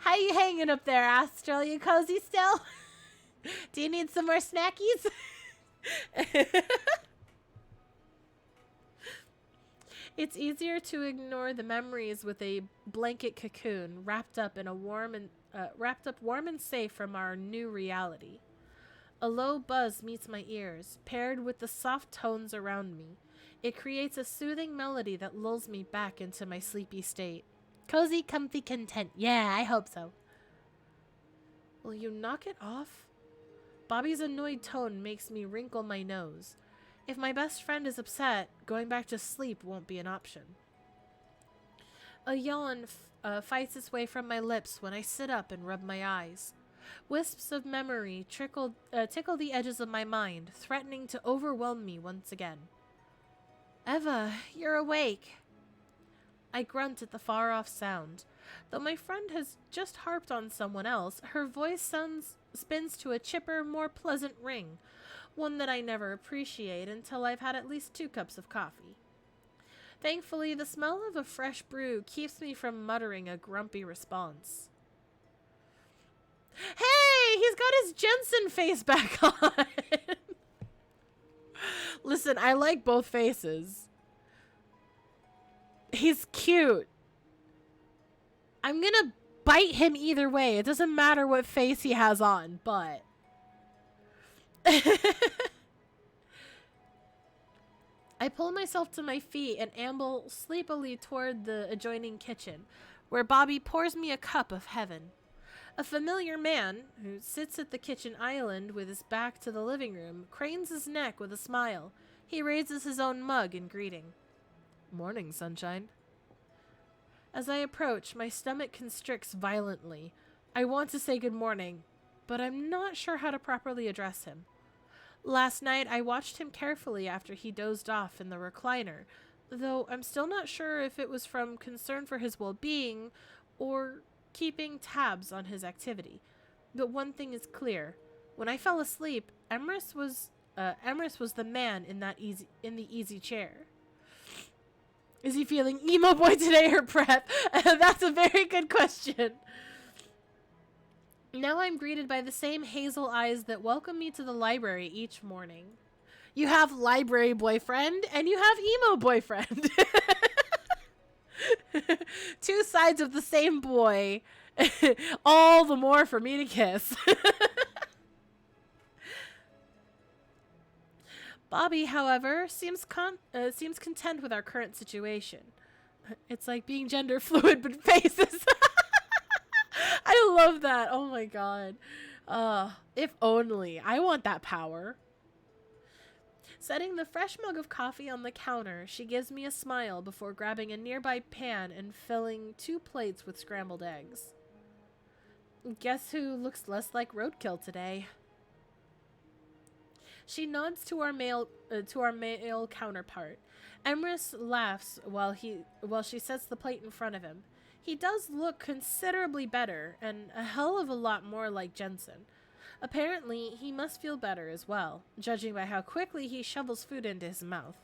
S2: How you hanging up there, Astaela? You cozy still? Do you need some more snackies? It's easier to ignore the memories with a blanket cocoon wrapped up warm and safe from our new reality. A low buzz meets my ears, paired with the soft tones around me. It creates a soothing melody that lulls me back into my sleepy state. Cozy, comfy, content. Yeah, I hope so. Will you knock it off? Bobby's annoyed tone makes me wrinkle my nose. If my best friend is upset, going back to sleep won't be an option. A yawn fights its way from my lips when I sit up and rub my eyes. Wisps of memory tickle the edges of my mind, threatening to overwhelm me once again. Eva, you're awake. I grunt at the far-off sound. Though my friend has just harped on someone else, her voice spins to a chipper, more pleasant ring, one that I never appreciate until I've had at least 2 cups of coffee. Thankfully, the smell of a fresh brew keeps me from muttering a grumpy response. Hey, he's got his Jensen face back on. Listen, I like both faces. He's cute. I'm gonna bite him either way. It doesn't matter what face he has on, but... I pull myself to my feet and amble sleepily toward the adjoining kitchen, where Bobby pours me a cup of heaven. A familiar man, who sits at the kitchen island with his back to the living room, cranes his neck with a smile. He raises his own mug in greeting. Morning, sunshine. As I approach, my stomach constricts violently. I want to say good morning, but I'm not sure how to properly address him. Last night, I watched him carefully after he dozed off in the recliner, though I'm still not sure if it was from concern for his well-being or keeping tabs on his activity. But one thing is clear. When I fell asleep, Emrys was the man in the easy chair. Is he feeling emo boy today or prep? That's a very good question. Now I'm greeted by the same hazel eyes that welcome me to the library each morning. You have library boyfriend and you have emo boyfriend. Two sides of the same boy. All the more for me to kiss. Bobby, however, seems content with our current situation. It's like being gender fluid but faces. I love that. Oh my god. If only. I want that power. Setting the fresh mug of coffee on the counter, she gives me a smile before grabbing a nearby pan and filling 2 plates with scrambled eggs. Guess who looks less like roadkill today? She nods to our male counterpart. Emrys laughs while she sets the plate in front of him. He does look considerably better, and a hell of a lot more like Jensen. Apparently, he must feel better as well, judging by how quickly he shovels food into his mouth.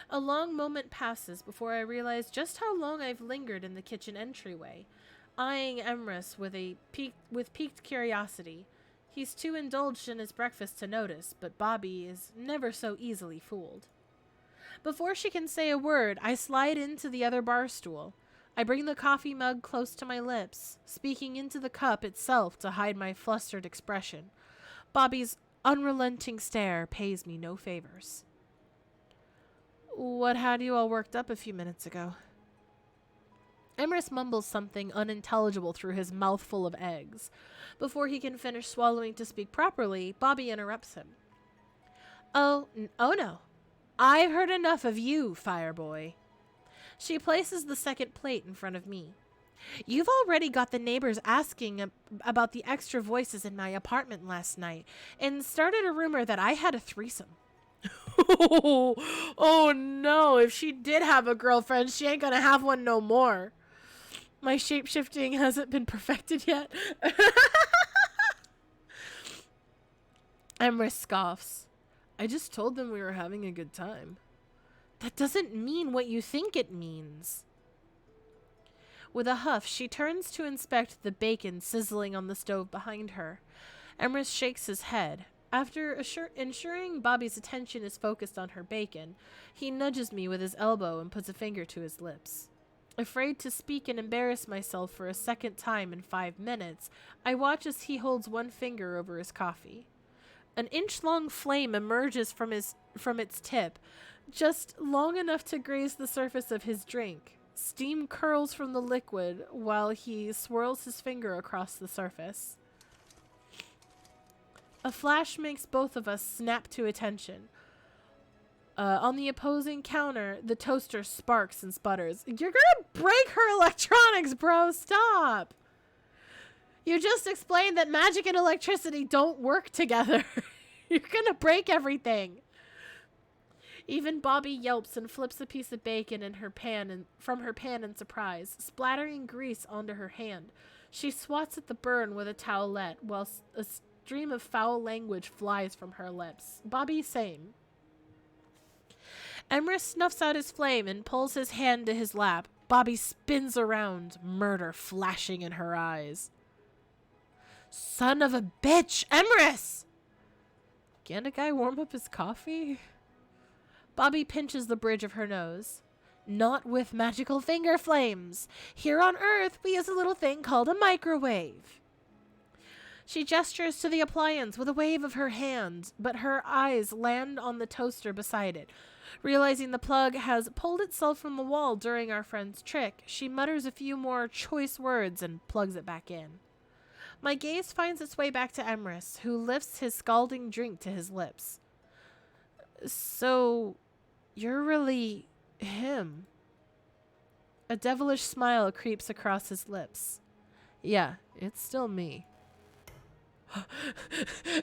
S2: A long moment passes before I realize just how long I've lingered in the kitchen entryway, eyeing Emrys with piqued curiosity. He's too indulged in his breakfast to notice, but Bobby is never so easily fooled. Before she can say a word, I slide into the other bar stool. I bring the coffee mug close to my lips, speaking into the cup itself to hide my flustered expression. Bobby's unrelenting stare pays me no favors. What had you all worked up a few minutes ago? Emrys mumbles something unintelligible through his mouthful of eggs. Before he can finish swallowing to speak properly, Bobby interrupts him. Oh no. I've heard enough of you, Fireboy. She places the second plate in front of me. You've already got the neighbors asking about the extra voices in my apartment last night and started a rumor that I had a threesome. Oh no, if she did have a girlfriend, she ain't gonna have one no more. My shape-shifting hasn't been perfected yet. Emrys scoffs. I just told them we were having a good time. That doesn't mean what you think it means. With a huff, she turns to inspect the bacon sizzling on the stove behind her. Emrys shakes his head. After ensuring Bobby's attention is focused on her bacon, he nudges me with his elbow and puts a finger to his lips. Afraid to speak and embarrass myself for a second time in 5 minutes, I watch as he holds one finger over his coffee. An inch-long flame emerges from its tip, just long enough to graze the surface of his drink. Steam curls from the liquid while he swirls his finger across the surface. A flash makes both of us snap to attention. On the opposing counter, the toaster sparks and sputters. You're gonna break her electronics, bro! Stop! You just explained that magic and electricity don't work together. You're gonna break everything. Even Bobby yelps and flips a piece of bacon in her pan from her pan in surprise, splattering grease onto her hand. She swats at the burn with a towelette, while a stream of foul language flies from her lips. Bobby same. Emrys snuffs out his flame and pulls his hand to his lap. Bobby spins around, murder flashing in her eyes. Son of a bitch, Emrys! Can't a guy warm up his coffee? Bobby pinches the bridge of her nose. Not with magical finger flames. Here on Earth, we use a little thing called a microwave. She gestures to the appliance with a wave of her hand, but her eyes land on the toaster beside it. Realizing the plug has pulled itself from the wall during our friend's trick, she mutters a few more choice words and plugs it back in. My gaze finds its way back to Emrys, who lifts his scalding drink to his lips. So, you're really him. A devilish smile creeps across his lips. Yeah, it's still me.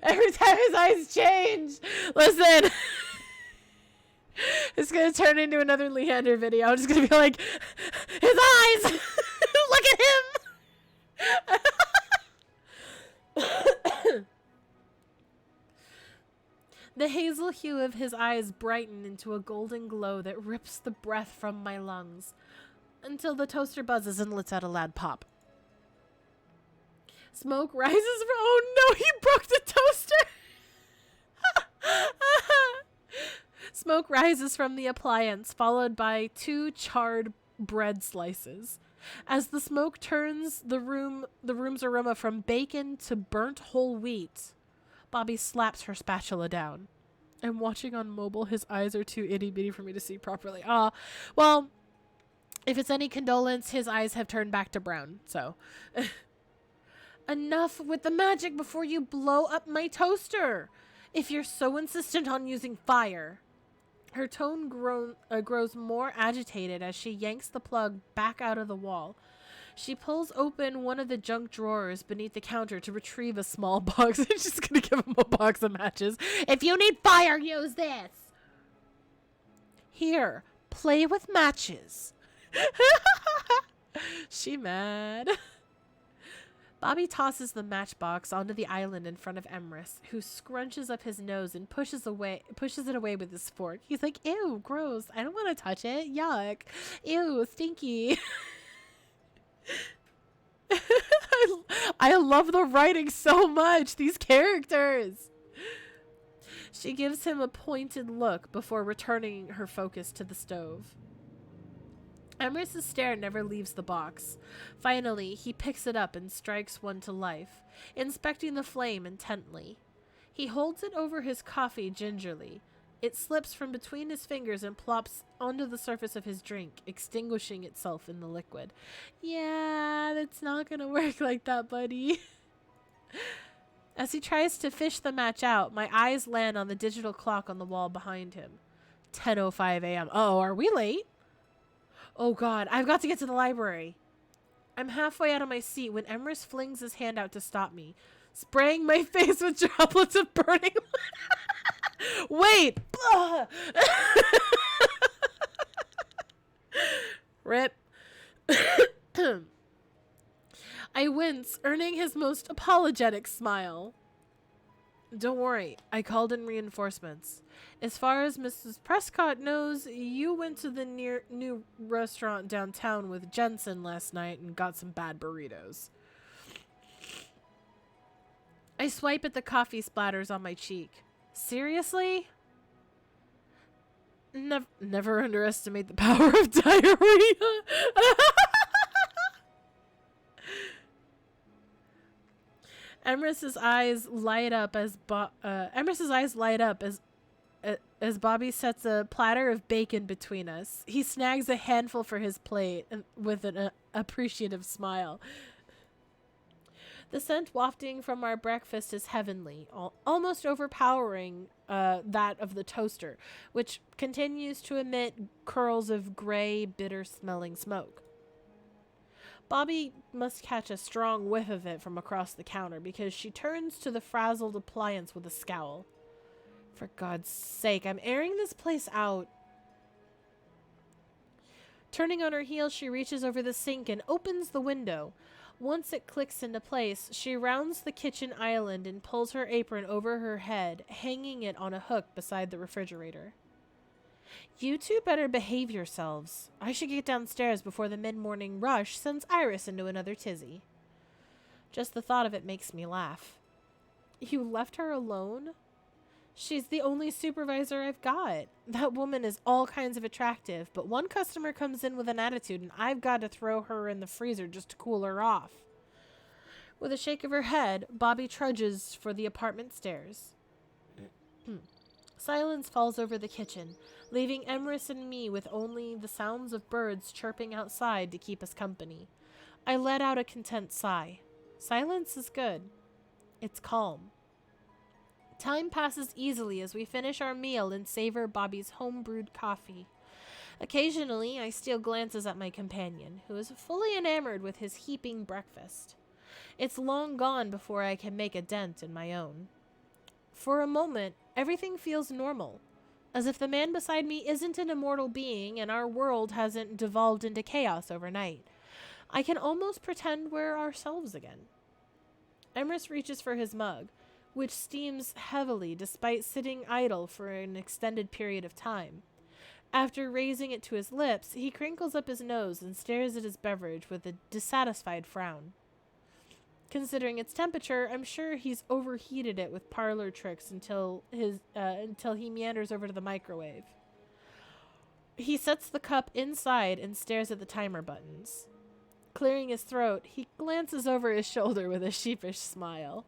S2: Every time his eyes change. Listen. It's going to turn into another Leander video. I'm just going to be like, his eyes. Look at him. The hazel hue of his eyes brighten into a golden glow that rips the breath from my lungs until the toaster buzzes and lets out a loud pop. Smoke rises from— oh no, he broke the toaster! Smoke rises from the appliance, followed by 2 charred bread slices. As the smoke turns the room's aroma from bacon to burnt whole wheat, Bobby slaps her spatula down. I'm watching on mobile. His eyes are too itty-bitty for me to see properly. Well, if it's any condolence, his eyes have turned back to brown, so... Enough with the magic before you blow up my toaster! If you're so insistent on using fire. Her tone grows more agitated as she yanks the plug back out of the wall. She pulls open one of the junk drawers beneath the counter to retrieve a small box. I'm just gonna give him a box of matches. If you need fire, use this! Here, play with matches. She mad. Bobby tosses the matchbox onto the island in front of Emrys, who scrunches up his nose and pushes it away with his fork. He's like, ew, gross. I don't want to touch it. Yuck. Ew, stinky. I love the writing so much. These characters. She gives him a pointed look before returning her focus to the stove. Emrys' stare never leaves the box. Finally, he picks it up and strikes one to life, inspecting the flame intently. He holds it over his coffee gingerly. It slips from between his fingers and plops onto the surface of his drink, extinguishing itself in the liquid. Yeah, that's not gonna work like that, buddy. As he tries to fish the match out, my eyes land on the digital clock on the wall behind him. 10:05 a.m. Oh, are we late? Oh god, I've got to get to the library. I'm halfway out of my seat when Emrys flings his hand out to stop me, spraying my face with droplets of burning. Wait! Rip. I wince, earning his most apologetic smile. Don't worry, I called in reinforcements. As far as Mrs. Prescott knows, you went to the new restaurant downtown with Jensen last night and got some bad burritos. I swipe at the coffee splatters on my cheek. Seriously? Never underestimate the power of diarrhea. Emrys's eyes light up as Bobby sets a platter of bacon between us. He snags a handful for his plate and with an appreciative smile. The scent wafting from our breakfast is heavenly, almost overpowering that of the toaster, which continues to emit curls of gray, bitter-smelling smoke. Bobby must catch a strong whiff of it from across the counter because she turns to the frazzled appliance with a scowl. For God's sake, I'm airing this place out. Turning on her heel, she reaches over the sink and opens the window. Once it clicks into place, she rounds the kitchen island and pulls her apron over her head, hanging it on a hook beside the refrigerator. You two better behave yourselves. I should get downstairs before the mid-morning rush sends Iris into another tizzy. Just the thought of it makes me laugh. You left her alone? She's the only supervisor I've got. That woman is all kinds of attractive, but one customer comes in with an attitude and I've got to throw her in the freezer just to cool her off. With a shake of her head, Bobby trudges for the apartment stairs. Silence falls over the kitchen, leaving Emrys and me with only the sounds of birds chirping outside to keep us company. I let out a content sigh. Silence is good. It's calm. Time passes easily as we finish our meal and savor Bobby's home-brewed coffee. Occasionally, I steal glances at my companion, who is fully enamored with his heaping breakfast. It's long gone before I can make a dent in my own. For a moment, everything feels normal, as if the man beside me isn't an immortal being and our world hasn't devolved into chaos overnight. I can almost pretend we're ourselves again. Emrys reaches for his mug, which steams heavily despite sitting idle for an extended period of time. After raising it to his lips, he crinkles up his nose and stares at his beverage with a dissatisfied frown. Considering its temperature, I'm sure he's overheated it with parlor tricks until he meanders over to the microwave. He sets the cup inside and stares at the timer buttons. Clearing his throat, he glances over his shoulder with a sheepish smile.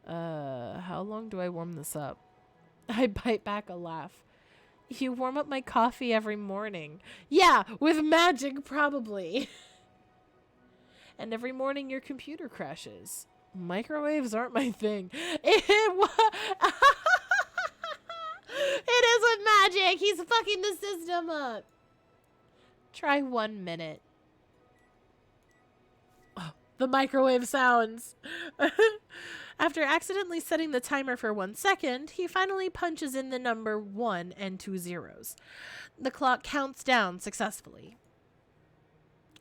S2: How long do I warm this up? I bite back a laugh. You warm up my coffee every morning. Yeah, with magic, probably. And every morning your computer crashes. Microwaves aren't my thing. It is with magic. He's fucking the system up. Try 1 minute. Oh, the microwave sounds. After accidentally setting the timer for 1 second, he finally punches in the number 1 and 2 zeros. The clock counts down successfully.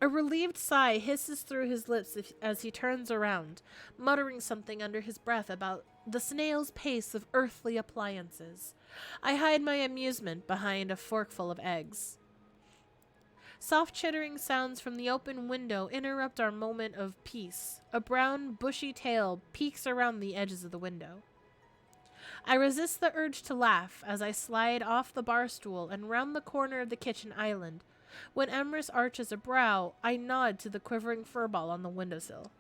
S2: A relieved sigh hisses through his lips as he turns around, muttering something under his breath about the snail's pace of earthly appliances. I hide my amusement behind a forkful of eggs. Soft chittering sounds from the open window interrupt our moment of peace. A brown, bushy tail peeks around the edges of the window. I resist the urge to laugh as I slide off the bar stool and round the corner of the kitchen island. When Emrys arches a brow, I nod to the quivering furball on the windowsill.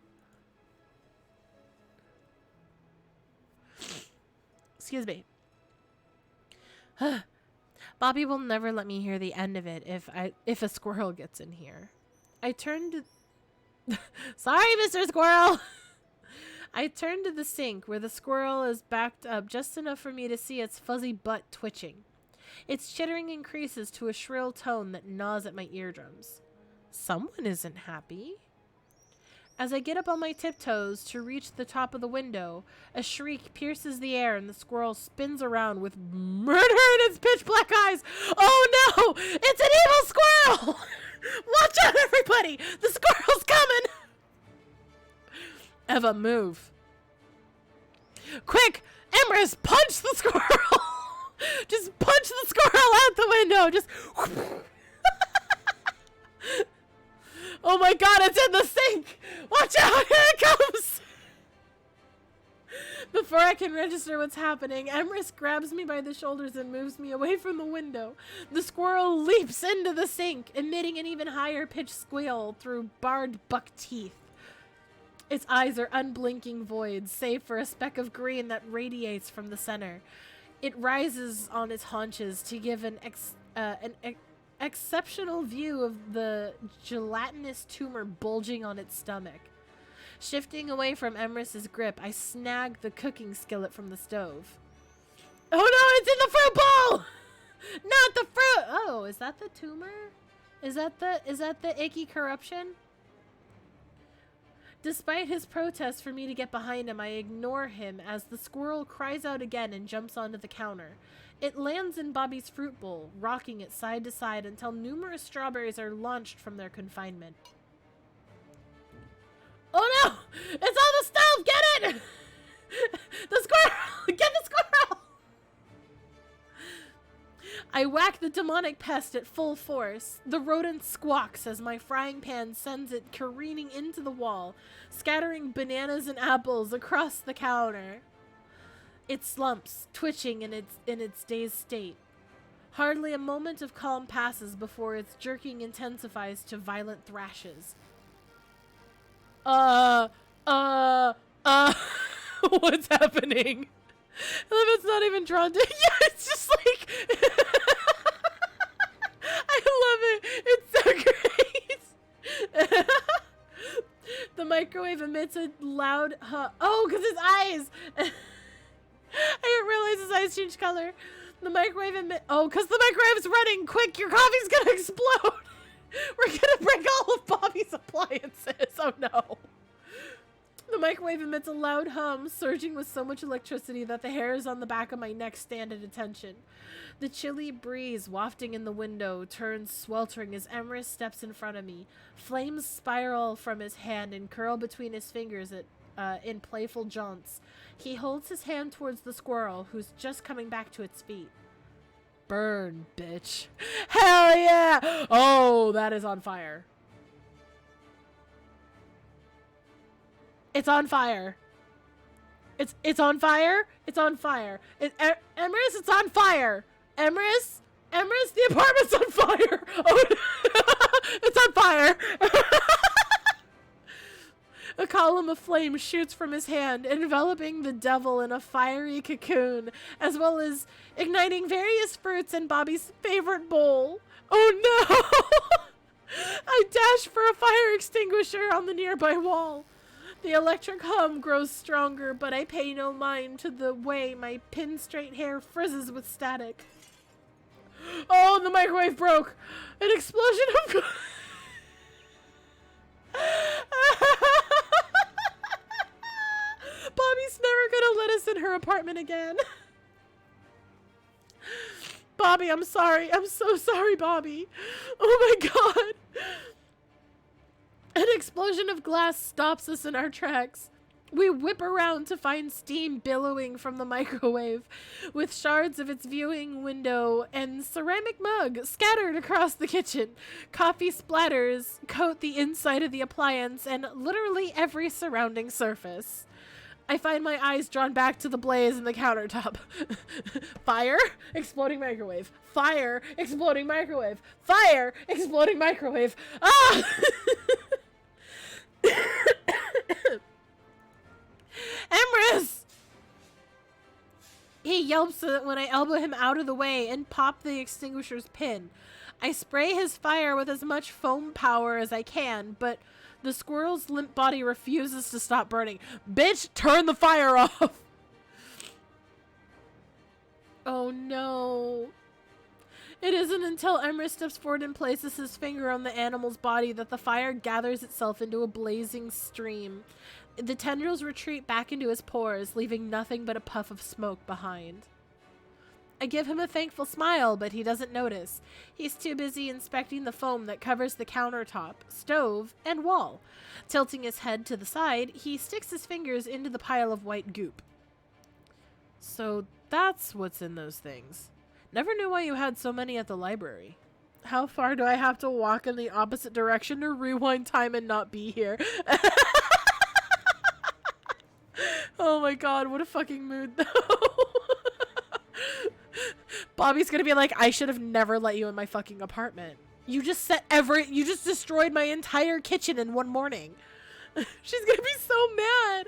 S2: Excuse me. Bobby will never let me hear the end of it if a squirrel gets in here. I turn to... Sorry, Mr. Squirrel! I turn to the sink where the squirrel is backed up just enough for me to see its fuzzy butt twitching. Its chittering increases to a shrill tone that gnaws at my eardrums. Someone isn't happy. As I get up on my tiptoes to reach the top of the window, a shriek pierces the air and the squirrel spins around with murder in its pitch black eyes. Oh no! It's an evil squirrel! Watch out, everybody! The squirrel's coming! Eva, move. Quick! Emrys, punch the squirrel! Just punch the squirrel out the window! Just... Oh my god, it's in the sink! Watch out, here it comes! Before I can register what's happening, Emrys grabs me by the shoulders and moves me away from the window. The squirrel leaps into the sink, emitting an even higher pitched squeal through bared buck teeth. Its eyes are unblinking voids, save for a speck of green that radiates from the center. It rises on its haunches to give an exceptional view of the gelatinous tumor bulging on its stomach. Shifting away from Emrys's grip, I snag the cooking skillet from the stove. Oh no, it's in the fruit bowl! Not the fruit! Oh, is that the tumor? Is that the icky corruption? Despite his protest for me to get behind him, I ignore him as the squirrel cries out again and jumps onto the counter. It lands in Bobby's fruit bowl, rocking it side to side until numerous strawberries are launched from their confinement. Oh no! It's on the stove! Get it! The squirrel! Get the squirrel! I whack the demonic pest at full force. The rodent squawks as my frying pan sends it careening into the wall, scattering bananas and apples across the counter. It slumps, twitching in its dazed state. Hardly a moment of calm passes before its jerking intensifies to violent thrashes. What's happening? It's not even drawn to. Yeah, it's just like. I love it. It's so great. The microwave emits a loud oh, because his eyes. I didn't realize his eyes changed color. The microwave oh, because the microwave's running. Quick, your coffee's gonna explode. We're gonna break all of Bobby's appliances. Oh no. The microwave emits a loud hum, surging with so much electricity that the hairs on the back of my neck stand at attention. The chilly breeze wafting in the window turns sweltering as Emrys steps in front of me. Flames spiral from his hand and curl between his fingers in playful jaunts. He holds his hand towards the squirrel, who's just coming back to its feet. Burn, bitch. Hell yeah! Oh, that is on fire. It's on fire. It's on fire. It's on fire. Emrys, it's on fire. Emrys, the apartment's on fire. Oh, it's on fire. A column of flame shoots from his hand, enveloping the devil in a fiery cocoon, as well as igniting various fruits in Bobby's favorite bowl. Oh no! I dash for a fire extinguisher on the nearby wall. The electric hum grows stronger, but I pay no mind to the way my pin-straight hair frizzes with static. Oh, the microwave broke! An explosion of... Bobby's never gonna let us in her apartment again. Bobby, I'm sorry. I'm so sorry, Bobby. Oh my god. An explosion of glass stops us in our tracks. We whip around to find steam billowing from the microwave, with shards of its viewing window and ceramic mug scattered across the kitchen. Coffee splatters coat the inside of the appliance and literally every surrounding surface. I find my eyes drawn back to the blaze in the countertop. Fire, exploding microwave. Fire, exploding microwave. Fire, exploding microwave. Ah! Emrys! He yelps when I elbow him out of the way and pop the extinguisher's pin. I spray his fire with as much foam power as I can, but the squirrel's limp body refuses to stop burning. Bitch, turn the fire off! Oh no. It isn't until Emrys steps forward and places his finger on the animal's body that the fire gathers itself into a blazing stream. The tendrils retreat back into his pores, leaving nothing but a puff of smoke behind. I give him a thankful smile, but he doesn't notice. He's too busy inspecting the foam that covers the countertop, stove, and wall. Tilting his head to the side, he sticks his fingers into the pile of white goop. So that's what's in those things. Never knew why you had so many at the library. How far do I have to walk in the opposite direction to rewind time and not be here? Oh my god, what a fucking mood though. Bobby's gonna be like, I should have never let you in my fucking apartment. You just destroyed my entire kitchen in one morning. She's gonna be so mad.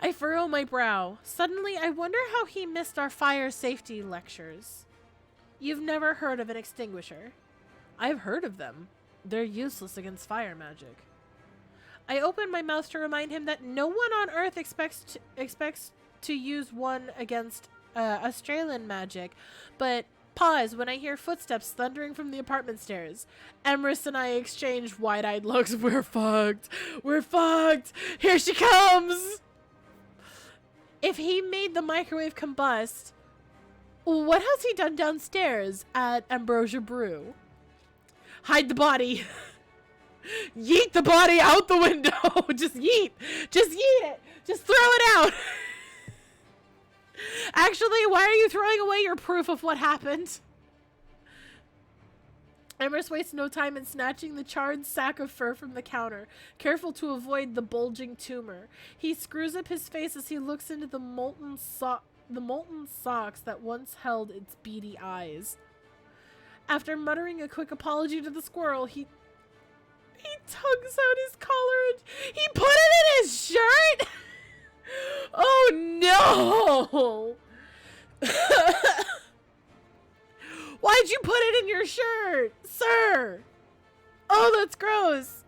S2: I furrow my brow. Suddenly, I wonder how he missed our fire safety lectures. You've never heard of an extinguisher. I've heard of them. They're useless against fire magic. I open my mouth to remind him that no one on Earth expects to use one against Australian magic, but pause when I hear footsteps thundering from the apartment stairs. Emrys and I exchange wide-eyed looks. We're fucked. We're fucked. Here she comes. If he made the microwave combust, what has he done downstairs at Ambrosia Brew? Hide the body. Yeet the body out the window. Just yeet. Just yeet it. Just throw it out. Actually, why are you throwing away your proof of what happened? Emrys wastes no time in snatching the charred sack of fur from the counter, careful to avoid the bulging tumor. He screws up his face as he looks into the molten socks that once held its beady eyes. After muttering a quick apology to the squirrel, he tugs out his collar and he put it in his shirt. Oh no! Why'd you put it in your shirt, sir? Oh, that's gross.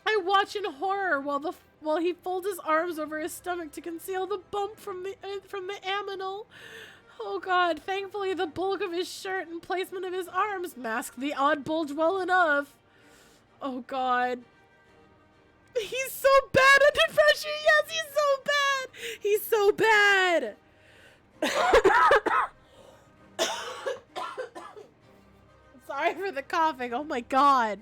S2: I watch in horror while he folds his arms over his stomach to conceal the bump from the aminal. Oh God, thankfully the bulk of his shirt and placement of his arms mask the odd bulge well enough. Oh God. He's so bad under pressure. Yes, he's so bad. He's so bad. Sorry for the coughing. Oh my God.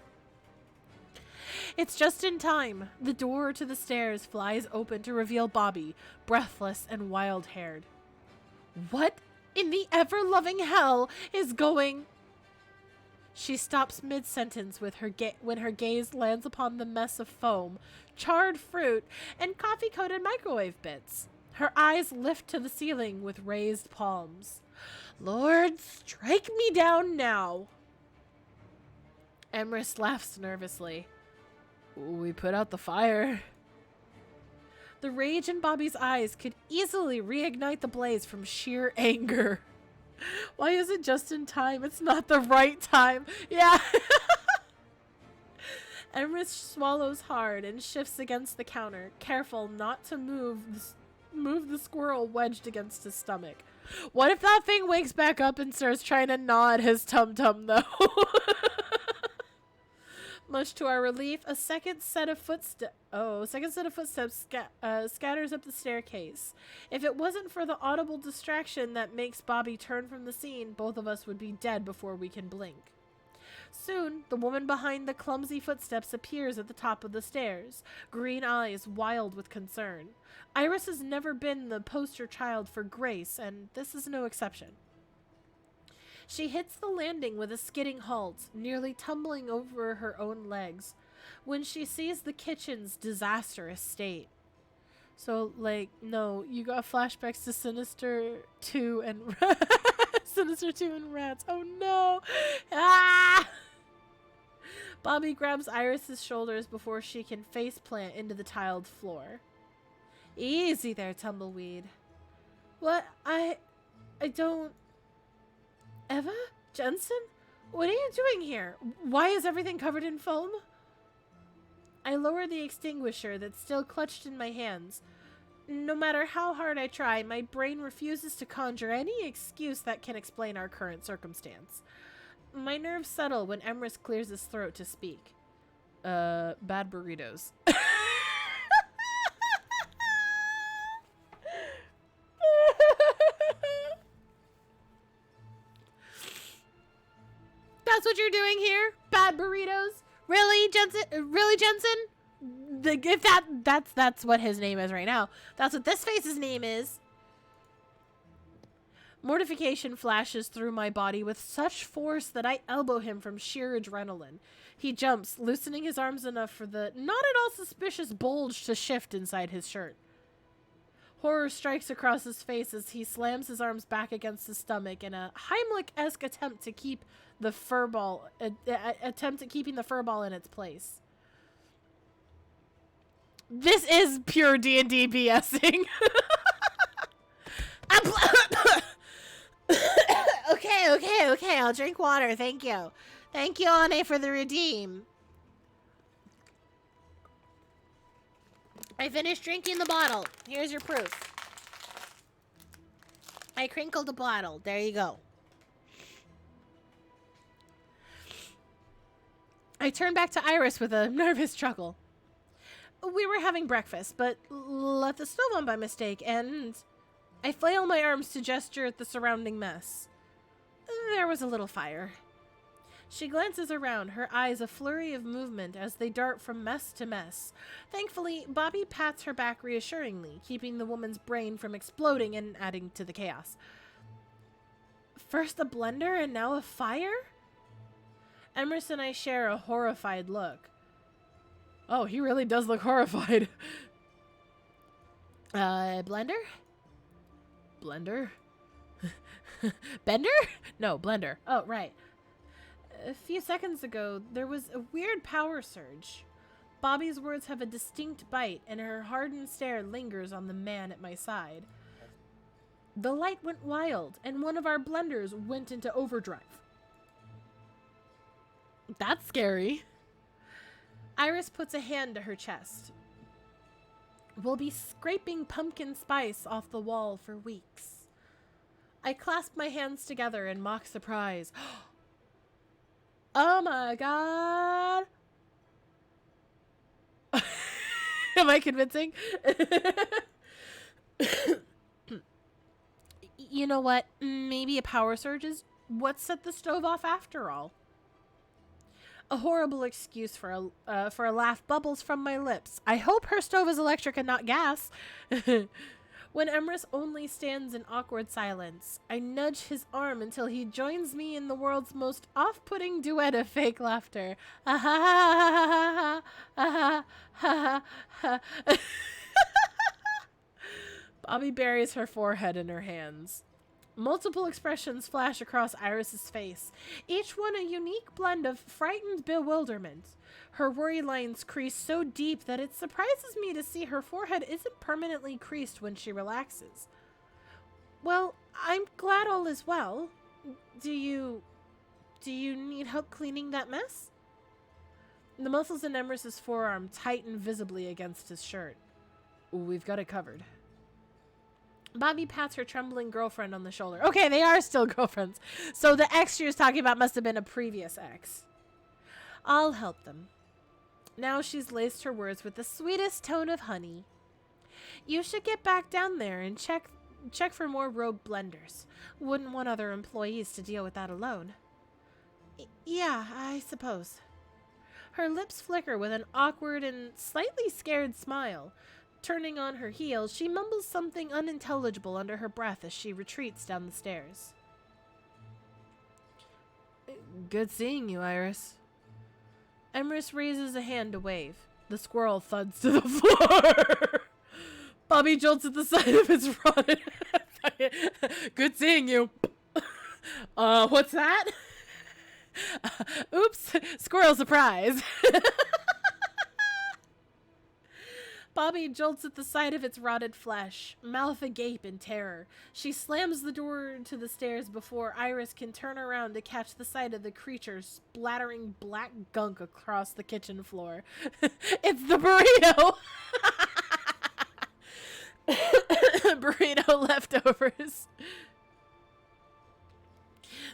S2: It's just in time. The door to the stairs flies open to reveal Bobby, breathless and wild-haired. What in the ever-loving hell is going... She stops mid-sentence with when her gaze lands upon the mess of foam, charred fruit, and coffee-coated microwave bits. Her eyes lift to the ceiling with raised palms. Lord, strike me down now. Emrys laughs nervously. We put out the fire. The rage in Bobby's eyes could easily reignite the blaze from sheer anger. Why is it just in time? It's not the right time. Yeah. Emrys swallows hard and shifts against the counter, careful not to move the squirrel wedged against his stomach. What if that thing wakes back up and starts trying to gnaw at his tum-tum, though? Much to our relief, a second set of footsteps scatters up the staircase. If it wasn't for the audible distraction that makes Bobby turn from the scene, both of us would be dead before we can blink. Soon, the woman behind the clumsy footsteps appears at the top of the stairs, green eyes wild with concern. Iris has never been the poster child for grace, and this is no exception. She hits the landing with a skidding halt, nearly tumbling over her own legs, when she sees the kitchen's disastrous state. So, like, no, you got flashbacks to Sinister 2 and Sinister 2 and Rats. Oh no! Ah! Bobby grabs Iris's shoulders before she can face plant into the tiled floor. Easy there, Tumbleweed. What? I don't... Eva? Jensen? What are you doing here? Why is everything covered in foam? I lower the extinguisher that's still clutched in my hands. No matter how hard I try, my brain refuses to conjure any excuse that can explain our current circumstance. My nerves settle when Emrys clears his throat to speak. Bad burritos. That's what you're doing here? Bad burritos? Really, Jensen? Really, Jensen? If that's what his name is right now. That's what this face's name is. Mortification flashes through my body with such force that I elbow him from sheer adrenaline. He jumps, loosening his arms enough for the not at all suspicious bulge to shift inside his shirt. Horror strikes across his face as he slams his arms back against his stomach in a Heimlich-esque attempt to keep the furball keeping the furball in its place. This is pure D&D BSing. Okay. I'll drink water. Thank you. Thank you, Anne, for the redeem. I finished drinking the bottle. Here's your proof. I crinkled the bottle. There you go. I turn back to Iris with a nervous chuckle. We were having breakfast, but left the stove on by mistake, and I flail my arms to gesture at the surrounding mess. There was a little fire. She glances around, her eyes a flurry of movement as they dart from mess to mess. Thankfully, Bobby pats her back reassuringly, keeping the woman's brain from exploding and adding to the chaos. First a blender and now a fire? Emrys and I share a horrified look. Oh, he really does look horrified. Blender? Blender? Bender? No, blender. Oh, right. A few seconds ago, there was a weird power surge. Bobby's words have a distinct bite, and her hardened stare lingers on the man at my side. The light went wild, and one of our blenders went into overdrive. That's scary. Iris puts a hand to her chest. We'll be scraping pumpkin spice off the wall for weeks. I clasp my hands together in mock surprise. Oh my god. Am I convincing? You know what? Maybe a power surge is what set the stove off after all. A horrible excuse for a laugh bubbles from my lips. I hope her stove is electric and not gas. When Emrys only stands in awkward silence, I nudge his arm until he joins me in the world's most off-putting duet of fake laughter. Bobby buries her forehead in her hands. Multiple expressions flash across Iris's face, each one a unique blend of frightened bewilderment. Her worry lines crease so deep that it surprises me to see her forehead isn't permanently creased when she relaxes. Well, I'm glad all is well. Do you need help cleaning that mess? The muscles in Emrys's forearm tighten visibly against his shirt. We've got it covered. Bobby pats her trembling girlfriend on the shoulder. Okay, they are still girlfriends. So the ex she was talking about must have been a previous ex. I'll help them. Now she's laced her words with the sweetest tone of honey. You should get back down there and check for more rogue blenders. Wouldn't want other employees to deal with that alone. Yeah, I suppose. Her lips flicker with an awkward and slightly scared smile. Turning on her heel, she mumbles something unintelligible under her breath as she retreats down the stairs. Good seeing you, Iris. Emrys raises a hand to wave. The squirrel thuds to the floor. Bobby jolts at the side of its rotted. Good seeing you. What's that? Oops, squirrel surprise. Bobby jolts at the sight of its rotted flesh, mouth agape in terror. She slams the door to the stairs before Iris can turn around to catch the sight of the creature splattering black gunk across the kitchen floor. It's the burrito! Burrito leftovers.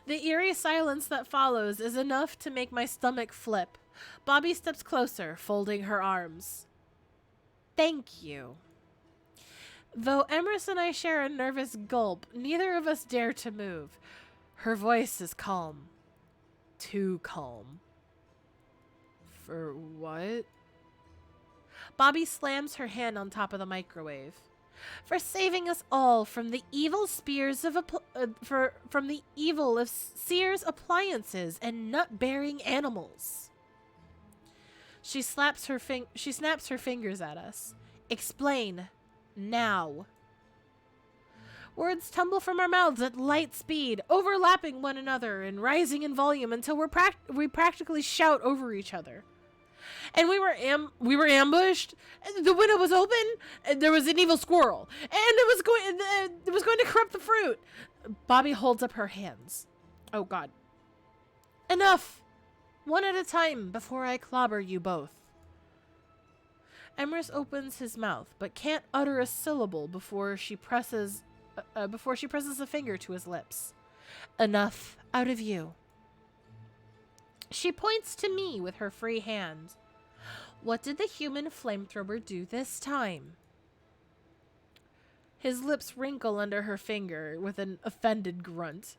S2: The eerie silence that follows is enough to make my stomach flip. Bobby steps closer, folding her arms. Thank you. Though Emrys and I share a nervous gulp, neither of us dare to move. Her voice is calm. Too calm. For what? Bobby slams her hand on top of the microwave. For saving us all from the evil spears of from the evil of Sears appliances and nut-bearing animals. She snaps her fingers at us. Explain. Now. Words tumble from our mouths at light speed, overlapping one another and rising in volume until we practically shout over each other. And we were ambushed. The window was open. And there was an evil squirrel, and it was going to corrupt the fruit. Bobby holds up her hands. Oh God. Enough. One at a time before I clobber you both. Emrys opens his mouth, but can't utter a syllable before she presses a finger to his lips. Enough out of you. She points to me with her free hand. What did the human flamethrower do this time? His lips wrinkle under her finger with an offended grunt.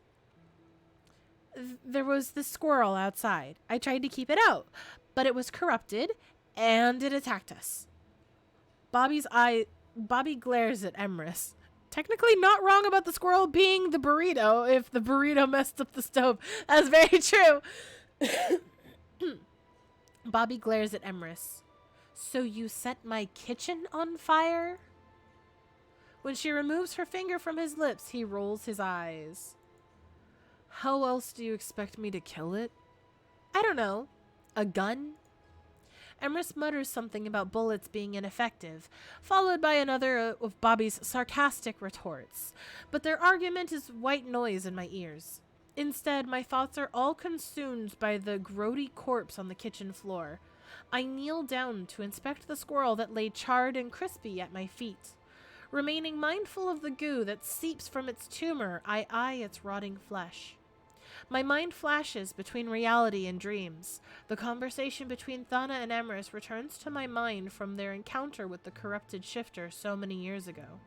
S2: There was this squirrel outside. I tried to keep it out, but it was corrupted, and it attacked us. Bobby glares at Emrys. technically not wrong about the squirrel being the burrito if the burrito messed up the stove. That's very true. Bobby glares at Emrys. So you set my kitchen on fire? When she removes her finger from his lips, he rolls his eyes. How else do you expect me to kill it? I don't know. A gun? Emrys mutters something about bullets being ineffective, followed by another of Bobby's sarcastic retorts. But their argument is white noise in my ears. Instead, my thoughts are all consumed by the grody corpse on the kitchen floor. I kneel down to inspect the squirrel that lay charred and crispy at my feet. Remaining mindful of the goo that seeps from its tumor, I eye its rotting flesh. My mind flashes between reality and dreams. The conversation between Thana and Emrys returns to my mind from their encounter with the corrupted shifter so many years ago.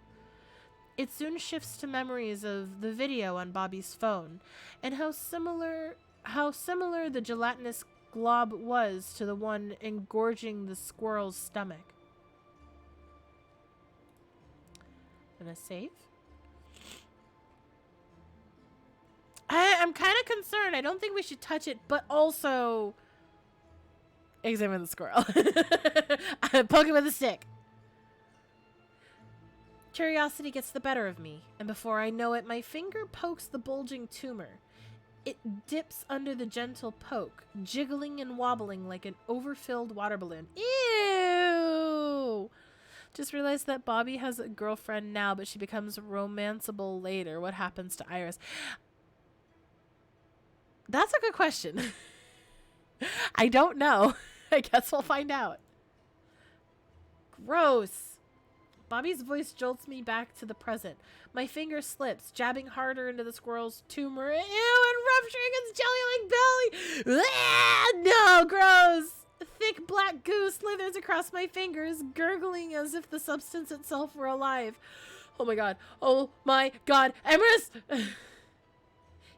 S2: It soon shifts to memories of the video on Bobby's phone, and how similar the gelatinous glob was to the one engorging the squirrel's stomach. Gonna save. I'm kind of concerned. I don't think we should touch it, but also examine the squirrel. Poke it with a stick. Curiosity gets the better of me, and before I know it, my finger pokes the bulging tumor. It dips under the gentle poke, jiggling and wobbling like an overfilled water balloon. Ew! Just realized that Bobby has a girlfriend now, but she becomes romanceable later. What happens to Iris? That's a good question. I don't know. I guess we'll find out. Gross. Bobby's voice jolts me back to the present. My finger slips, jabbing harder into the squirrel's tumor. Ew, and rupturing its jelly-like belly. Ah, no, gross. Thick black goo slithers across my fingers, gurgling as if the substance itself were alive. Oh my god. Oh my god. Emrys!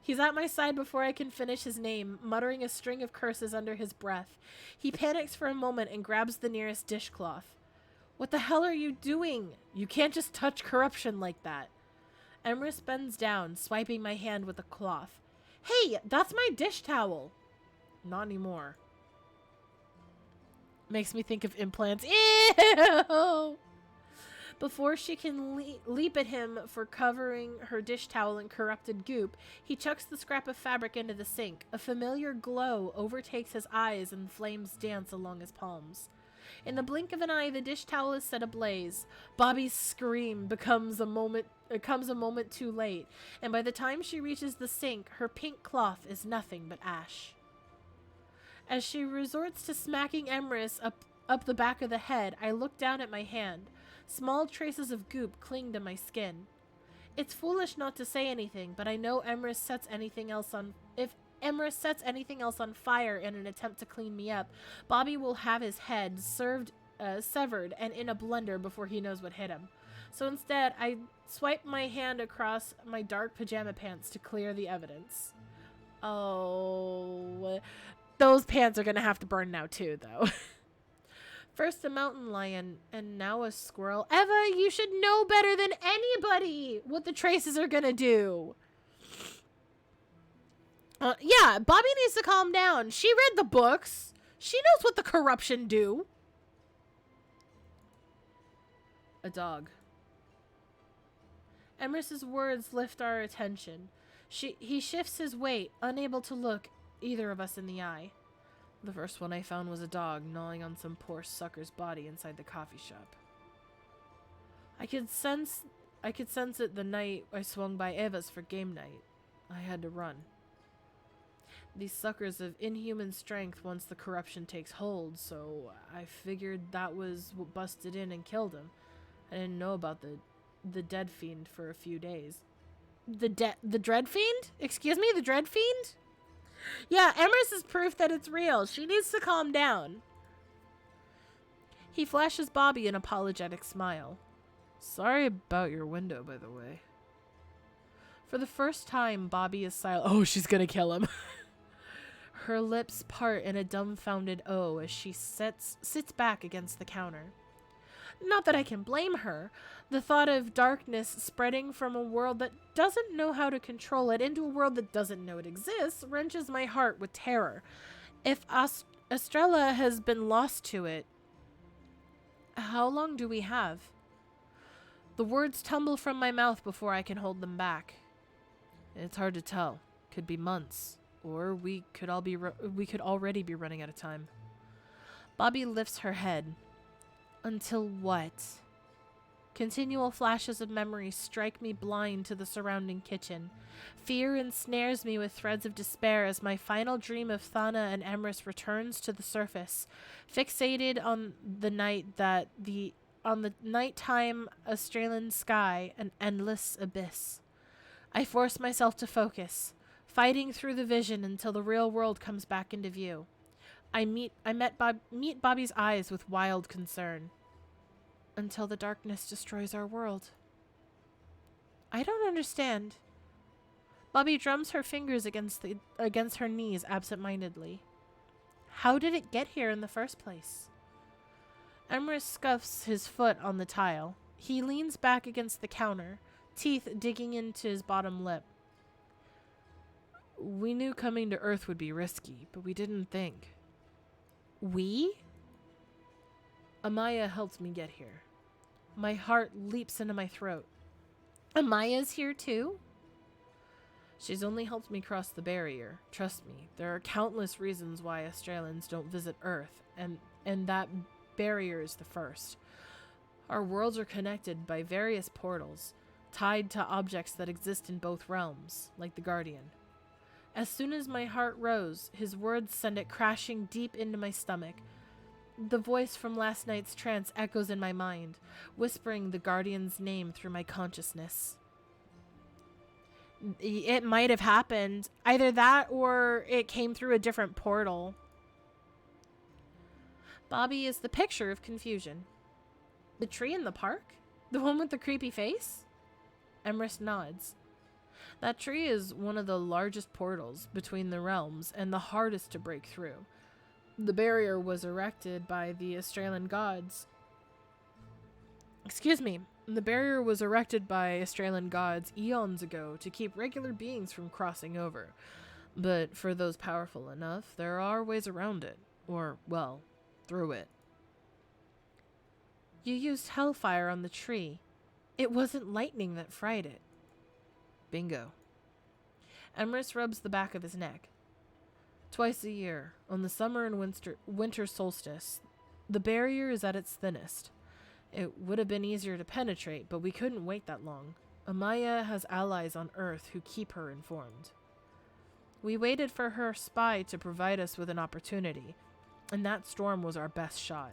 S2: He's at my side before I can finish his name, muttering a string of curses under his breath. He panics for a moment and grabs the nearest dishcloth. What the hell are you doing? You can't just touch corruption like that. Emrys bends down, swiping my hand with the cloth. Hey, that's my dish towel. Not anymore. Makes me think of implants. Ew! Before she can leap at him for covering her dish towel in corrupted goop, he chucks the scrap of fabric into the sink. A familiar glow overtakes his eyes and flames dance along his palms. In the blink of an eye, the dish towel is set ablaze. Bobby's scream comes a moment too late, and by the time she reaches the sink, her pink cloth is nothing but ash. As she resorts to smacking Emrys up the back of the head, I look down at my hand. Small traces of goop cling to my skin. It's foolish not to say anything, but I know if Emrys sets anything else on fire in an attempt to clean me up, Bobby will have his head severed and in a blender before he knows what hit him. So instead, I swipe my hand across my dark pajama pants to clear the evidence. Oh, those pants are gonna have to burn now too, though. First a mountain lion, and now a squirrel. Eva, you should know better than anybody what the traces are gonna do. Yeah, Bobby needs to calm down. She read the books. She knows what the corruption do. A dog. Emrys's words lift our attention. He shifts his weight, unable to look either of us in the eye. The first one I found was a dog gnawing on some poor sucker's body inside the coffee shop. I could sense it the night I swung by Eva's for game night. I had to run. These suckers have inhuman strength once the corruption takes hold, so I figured that was what busted in and killed him. I didn't know about the dead fiend for a few days. The dread fiend? Excuse me, the dread fiend? Yeah, Emrys is proof that it's real. She needs to calm down. He flashes Bobby an apologetic smile. Sorry about your window, by the way. For the first time, Bobby is silent. Oh, she's gonna kill him. Her lips part in a dumbfounded O as she sits back against the counter. Not that I can blame her. The thought of darkness spreading from a world that doesn't know how to control it into a world that doesn't know it exists wrenches my heart with terror. If Astraela has been lost to it, how long do we have? The words tumble from my mouth before I can hold them back. It's hard to tell. Could be months, or we could already be running out of time. Bobby lifts her head. Until what? Continual flashes of memory strike me blind to the surrounding kitchen. Fear ensnares me with threads of despair as my final dream of Thana and Emrys returns to the surface, fixated on the nighttime Australian sky, an endless abyss. I force myself to focus, fighting through the vision until the real world comes back into view. I meet Bobby's eyes with wild concern. Until the darkness destroys our world. I don't understand. Bobby drums her fingers against her knees absent-mindedly. How did it get here in the first place? Emrys scuffs his foot on the tile. He leans back against the counter, teeth digging into his bottom lip. We knew coming to Earth would be risky, but we didn't think. We? Amaya helped me get here. My heart leaps into my throat. Amaya's here too? She's only helped me cross the barrier. Trust me, there are countless reasons why Australians don't visit Earth, and that barrier is the first. Our worlds are connected by various portals, tied to objects that exist in both realms, like the Guardian. As soon as my heart rose, his words sent it crashing deep into my stomach. The voice from last night's trance echoes in my mind, whispering the Guardian's name through my consciousness. It might have happened. Either that or it came through a different portal. Bobby is the picture of confusion. The tree in the park? The one with the creepy face? Emrys nods. That tree is one of the largest portals between the realms and the hardest to break through. The barrier was erected by the Australian gods. The barrier was erected by Australian gods eons ago to keep regular beings from crossing over. But for those powerful enough, there are ways around it. Or, well, through it. You used hellfire on the tree. It wasn't lightning that fried it. Bingo. Emrys rubs the back of his neck. Twice a year, on the summer and winter solstice, the barrier is at its thinnest. It would have been easier to penetrate, but we couldn't wait that long. Amaya has allies on Earth who keep her informed. We waited for her spy to provide us with an opportunity, and that storm was our best shot.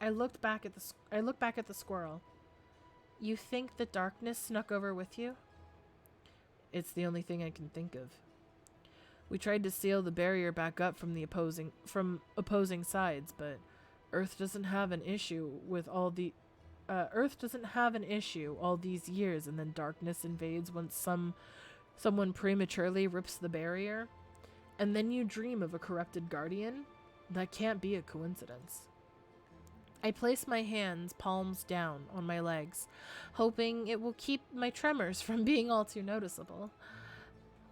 S2: I look back at the squirrel. You think the darkness snuck over with you? It's the only thing I can think of. We tried to seal the barrier back up from opposing sides, but Earth doesn't have an issue all these years, and then darkness invades once someone prematurely rips the barrier, and then you dream of a corrupted guardian. That can't be a coincidence. I place my hands, palms down, on my legs, hoping it will keep my tremors from being all too noticeable.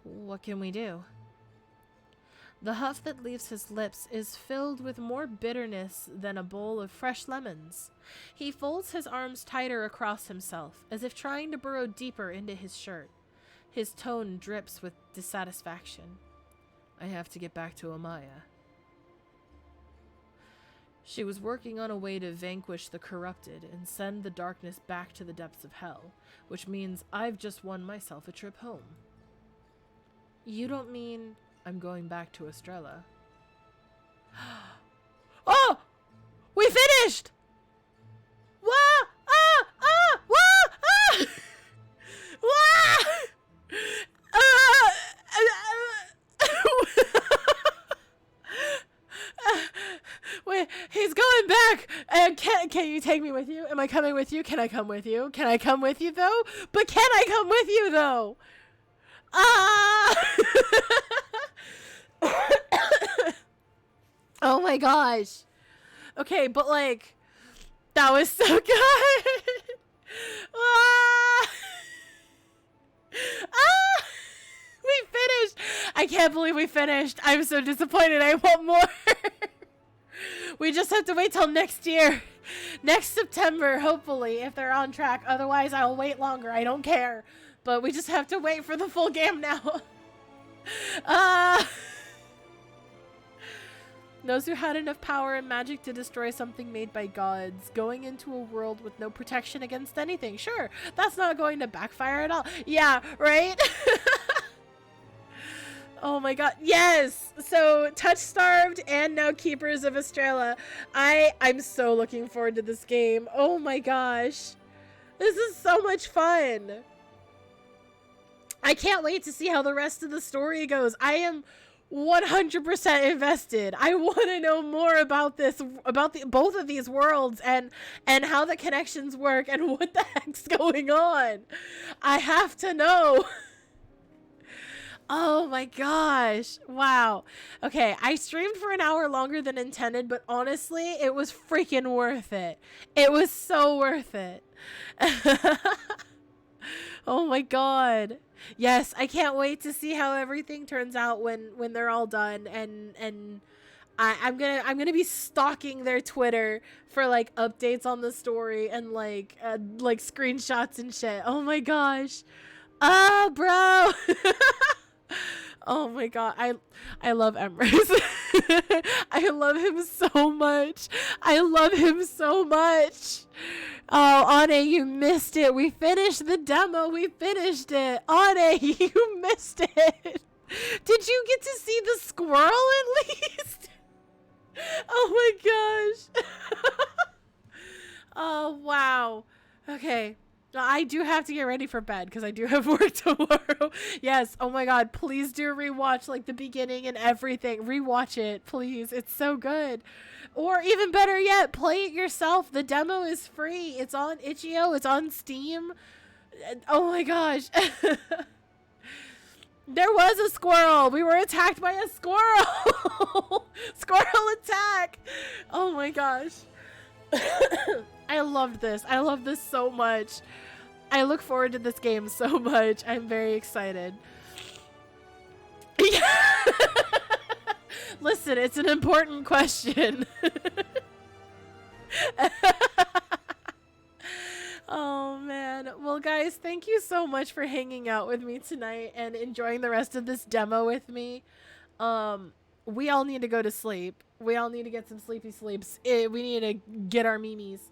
S2: What can we do? The huff that leaves his lips is filled with more bitterness than a bowl of fresh lemons. He folds his arms tighter across himself, as if trying to burrow deeper into his shirt. His tone drips with dissatisfaction. I have to get back to Amaya. She was working on a way to vanquish the corrupted and send the darkness back to the depths of hell, which means I've just won myself a trip home. You don't mean I'm going back to Astraela? Oh! We finished! Wah! Ah! Ah! Wah! Ah! Wah! Wait, he's going back! And can you take me with you? Am I coming with you? Can I come with you? Can I come with you, though? But can I come with you, though? Ah! Oh my gosh. Okay, but like, That was so good. Ah! Ah! We finished. I can't believe we finished. I'm so disappointed. I want more. We just have to wait till next year. Next September, hopefully, if they're on track. Otherwise, I'll wait longer. I don't care. But we just have to wait for the full game now. Those who had enough power and magic to destroy something made by gods, going into a world with no protection against anything. Sure, that's not going to backfire at all. Yeah, right? Oh my god. Yes! So, Touch Starved and now Keepers of Astraela. I'm so looking forward to this game. Oh my gosh. This is so much fun. I can't wait to see how the rest of the story goes. I am 100% invested. I want to know more about this, about both of these worlds and how the connections work and what the heck's going on. I have to know. Oh my gosh. Wow. Okay, I streamed for an hour longer than intended, but honestly, it was freaking worth it. It was so worth it. Oh my god. Yes, I can't wait to see how everything turns out when they're all done, and I'm gonna be stalking their Twitter for like updates on the story and like screenshots and shit. Oh my gosh. Ah, bro. Oh my god, I love Emrys. I love him so much. I love him so much. Oh, Ane, you missed it. We finished the demo. We finished it. Ane, you missed it. Did you get to see the squirrel at least? Oh my gosh. Oh, wow. Okay. I do have to get ready for bed because I do have work tomorrow. Yes. Oh my god. Please do rewatch like the beginning and everything. Rewatch it, please. It's so good. Or even better yet, play it yourself. The demo is free. It's on itch.io. It's on Steam. Oh my gosh. There was a squirrel. We were attacked by a squirrel. Squirrel attack. Oh my gosh. I loved this. I love this so much. I look forward to this game so much. I'm very excited. Listen, it's an important question. Oh man. Well guys, thank you so much for hanging out with me tonight and enjoying the rest of this demo with me. We all need to go to sleep. We all need to get some sleepy sleeps. We need to get our memes.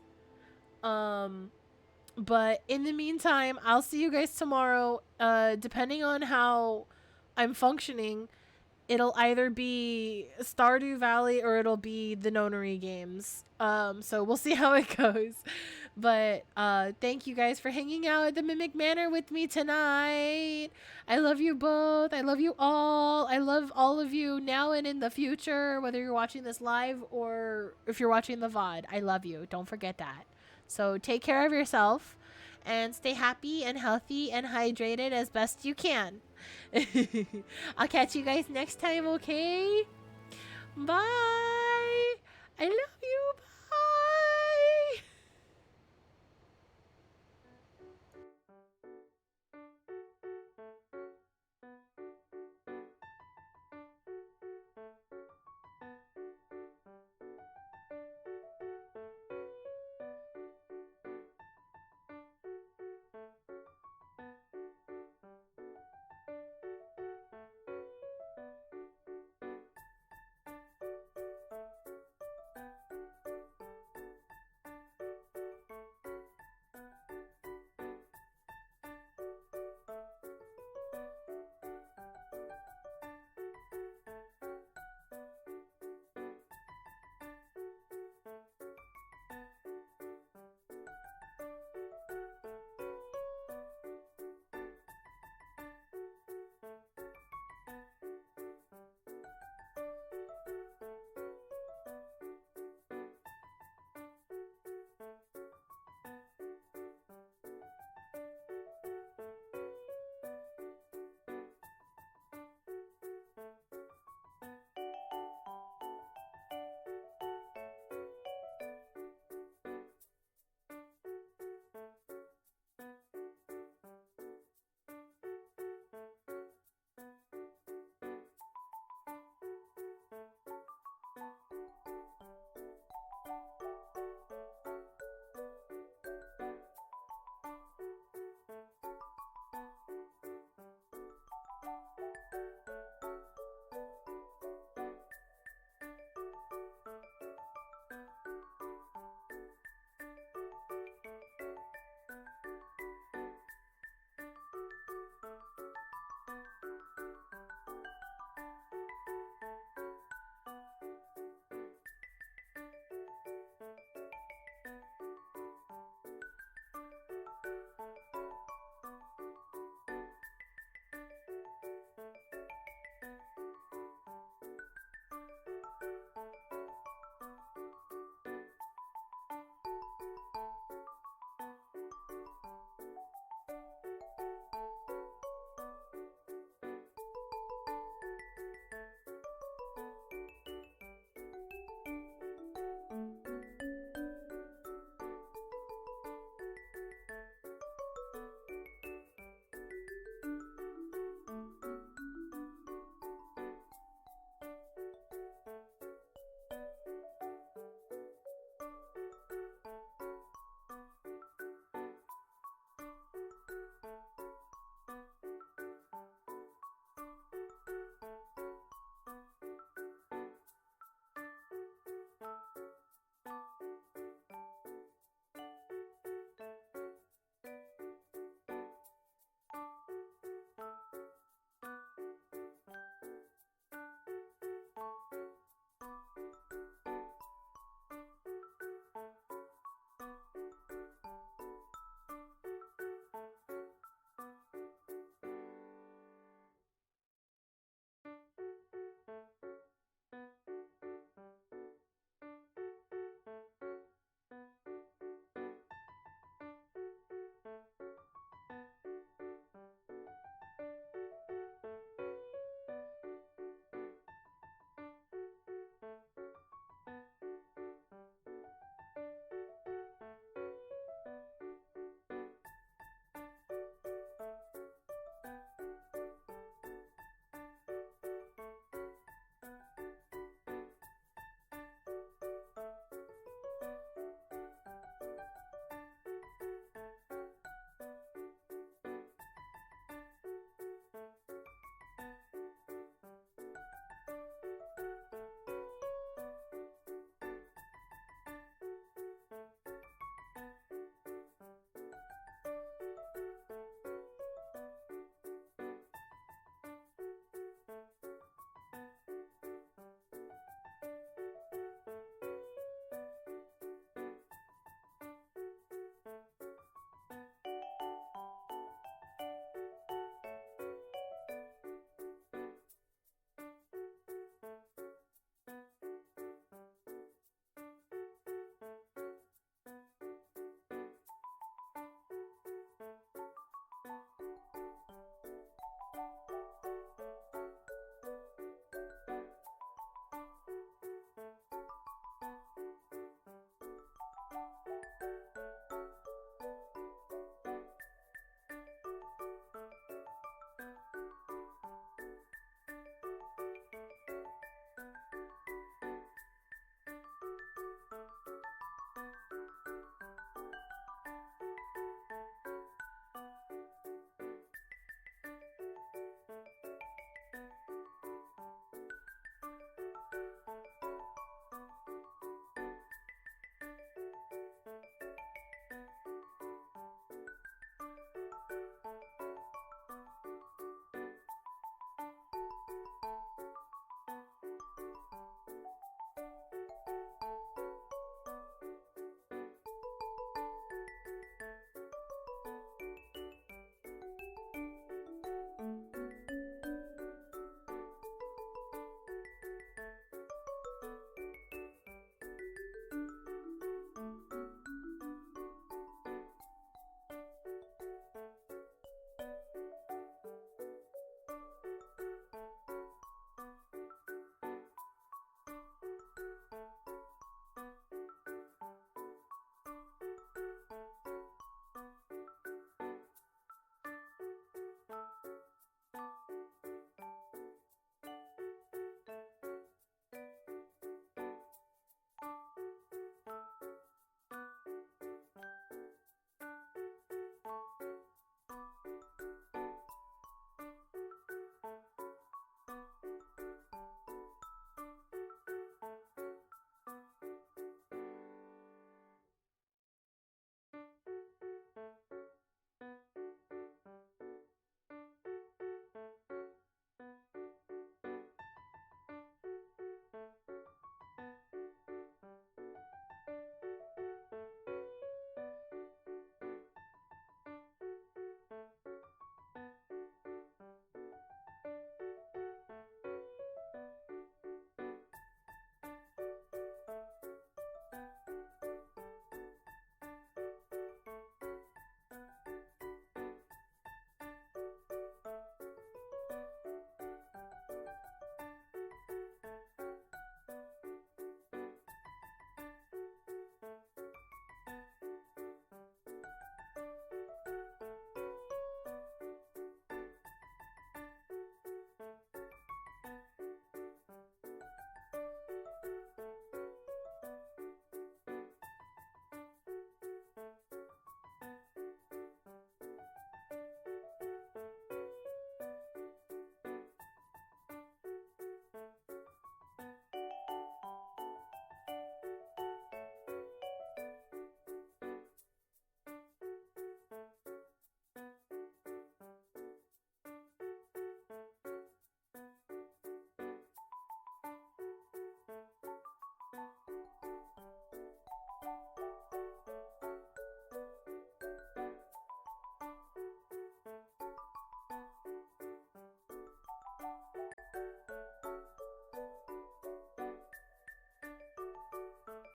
S2: But in the meantime, I'll see you guys tomorrow. Depending on how I'm functioning, it'll either be Stardew Valley or it'll be the Nonary games. So we'll see how it goes. But thank you guys for hanging out at the Mimic Manor with me tonight. I love you both. I love you all. I love all of you now and in the future, whether you're watching this live or if you're watching the VOD. I love you. Don't forget that. So take care of yourself and stay happy and healthy and hydrated as best you can. I'll catch you guys next time, okay? Bye. I love